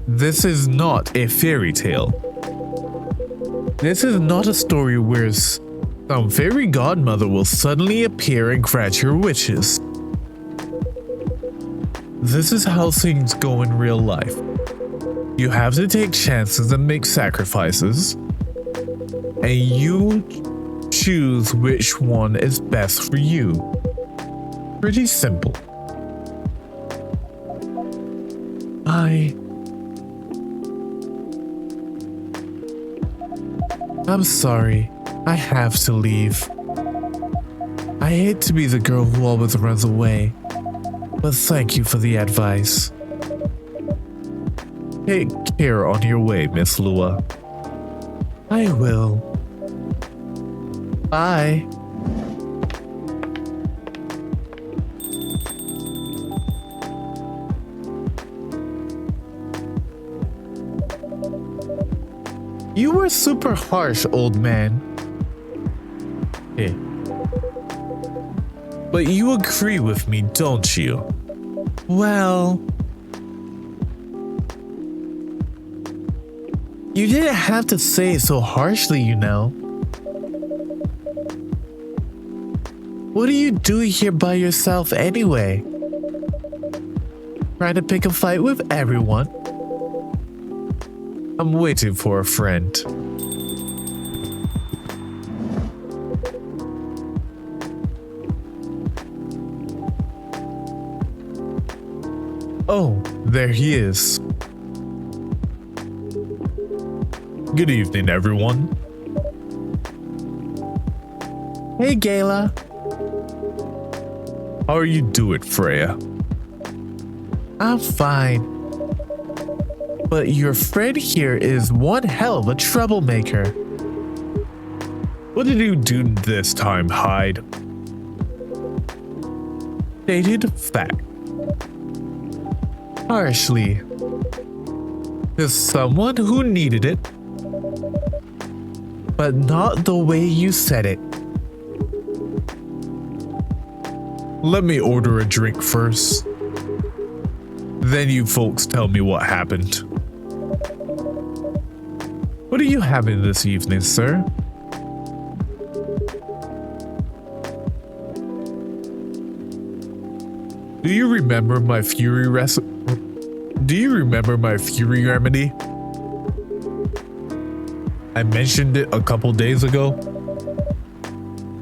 This is not a fairy tale. This is not a story where some fairy godmother will suddenly appear and grant your wishes. This is how things go in real life. You have to take chances and make sacrifices, and you choose which one is best for you. Pretty simple. I'm sorry. I have to leave. I hate to be the girl who always runs away, but thank you for the advice. Take care on your way, Miss Lua. I will. Bye. You were super harsh, old man. Eh. But you agree with me, don't you? Well... You didn't have to say it so harshly, you know. What are you doing here by yourself anyway? Trying to pick a fight with everyone? I'm waiting for a friend. Oh, there he is. Good evening, everyone. Hey, Gala. How are you doing, Freya? I'm fine. But your friend here is one hell of a troublemaker. What did you do this time, Hyde? Stated fact. Harshly. To someone who needed it. But not the way you said it. Let me order a drink first. Then you folks tell me what happened. What are you having this evening, sir? Do you remember my fury remedy? I mentioned it a couple days ago.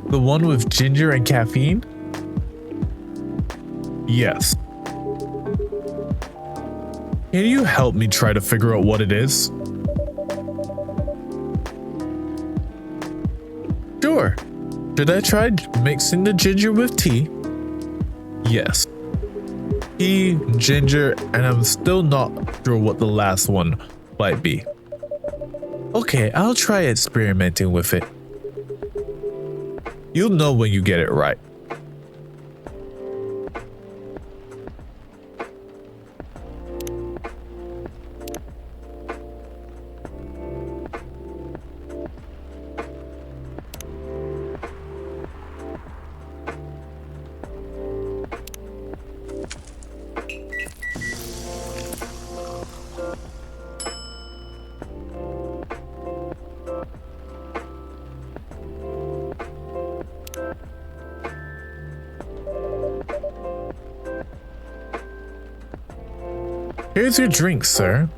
The one with ginger and caffeine? Yes. Can you help me try to figure out what it is? Sure. Should I try mixing the ginger with tea? Yes. Tea, ginger, and I'm still not sure what the last one might be. Okay, I'll try experimenting with it. You'll know when you get it right.
Here's your drink, sir.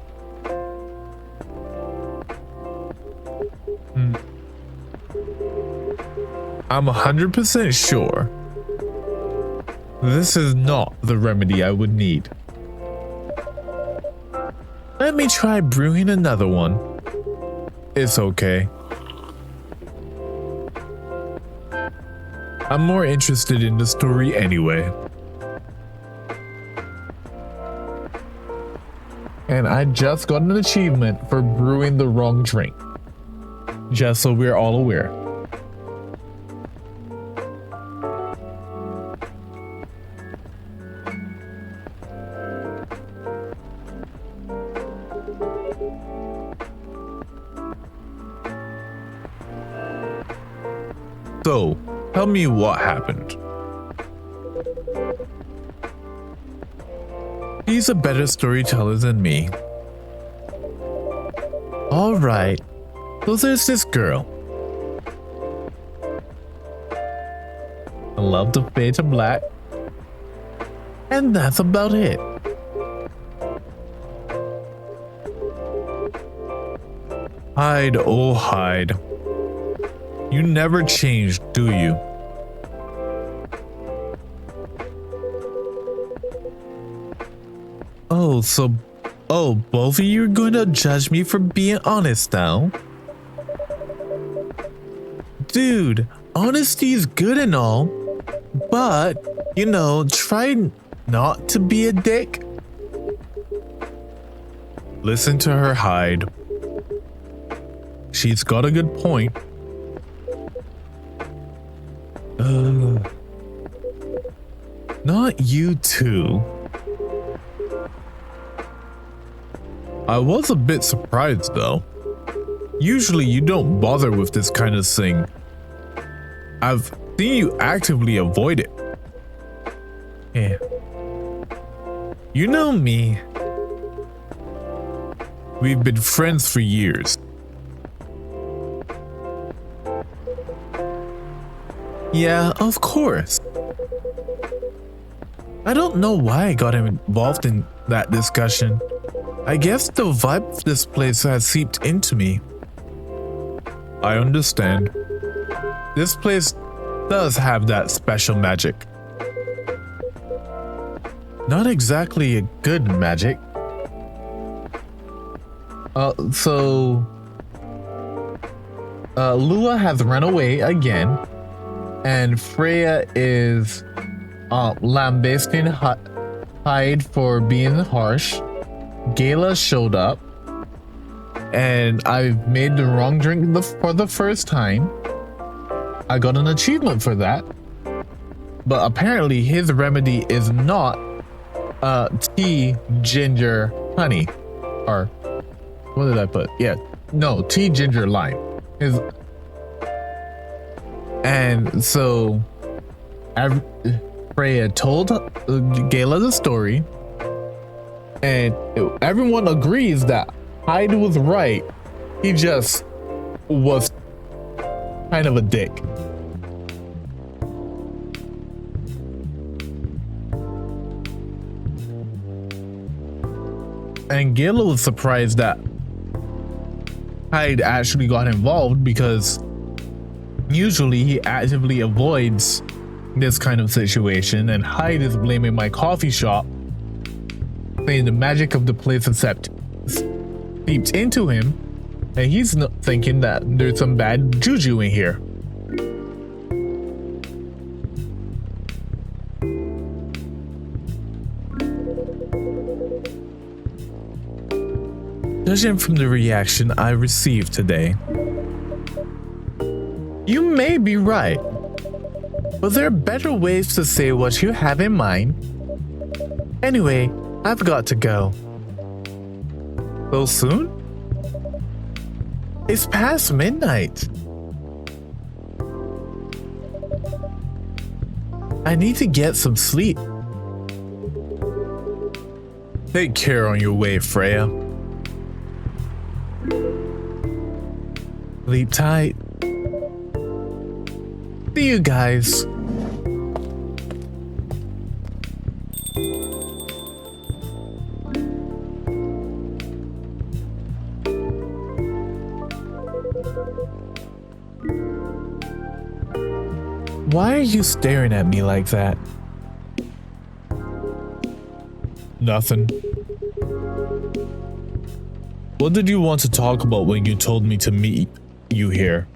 I'm 100% sure this is not the remedy I would need. Let me try brewing another one. It's okay. I'm more interested in the story anyway.
And I just got an achievement for brewing the wrong drink. Just so we're all aware.
So, tell me what happened. He's a better storyteller than me. Alright, so there's this girl.
I love to fade to black.
And that's about it. Hyde, oh Hyde. You never changed, do you? Oh, both of you are gonna judge me for being honest now? Dude, honesty is good and all, but, you know, try not to be a dick. Listen to her, Hyde. She's got a good point. Not you too. I was a bit surprised though. Usually you don't bother with this kind of thing. I've seen you actively avoid it. Yeah. You know me. We've been friends for years. Yeah, of course. I don't know why I got involved in that discussion. I guess the vibe of this place has seeped into me. I understand. This place does have that special magic. Not exactly a good magic.
Lua has run away again, and Freya is lambasting Hyde for being harsh. Gala showed up, and I've made the wrong drink for the first time. I got an achievement for that, but apparently his remedy is not tea, ginger, honey, or what did I put? Yeah, no, tea, ginger, lime. And so Freya told Gala the story, and everyone agrees that Hyde was right. He just was kind of a dick. And Gala was surprised that Hyde actually got involved, because usually he actively avoids this kind of situation, and Hyde is blaming my coffee shop, saying the magic of the place has seeped into him, and he's not thinking that there's some bad juju in here.
Judging from the reaction I received today, you may be right, but there are better ways to say what you have in mind. Anyway, I've got to go. So soon? It's past midnight. I need to get some sleep. Take care on your way, Freya. Sleep tight. See you guys.
Why are you staring at me like that? Nothing. What did you want to talk about when you told me to meet you here?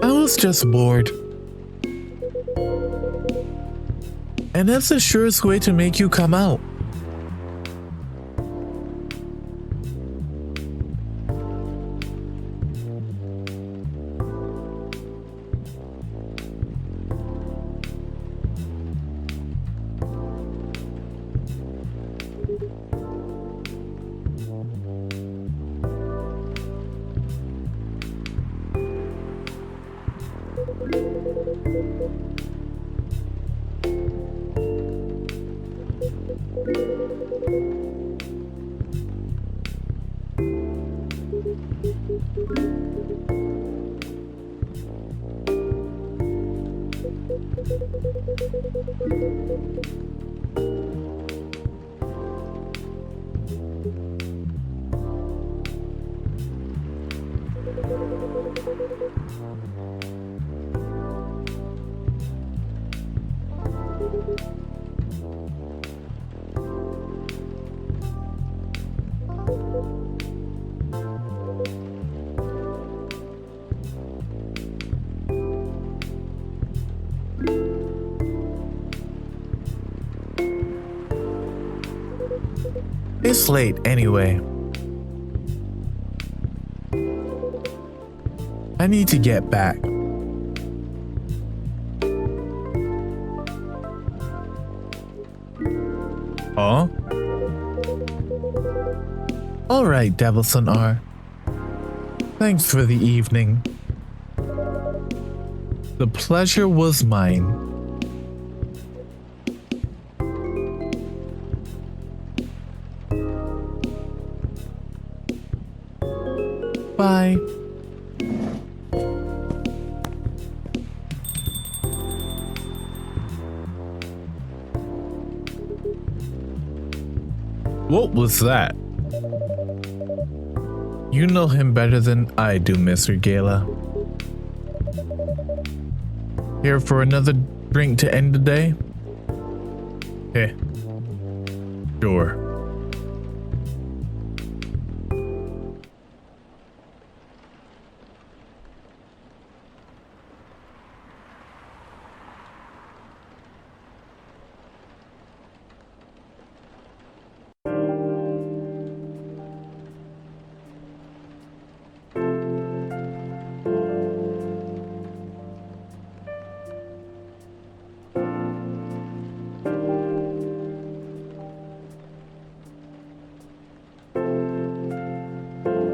I was just bored. And that's the surest way to make you come out. It's late anyway. I need to get back. Huh? Alright, Devilson R. Thanks for the evening. The pleasure was mine. Bye. What was that? You know him better than I do, Mr. Gala. Here for another drink to end the day? Eh. Sure.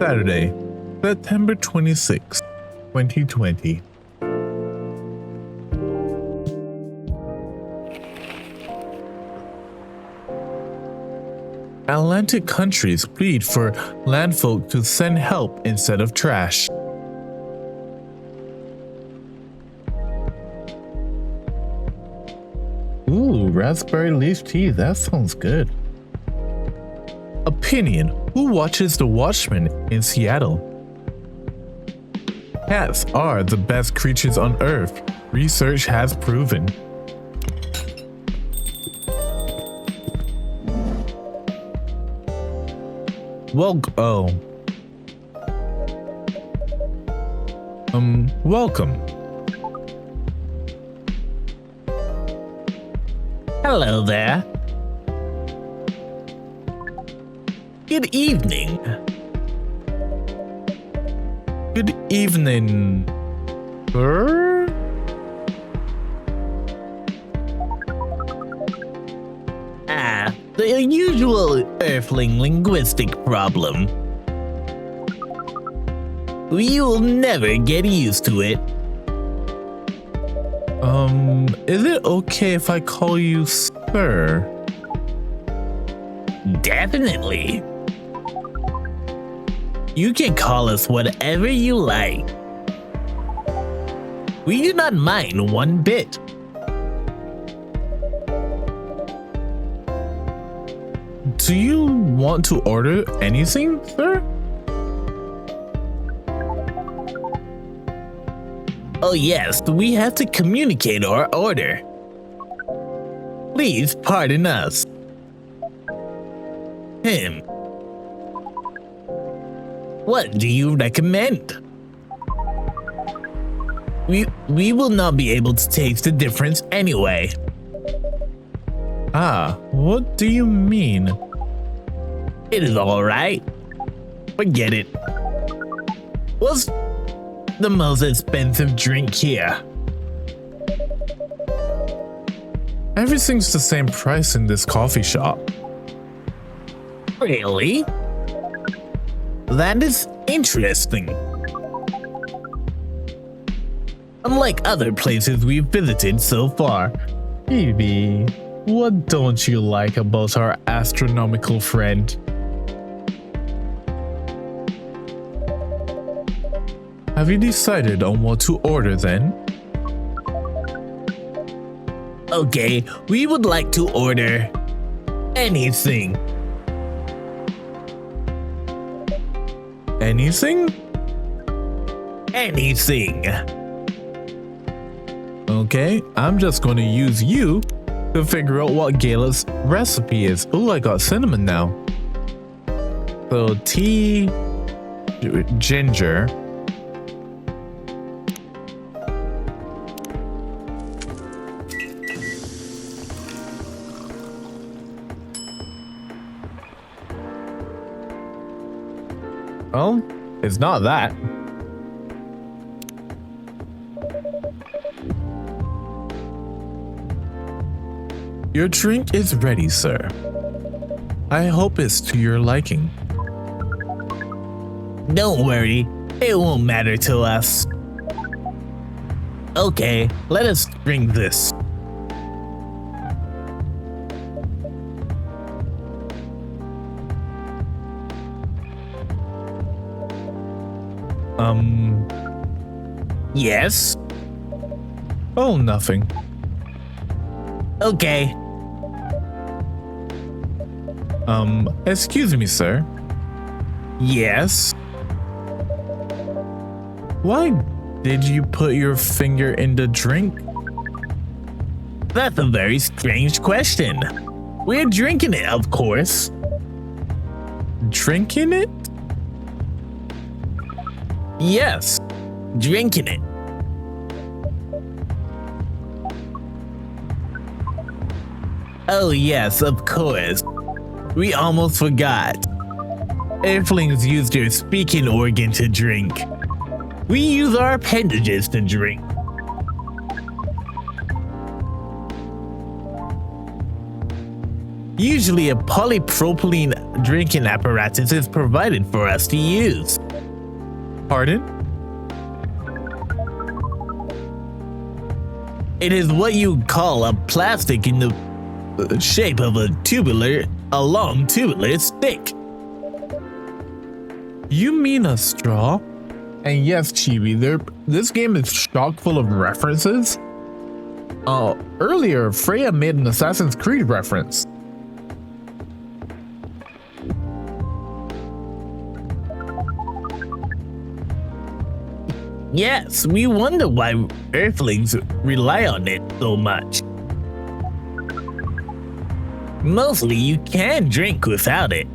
Saturday, September 26, 2020. Atlantic countries plead for landfolk to send help instead of trash. Ooh, raspberry leaf tea, that sounds good. Opinion: who watches The Watchmen in Seattle? Cats are the best creatures on Earth. Research has proven. Welcome.
Hello there. Good evening.
Good evening, sir.
The usual Earthling linguistic problem. You'll never get used to it.
Is it okay if I call you sir?
Definitely. You can call us whatever you like. We do not mind one bit.
Do you want to order anything, sir?
Oh yes, we have to communicate our order. Please pardon us. What do you recommend? We will not be able to taste the difference anyway.
Ah, what do you mean?
It is alright. Forget it. What's the most expensive drink here?
Everything's the same price in this coffee shop.
Really? That is interesting. Unlike other places we've visited so far.
Evie, what don't you like about our astronomical friend? Have you decided on what to order then?
Okay, we would like to order anything.
Anything?
Anything.
Okay, I'm just going to use you to figure out what Gayla's recipe is. Oh, I got cinnamon now. So tea, ginger. Well, it's not that. Your drink is ready, sir. I hope it's to your liking.
Don't worry, it won't matter to us. Okay, let us drink this. Yes?
Oh, nothing.
Okay.
Excuse me, sir.
Yes?
Why did you put your finger in the drink?
That's a very strange question. We're drinking it, of course.
Drinking it?
Yes, drinking it. Oh yes, of course. We almost forgot. Earthlings use their speaking organ to drink. We use our appendages to drink. Usually a polypropylene drinking apparatus is provided for us to use.
Pardon?
It is what you call a plastic in the shape of a long tubular stick.
You mean a straw? And yes, Chibi, this game is chock full of references. Earlier, Freya made an Assassin's Creed reference.
Yes, we wonder why Earthlings rely on it so much. Mostly you can drink without it.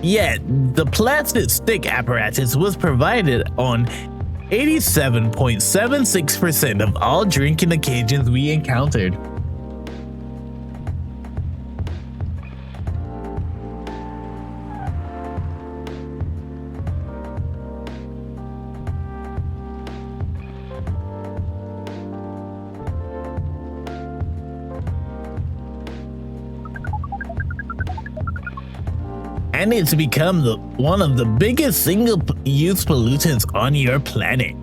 Yet, the plastic stick apparatus was provided on 87.76% of all drinking occasions we encountered. And it's become one of the biggest single-use pollutants on your planet.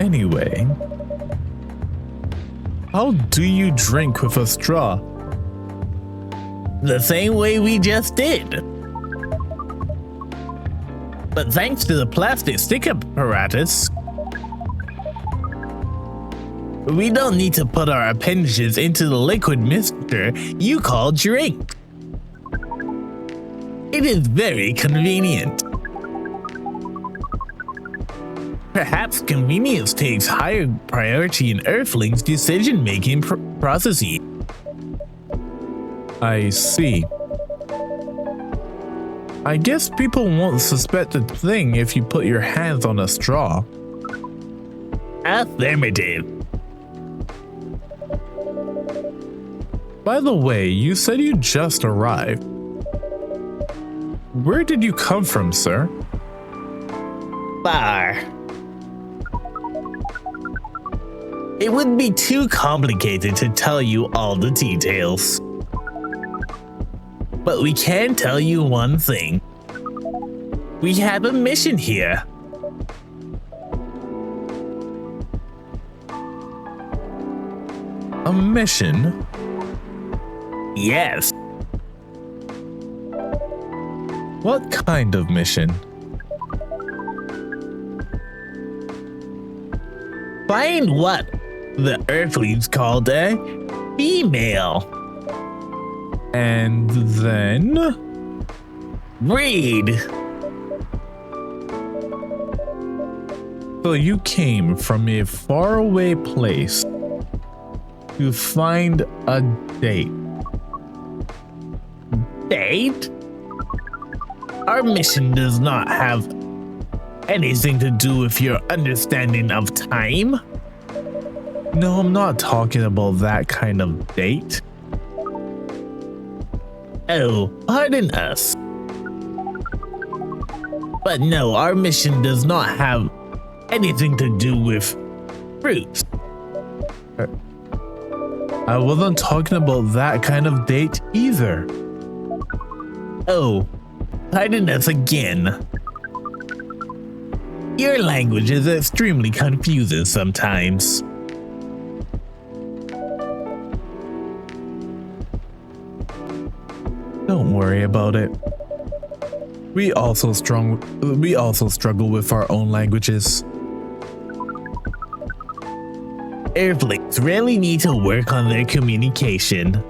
Anyway, how do you drink with a straw?
The same way we just did. But thanks to the plastic stick apparatus, We don't need to put our appendages into the liquid mixture you call drink. It is very convenient. Perhaps convenience takes higher priority in Earthlings' decision-making processes.
I see. I guess people won't suspect a thing if you put your hands on a straw.
Affirmative.
By the way, you said you just arrived. Where did you come from, sir?
Bar. It would be too complicated to tell you all the details. But we can tell you one thing. We have a mission here.
A mission?
Yes.
What kind of mission?
Find what the Earthlings called a female.
And then?
Breed.
So you came from a faraway place to find a date.
Date? Our mission does not have anything to do with your understanding of time.
No, I'm not talking about that kind of date.
Oh, pardon us. But no, our mission does not have anything to do with fruits.
I wasn't talking about that kind of date either.
Oh, pardon us again. Your language is extremely confusing sometimes.
Don't worry about it. We also struggle with our own languages.
Earthlings really need to work on their communication.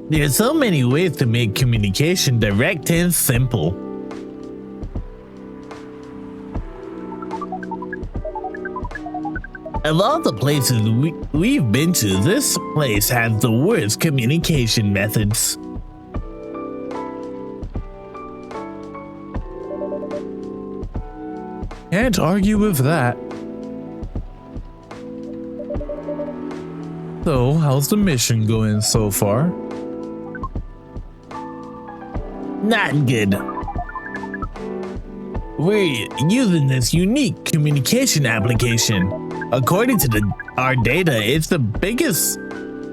There's so many ways to make communication direct and simple. Of all the places we've been to, this place has the worst communication methods.
Can't argue with that. So, how's the mission going so far?
Not good. We're using this unique communication application. According to our data, it's the biggest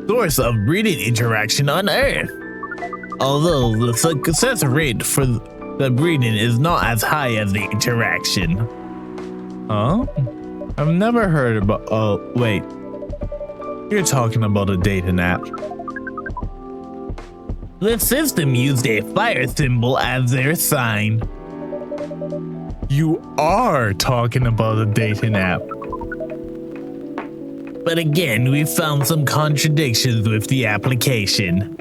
source of breeding interaction on Earth. Although the success rate for the breeding is not as high as the interaction.
Huh? I've never heard about. Oh, wait. You're talking about a dating app.
The system used a fire symbol as their sign.
You are talking about a dating app.
But again, we found some contradictions with the application.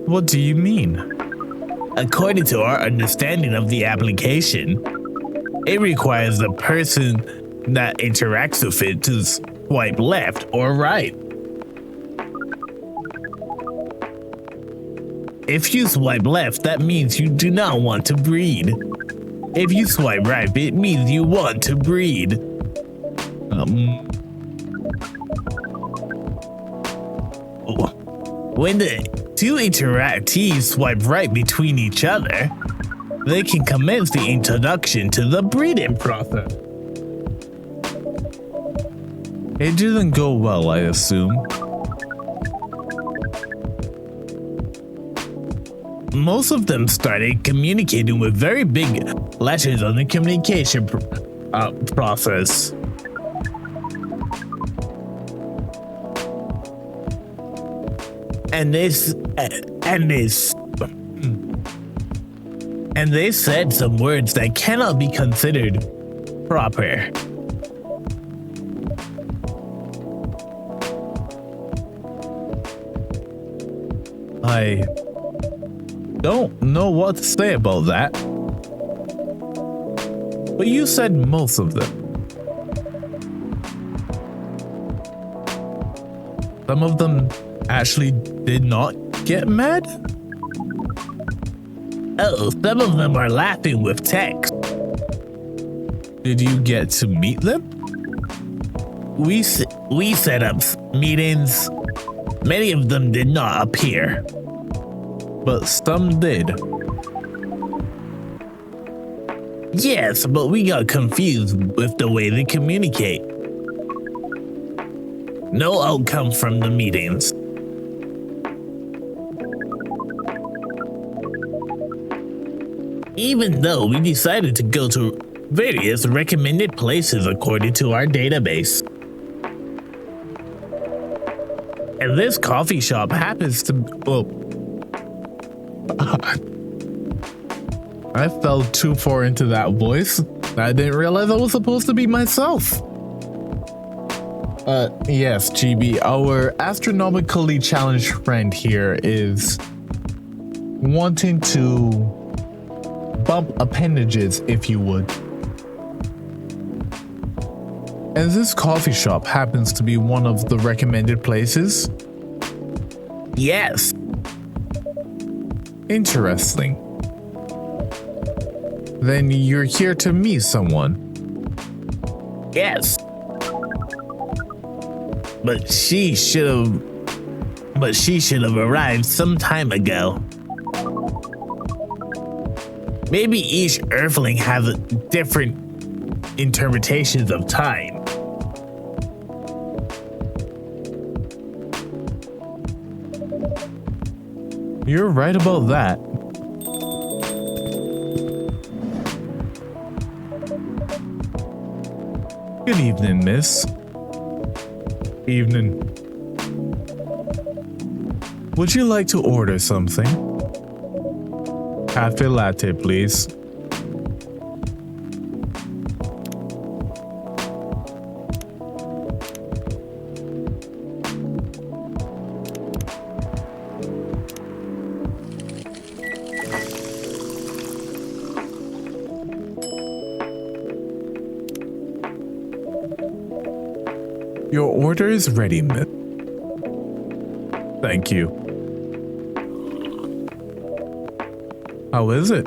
What do you mean?
According to our understanding of the application, it requires the person that interacts with it to swipe left or right. If you swipe left, that means you do not want to breed. If you swipe right, it means you want to breed. When the two interactees swipe right between each other, they can commence the introduction to the breeding process.
It didn't go well, I assume.
Most of them started communicating with very big letters on the communication process. And they said some words that cannot be considered proper.
I don't know what to say about that. But you said most of them. Some of them actually did not get mad?
Oh, some of them are laughing with text.
Did you get to meet them?
We set up meetings. Many of them did not appear.
But some did.
Yes, but we got confused with the way they communicate. No outcome from the meetings. Even though we decided to go to various recommended places according to our database. And this coffee shop happens to...
Oh. I fell too far into that voice. I didn't realize I was supposed to be myself. Yes, GB, our astronomically challenged friend here is wanting to bump appendages, if you would. And this coffee shop happens to be one of the recommended places?
Yes.
Interesting. Then you're here to meet someone?
Yes. But she should have arrived some time ago. Maybe each Earthling has different interpretations of time.
You're right about that. Good evening, miss. Evening. Would you like to order something? Cafe latte, please. Your order is ready, miss. Thank you. How is it?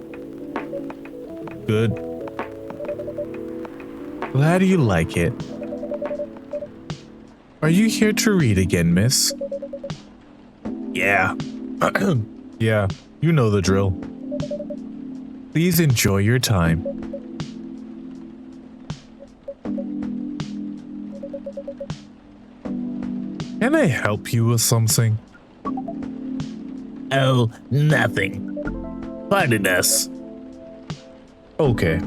Good. Glad you like it. Are you here to read again, miss?
Yeah.
Yeah, you know the drill. Please enjoy your time. Can I help you with something?
Oh, nothing. Pardon us.
Okay.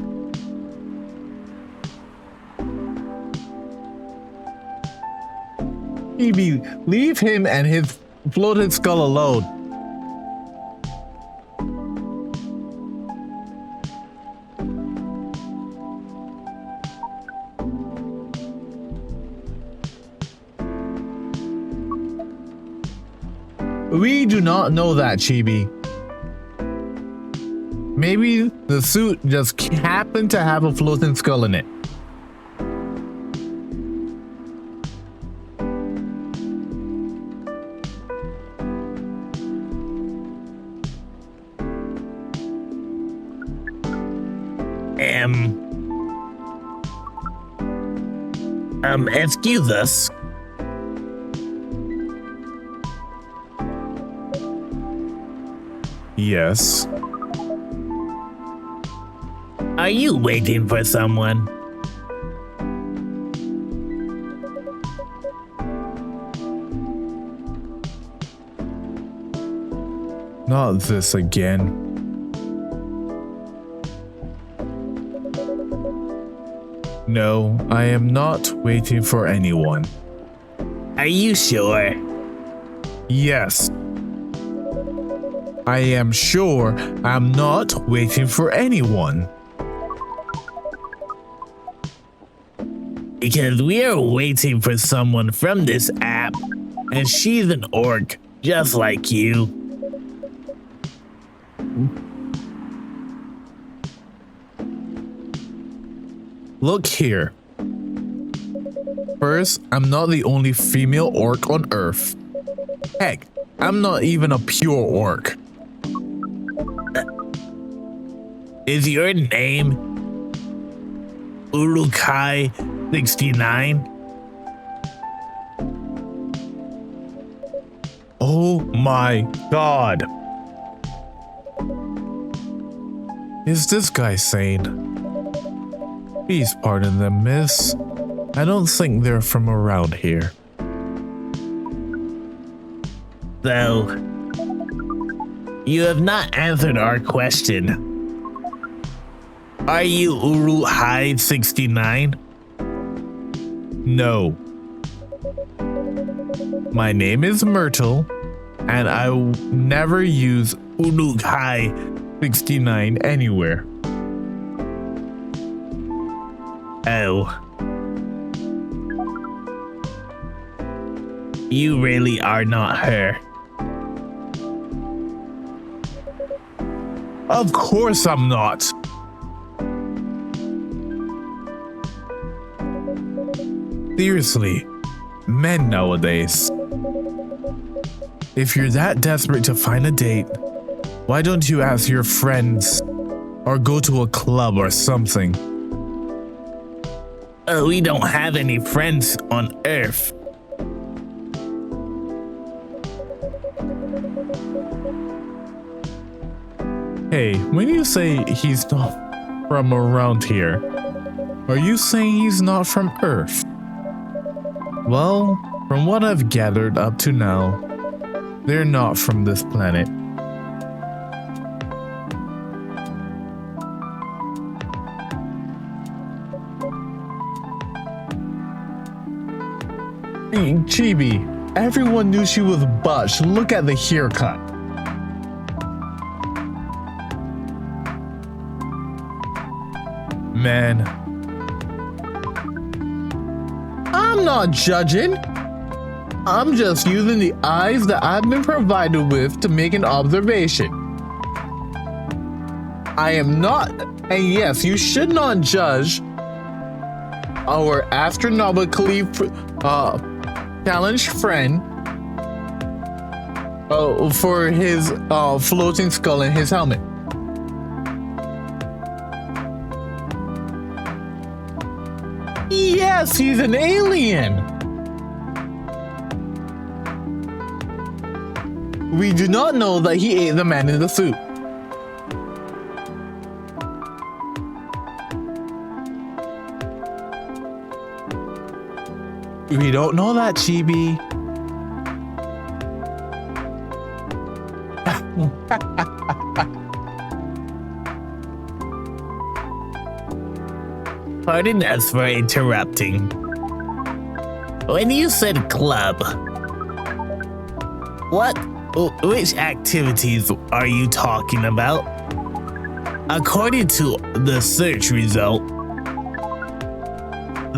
Evie, leave him and his floated skull alone. We do not know that, Chibi. Maybe the suit just happened to have a floating skull in it.
Excuse us.
Yes.
Are you waiting for someone?
Not this again. No, I am not waiting for anyone.
Are you sure?
Yes. I am sure I'm not waiting for anyone.
Because we are waiting for someone from this app, and she's an orc, just like you.
Look here. First, I'm not the only female orc on Earth. Heck, I'm not even a pure orc.
Is your name Urukai 69?
Oh my god. Is this guy sane? Please pardon them, miss. I don't think they're from around here.
Though, you have not answered our question. Are you Urukai 69?
No. My name is Myrtle, and I will never use
Urukai
69 anywhere.
Oh. You really are not her.
Of course I'm not. Seriously, men nowadays. If you're that desperate to find a date, why don't you ask your friends or go to a club or something?
Oh, we don't have any friends on Earth.
Hey, when you say he's not from around here, are you saying he's not from Earth? Well, from what I've gathered up to now, they're not from this planet. Hey, Chibi, everyone knew she was butch. Look at the haircut. Man, I'm not judging. I'm just using the eyes that I've been provided with to make an observation. I am not, and yes, you should not judge our astronomically challenged friend for his floating skull in his helmet. Yes, he's an alien. We do not know that he ate the man in the suit. We don't know that, Chibi.
Pardon us for interrupting. When you said club, which activities are you talking about? According to the search result,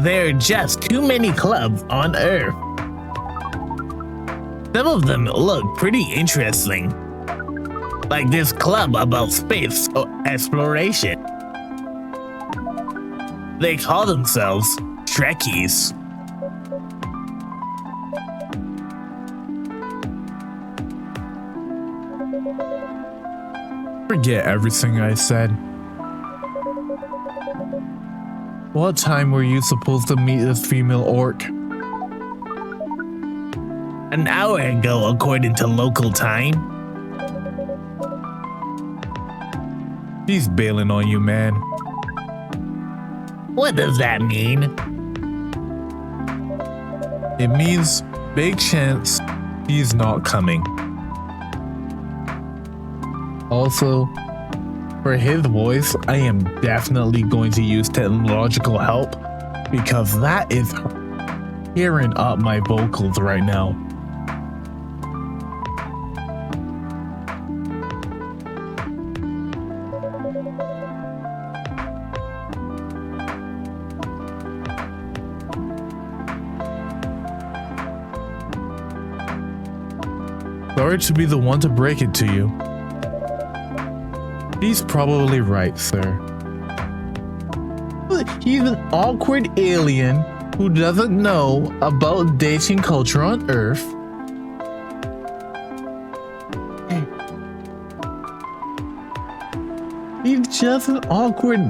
there are just too many clubs on Earth. Some of them look pretty interesting, like this club about space exploration. They call themselves Trekkies.
Forget everything I said. What time were you supposed to meet this female orc?
An hour ago, according to local time.
She's bailing on you, man.
What does that mean?
It means big chance he's not coming. Also, for his voice, I am definitely going to use technological help because that is tearing up my vocals right now. Sorry to be the one to break it to you, He's probably right, sir. He's an awkward alien who doesn't know about dating culture on Earth. He's just an awkward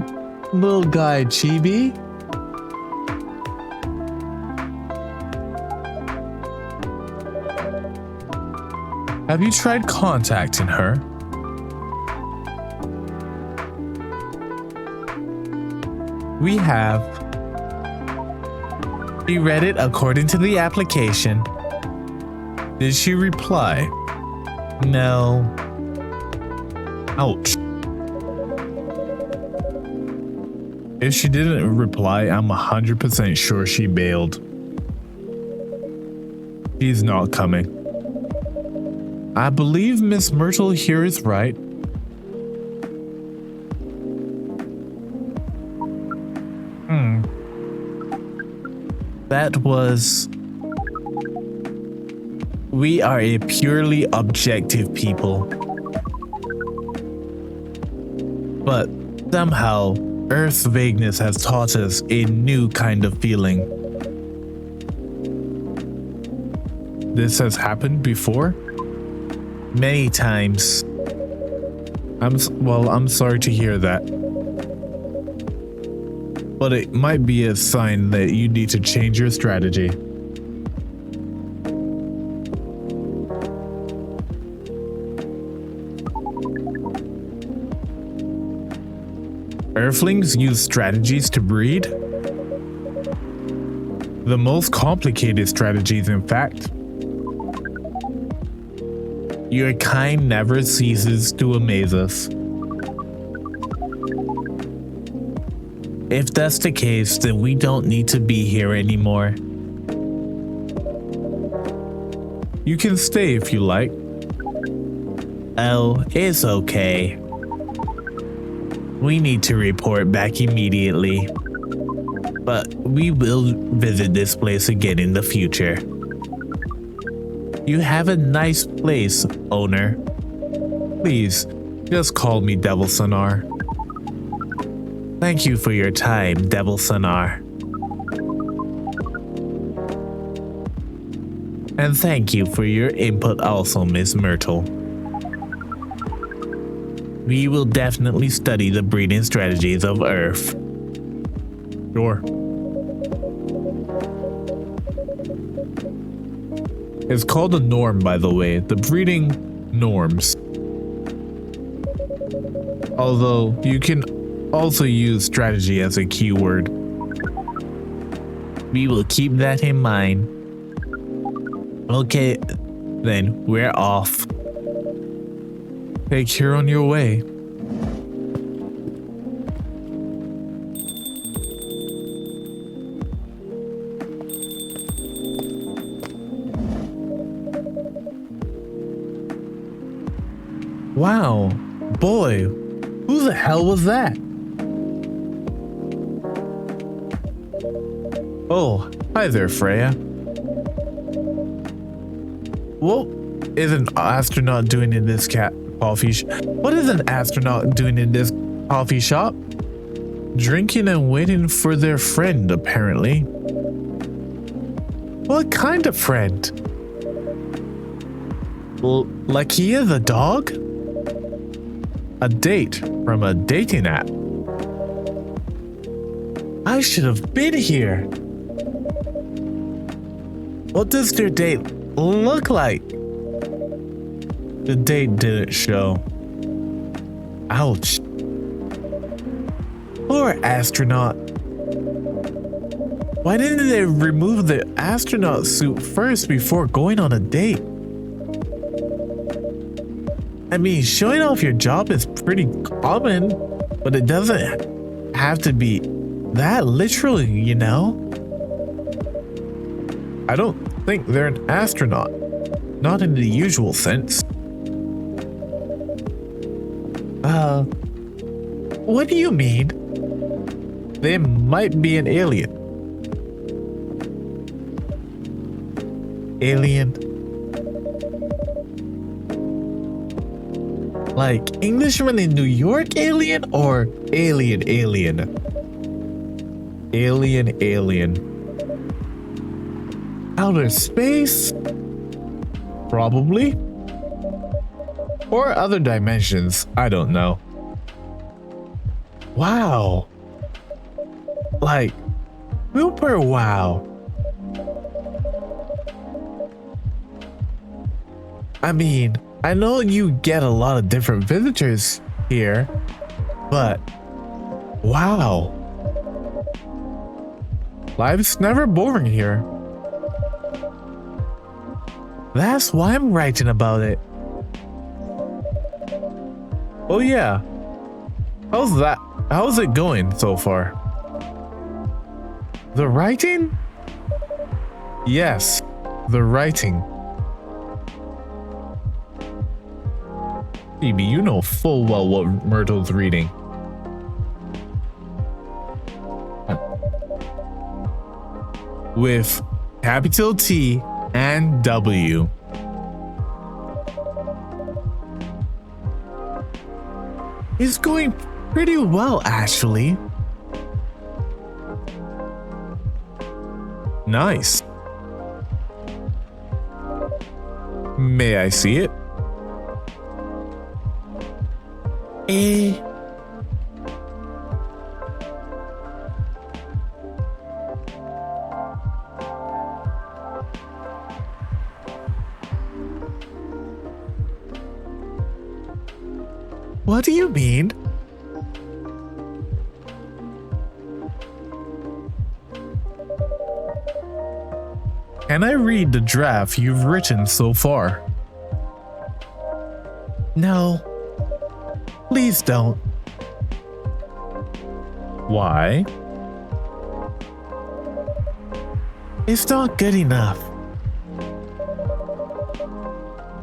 little guy, Chibi. Have you tried contacting her? We have. She read it according to the application. Did she reply? No. Ouch. If she didn't reply, I'm 100% sure she bailed. She's not coming. I believe Miss Myrtle here is right. That was... We are a purely objective people. But somehow, Earth's vagueness has taught us a new kind of feeling. This has happened before? Many times. I'm sorry to hear that. But it might be a sign that you need to change your strategy. Earthlings use strategies to breed? The most complicated strategies, in fact. Your kind never ceases to amaze us. If that's the case, then we don't need to be here anymore. You can stay if you like. Oh, it's okay. We need to report back immediately. But we will visit this place again in the future. You have a nice place, owner. Please, just call me Devil Sonar. Thank you for your time, Devil Sonar. And thank you for your input also, Miss Myrtle. We will definitely study the breeding strategies of Earth. Sure. It's called a norm, by the way, the breeding norms. Although you can also use strategy as a keyword. We will keep that in mind. Okay, then we're off. Take care on your way. Wow, boy, who the hell was that? Oh, hi there, Freya. What is an astronaut doing in this coffee shop? What is an astronaut doing in this coffee shop? Drinking and waiting for their friend, apparently. What kind of friend? Like he is a dog? A date from a dating app. I should have been here. What does their date look like? The date didn't show. Ouch. Poor astronaut. Why didn't they remove the astronaut suit first before going on a date? I mean, showing off your job is pretty common, but it doesn't have to be that literally, you know? I don't think they're an astronaut. Not in the usual sense. What do you mean? They might be an alien. Alien?
Like Englishman in New York alien or alien? Alien. Outer space? Probably. Or other dimensions. I don't know. Wow. Like, super wow. I mean, I know you get a lot of different visitors here, but wow. Life's never boring here. That's why I'm writing about it. Oh yeah. How's it going so far? The writing? Yes, the writing. Phoebe, you know full well what Myrtle's reading. With capital T and W. It's going pretty well, actually. Nice. May I see it? What do you mean? Can I read the draft you've written so far? No. Please don't. Why? It's not good enough.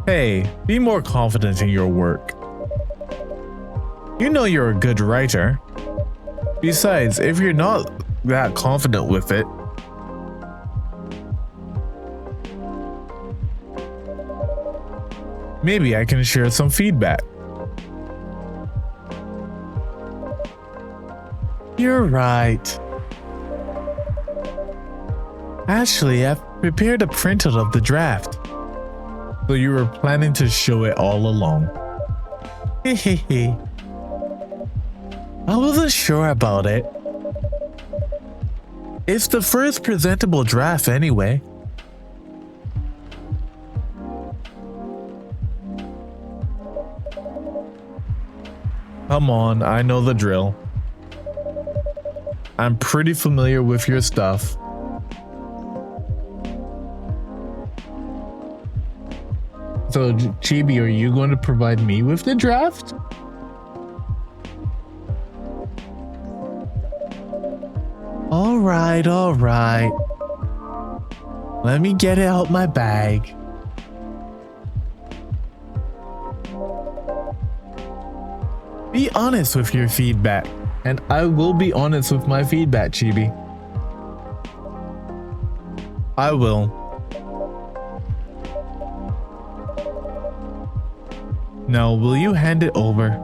Hey, be more confident in your work. You know you're a good writer. Besides, if you're not that confident with it, maybe I can share some feedback. You're right. Actually, I've prepared a printout of the draft. So you were planning to show it all along. Hehehe. I wasn't sure about it. It's the first presentable draft anyway. Come on, I know the drill. I'm pretty familiar with your stuff. So, Chibi, are you going to provide me with the draft? All right. Let me get it out my bag. Be honest with your feedback, and I will be honest with my feedback, Chibi. I will. Now, will you hand it over?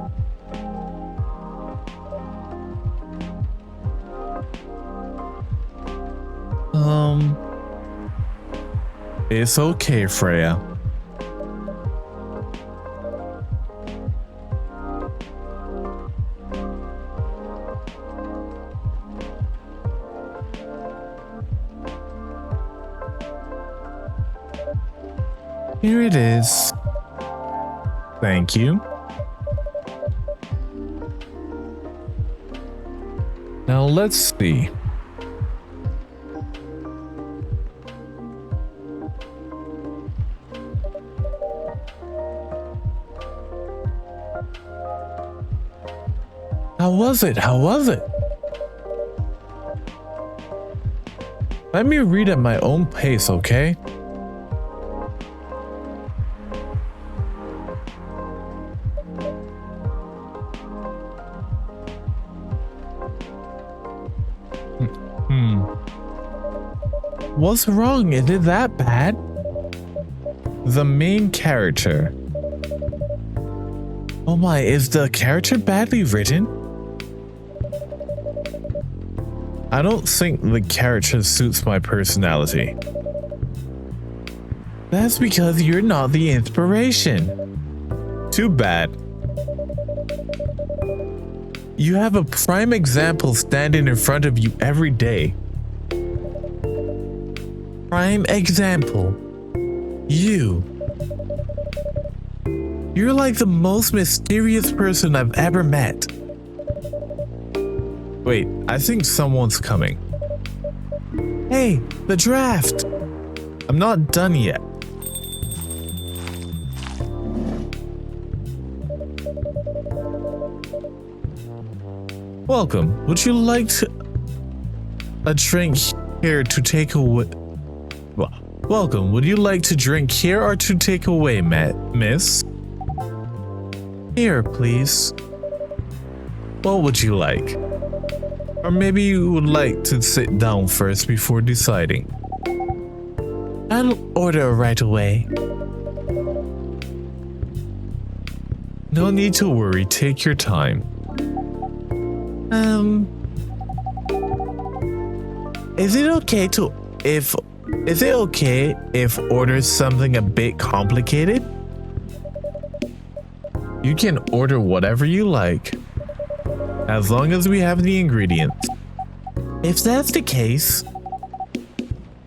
It's okay, Freya. Here it is. Thank you. Now let's see. How was it? Let me read at my own pace, okay? What's wrong? Is it that bad? The main character.
Oh my, is the character badly written? I don't think the character suits my personality. That's because you're not the inspiration. Too bad. You have a prime example standing in front of you every day. Prime example. You. You're like the most mysterious person I've ever met. Wait, I think someone's coming. Hey, the draft! I'm not done yet. Welcome. Would you like a drink here to take away? Welcome. Would you like to drink here or to take away, miss? Here, please. What would you like? Or maybe you would like to sit down first before deciding. I'll order right away. No need to worry, take your time. Is it okay if order something a bit complicated? You can order whatever you like, as long as we have the ingredients. If that's the case,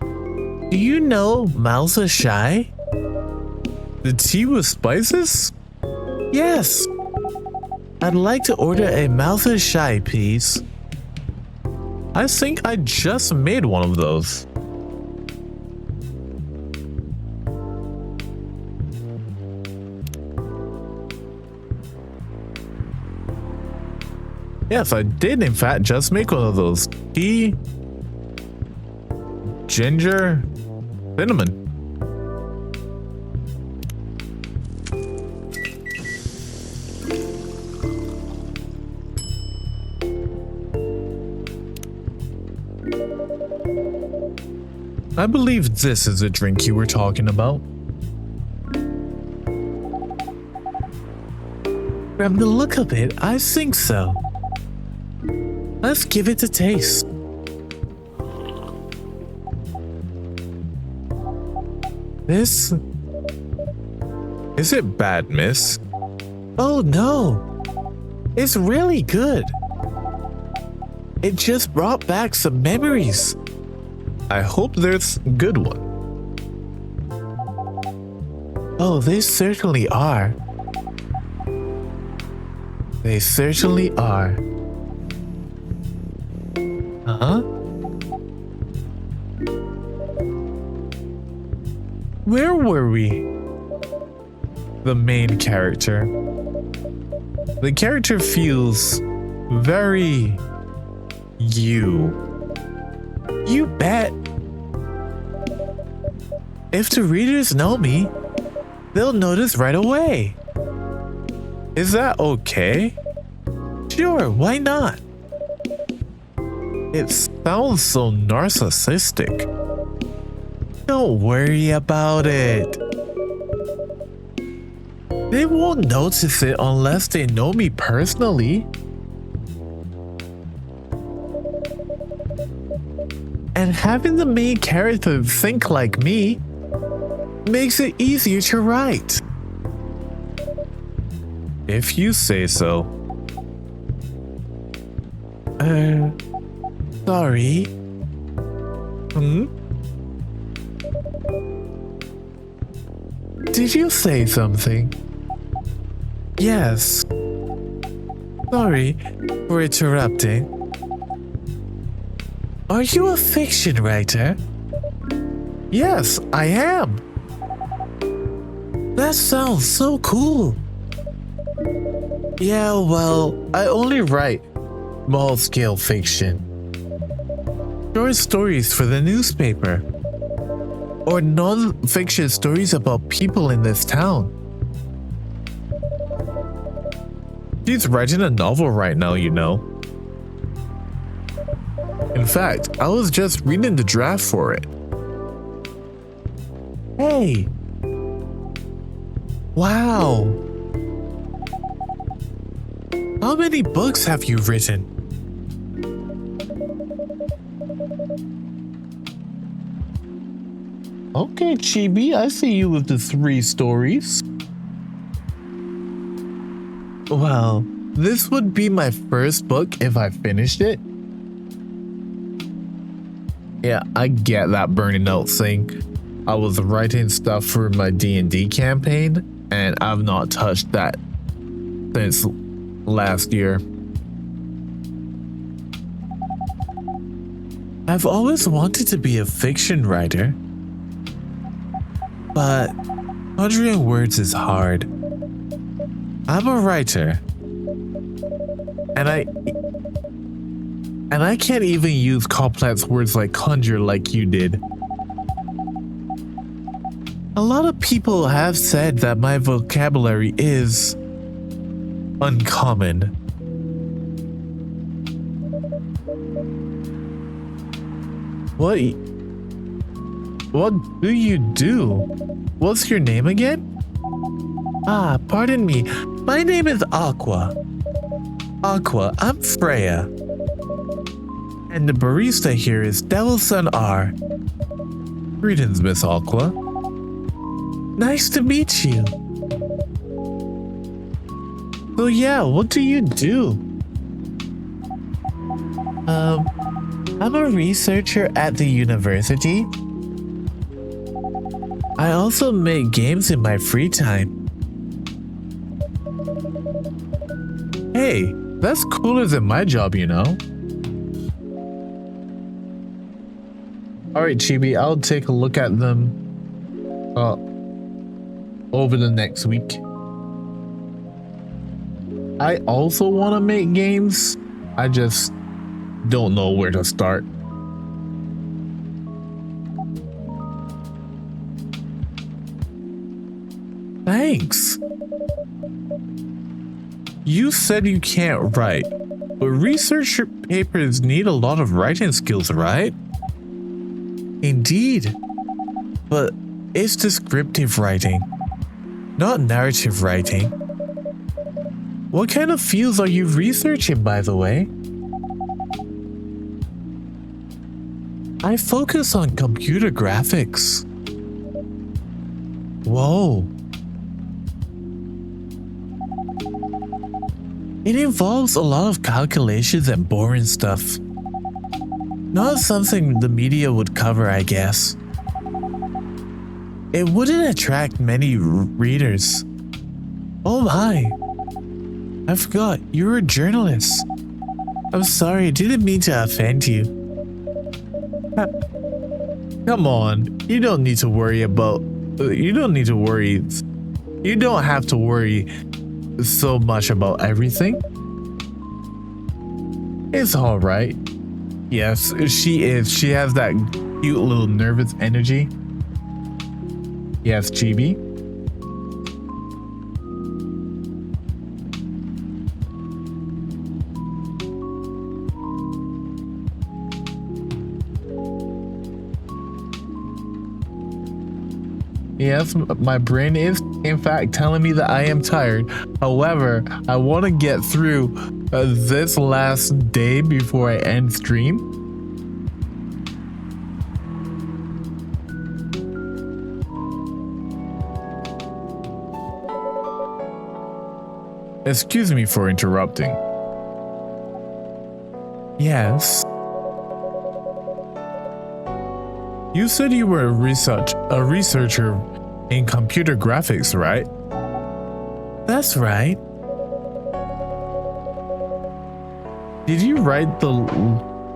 do you know Mouse is Shy? The tea with spices? Yes. I'd like to order a Mouse is Shy, please. I think I just made one of those. Yes, I did in fact just make one of those. Tea, ginger, cinnamon. I believe this is the drink you were talking about. From the look of it, I think so. Let's give it a taste. This... Is it bad, miss? Oh no! It's really good. It just brought back some memories. I hope there's a good one. Oh, they certainly are. They certainly are. Huh? Where were we? The main character. The character feels very you. You bet. If the readers know me, they'll notice right away. Is that okay? Sure, why not? It sounds so narcissistic. Don't worry about it. They won't notice it unless they know me personally. And having the main character think like me makes it easier to write. If you say so. Sorry. Did you say something? Yes. Sorry for interrupting. Are you a fiction writer? Yes, I am. That sounds so cool. Yeah, well, I only write small-scale fiction. Short stories for the newspaper. Or non-fiction stories about people in this town. She's writing a novel right now, you know. In fact, I was just reading the draft for it. Hey! Wow!
How many books have you written?
Okay, Chibi, I see you with the 3 stories.
Well, this would be my first book if I finished it.
Yeah, I get that burning out thing. I was writing stuff for my D&D campaign, and I've not touched that since last year.
I've always wanted to be a fiction writer, but 100 words is hard. I'm a writer, and I can't even use complex words like conjure like you did. A lot of people have said that my vocabulary is uncommon. What do you do? What's your name again? Ah, pardon me. My name is Aqua. Aqua, I'm Freya. And the barista here is Devil Sun R.
Greetings, Miss Aqua.
Nice to meet you. So yeah, what do you do? I'm a researcher at the university. I also make games in my free time.
Hey, that's cooler than my job, you know? Alright, Chibi, I'll take a look at them over the next week. I also want to make games. I just don't know where to start.
Thanks. You said you can't write, but research papers need a lot of writing skills, right? Indeed. But it's descriptive writing, not narrative writing. What kind of fields are you researching, by the way? I focus on computer graphics. Whoa. It involves a lot of calculations and boring stuff. Not something the media would cover, I guess. It wouldn't attract many readers. Oh my. I forgot, you're a journalist. I'm sorry, I didn't mean to offend you.
Come on, you don't need to worry. You don't have to worry so much about everything. It's all right. Yes, she is. She has that cute little nervous energy. Yes, Chibi. Yes, my brain is in fact telling me that I am tired. However, I want to get through this last day before I end stream. Excuse me for interrupting.
Yes.
You said you were a researcher in computer graphics, right?
That's right.
Did you write the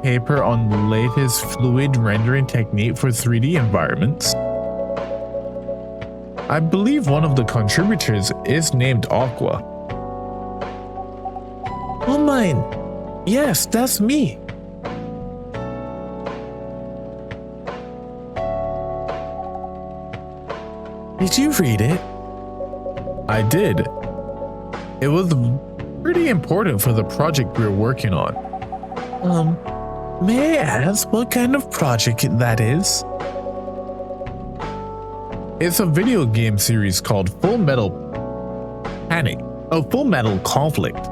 paper on the latest fluid rendering technique for 3D environments? I believe one of the contributors is named Aqua.
Oh mine. Yes, that's me. Did you read it?
I did. It was pretty important for the project we're working on.
May I ask what kind of project that is?
It's a video game series called Full Metal Conflict.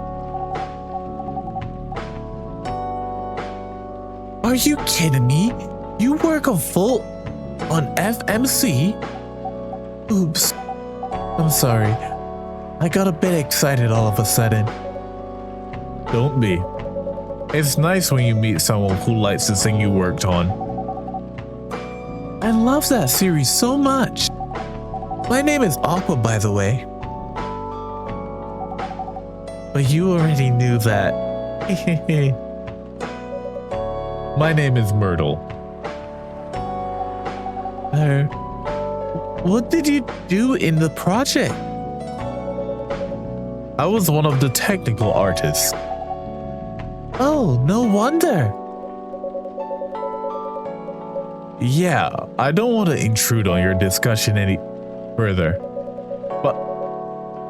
Are you kidding me? You work a full on FMC? Oops. I'm sorry. I got a bit excited all of a sudden.
Don't be. It's nice when you meet someone who likes the thing you worked on.
I love that series so much. My name is Aqua, by the way. But you already knew that.
My name is Myrtle.
What did you do in the project?
I was one of the technical artists.
Oh, no wonder.
Yeah, I don't want to intrude on your discussion any further. But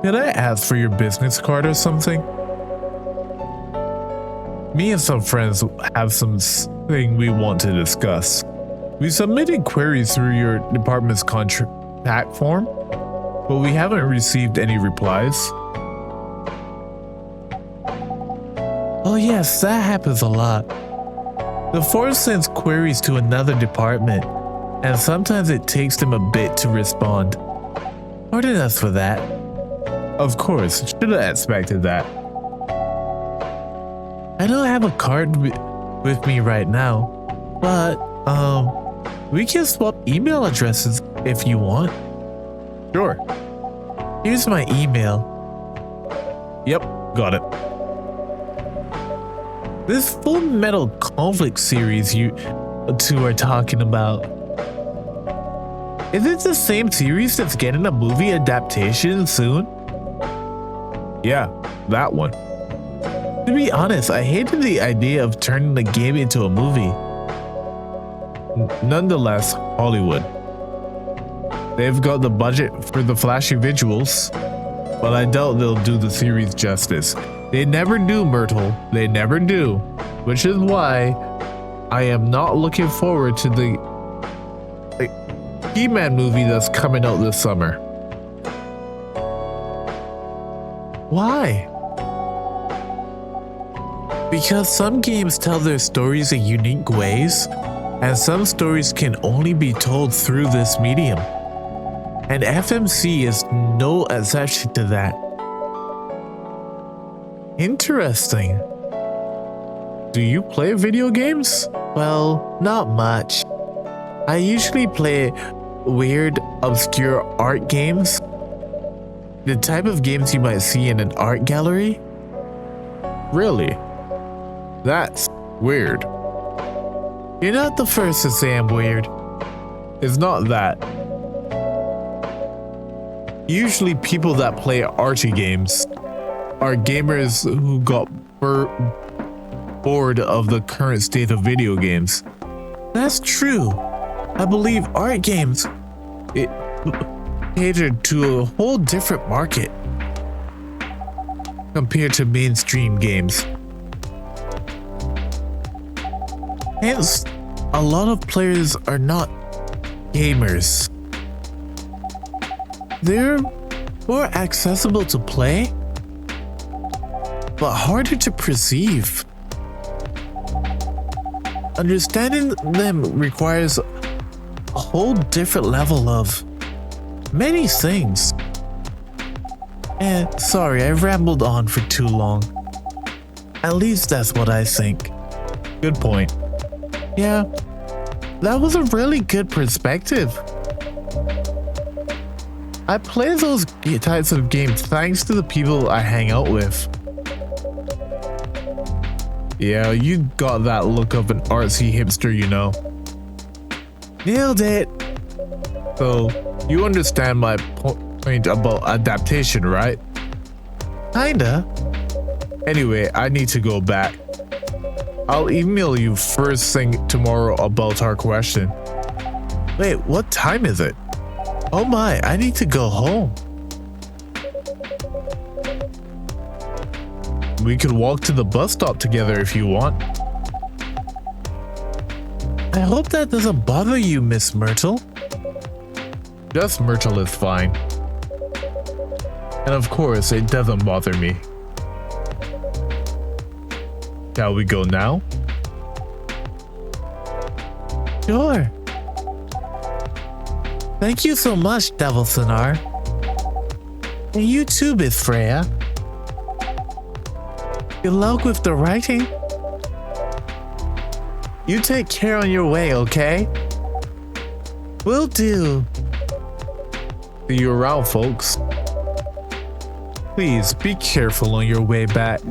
could I ask for your business card or something? Me and some friends have something we want to discuss. We submitted queries through your department's contact form, but we haven't received any replies.
Oh yes, that happens a lot. The force sends queries to another department, and sometimes it takes them a bit to respond. Pardon us for that.
Of course, should have expected that.
I don't have a card with me right now, but we can swap email addresses if you want.
Sure.
Here's my email.
Yep, got it.
This Full Metal Conflict series you two are talking about. Is it the same series that's getting a movie adaptation soon?
Yeah, that one.
To be honest, I hated the idea of turning the game into a movie.
Nonetheless, Hollywood. They've got the budget for the flashy visuals, but I doubt they'll do the series justice. They never do, Myrtle. They never do. Which is why I am not looking forward to the He-Man movie that's coming out this summer.
Why? Because some games tell their stories in unique ways, and some stories can only be told through this medium. And FMC is no exception to that. Interesting.
Do you play video games?
Well, not much. I usually play weird, obscure art games. The type of games you might see in an art gallery.
Really? That's weird.
You're not the first to say I'm weird.
It's not that. Usually people that play arty games are gamers who got bored of the current state of video games.
That's true. I believe art games cater to a whole different market compared to mainstream games. Hence, a lot of players are not gamers. They're more accessible to play, but harder to perceive. Understanding them requires a whole different level of many things. Sorry, I rambled on for too long. At least that's what I think.
Good point.
Yeah, that was a really good perspective. I play those types of games thanks to the people I hang out with.
Yeah, you got that look of an artsy hipster, you know.
Nailed it.
So, you understand my point about adaptation, right?
Kinda.
Anyway, I need to go back. I'll email you first thing tomorrow about our question.
Wait, what time is it? Oh my, I need to go home.
We could walk to the bus stop together if you want.
I hope that doesn't bother you, Miss Myrtle.
Just Myrtle is fine. And of course, it doesn't bother me. Shall we go now?
Sure. Thank you so much, Devil Sonar. And you too, Miss Freya. Good luck with the writing. You take care on your way, okay? Will do.
See you around, folks.
Please be careful on your way back.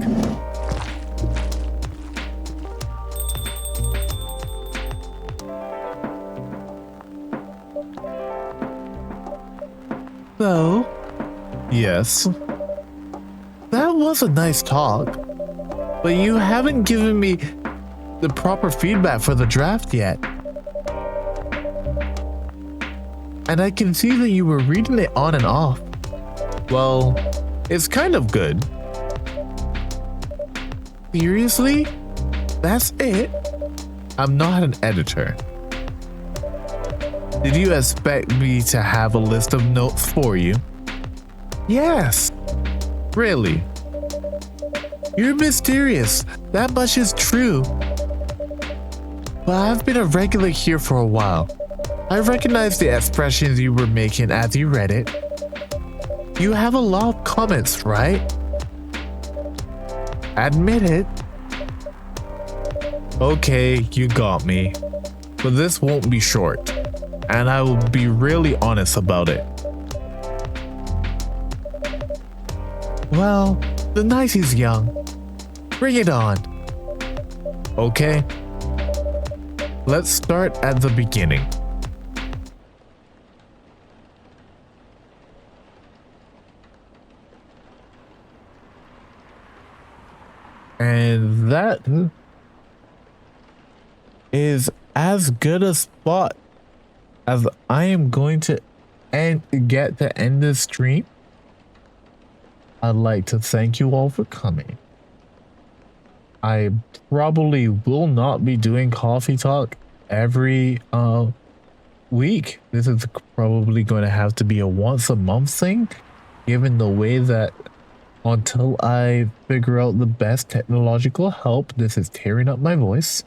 So,
Yes.
that was a nice talk, but you haven't given me the proper feedback for the draft yet. And I can see that you were reading it on and off.
Well, it's kind of good.
Seriously? That's it?
I'm not an editor. Did you expect me to have a list of notes for you?
Yes.
Really?
You're mysterious. That much is true. But I've been a regular here for a while. I recognize the expressions you were making as you read it. You have a lot of comments, right? Admit it.
Okay, you got me. But this won't be short. And I will be really honest about it.
Well, the night is young. Bring it on.
Okay? Let's start at the beginning. And that is as good a spot as I am going to get to end this stream. I'd like to thank you all for coming. I probably will not be doing coffee talk every week. This is probably going to have to be a once a month thing, given the way that until I figure out the best technological help, this is tearing up my voice.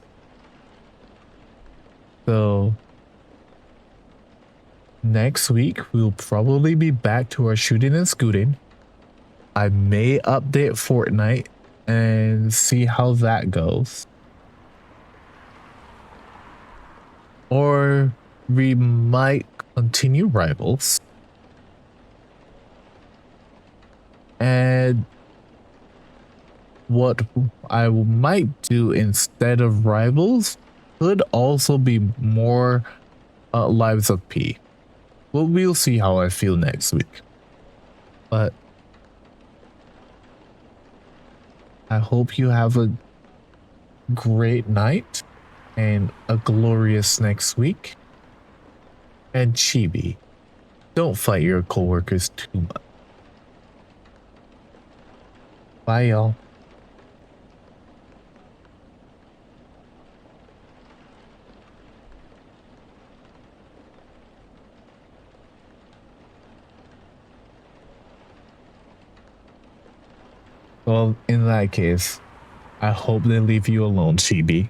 So next week we'll probably be back to our shooting and scooting. I may update Fortnite and see how that goes. Or we might continue Rivals. And what I might do instead of Rivals could also be more Lives of P. Well, we'll see how I feel next week. But I hope you have a great night and a glorious next week. And Chibi, don't fight your coworkers too much. Bye, y'all. Well, in that case, I hope they leave you alone, Chibi.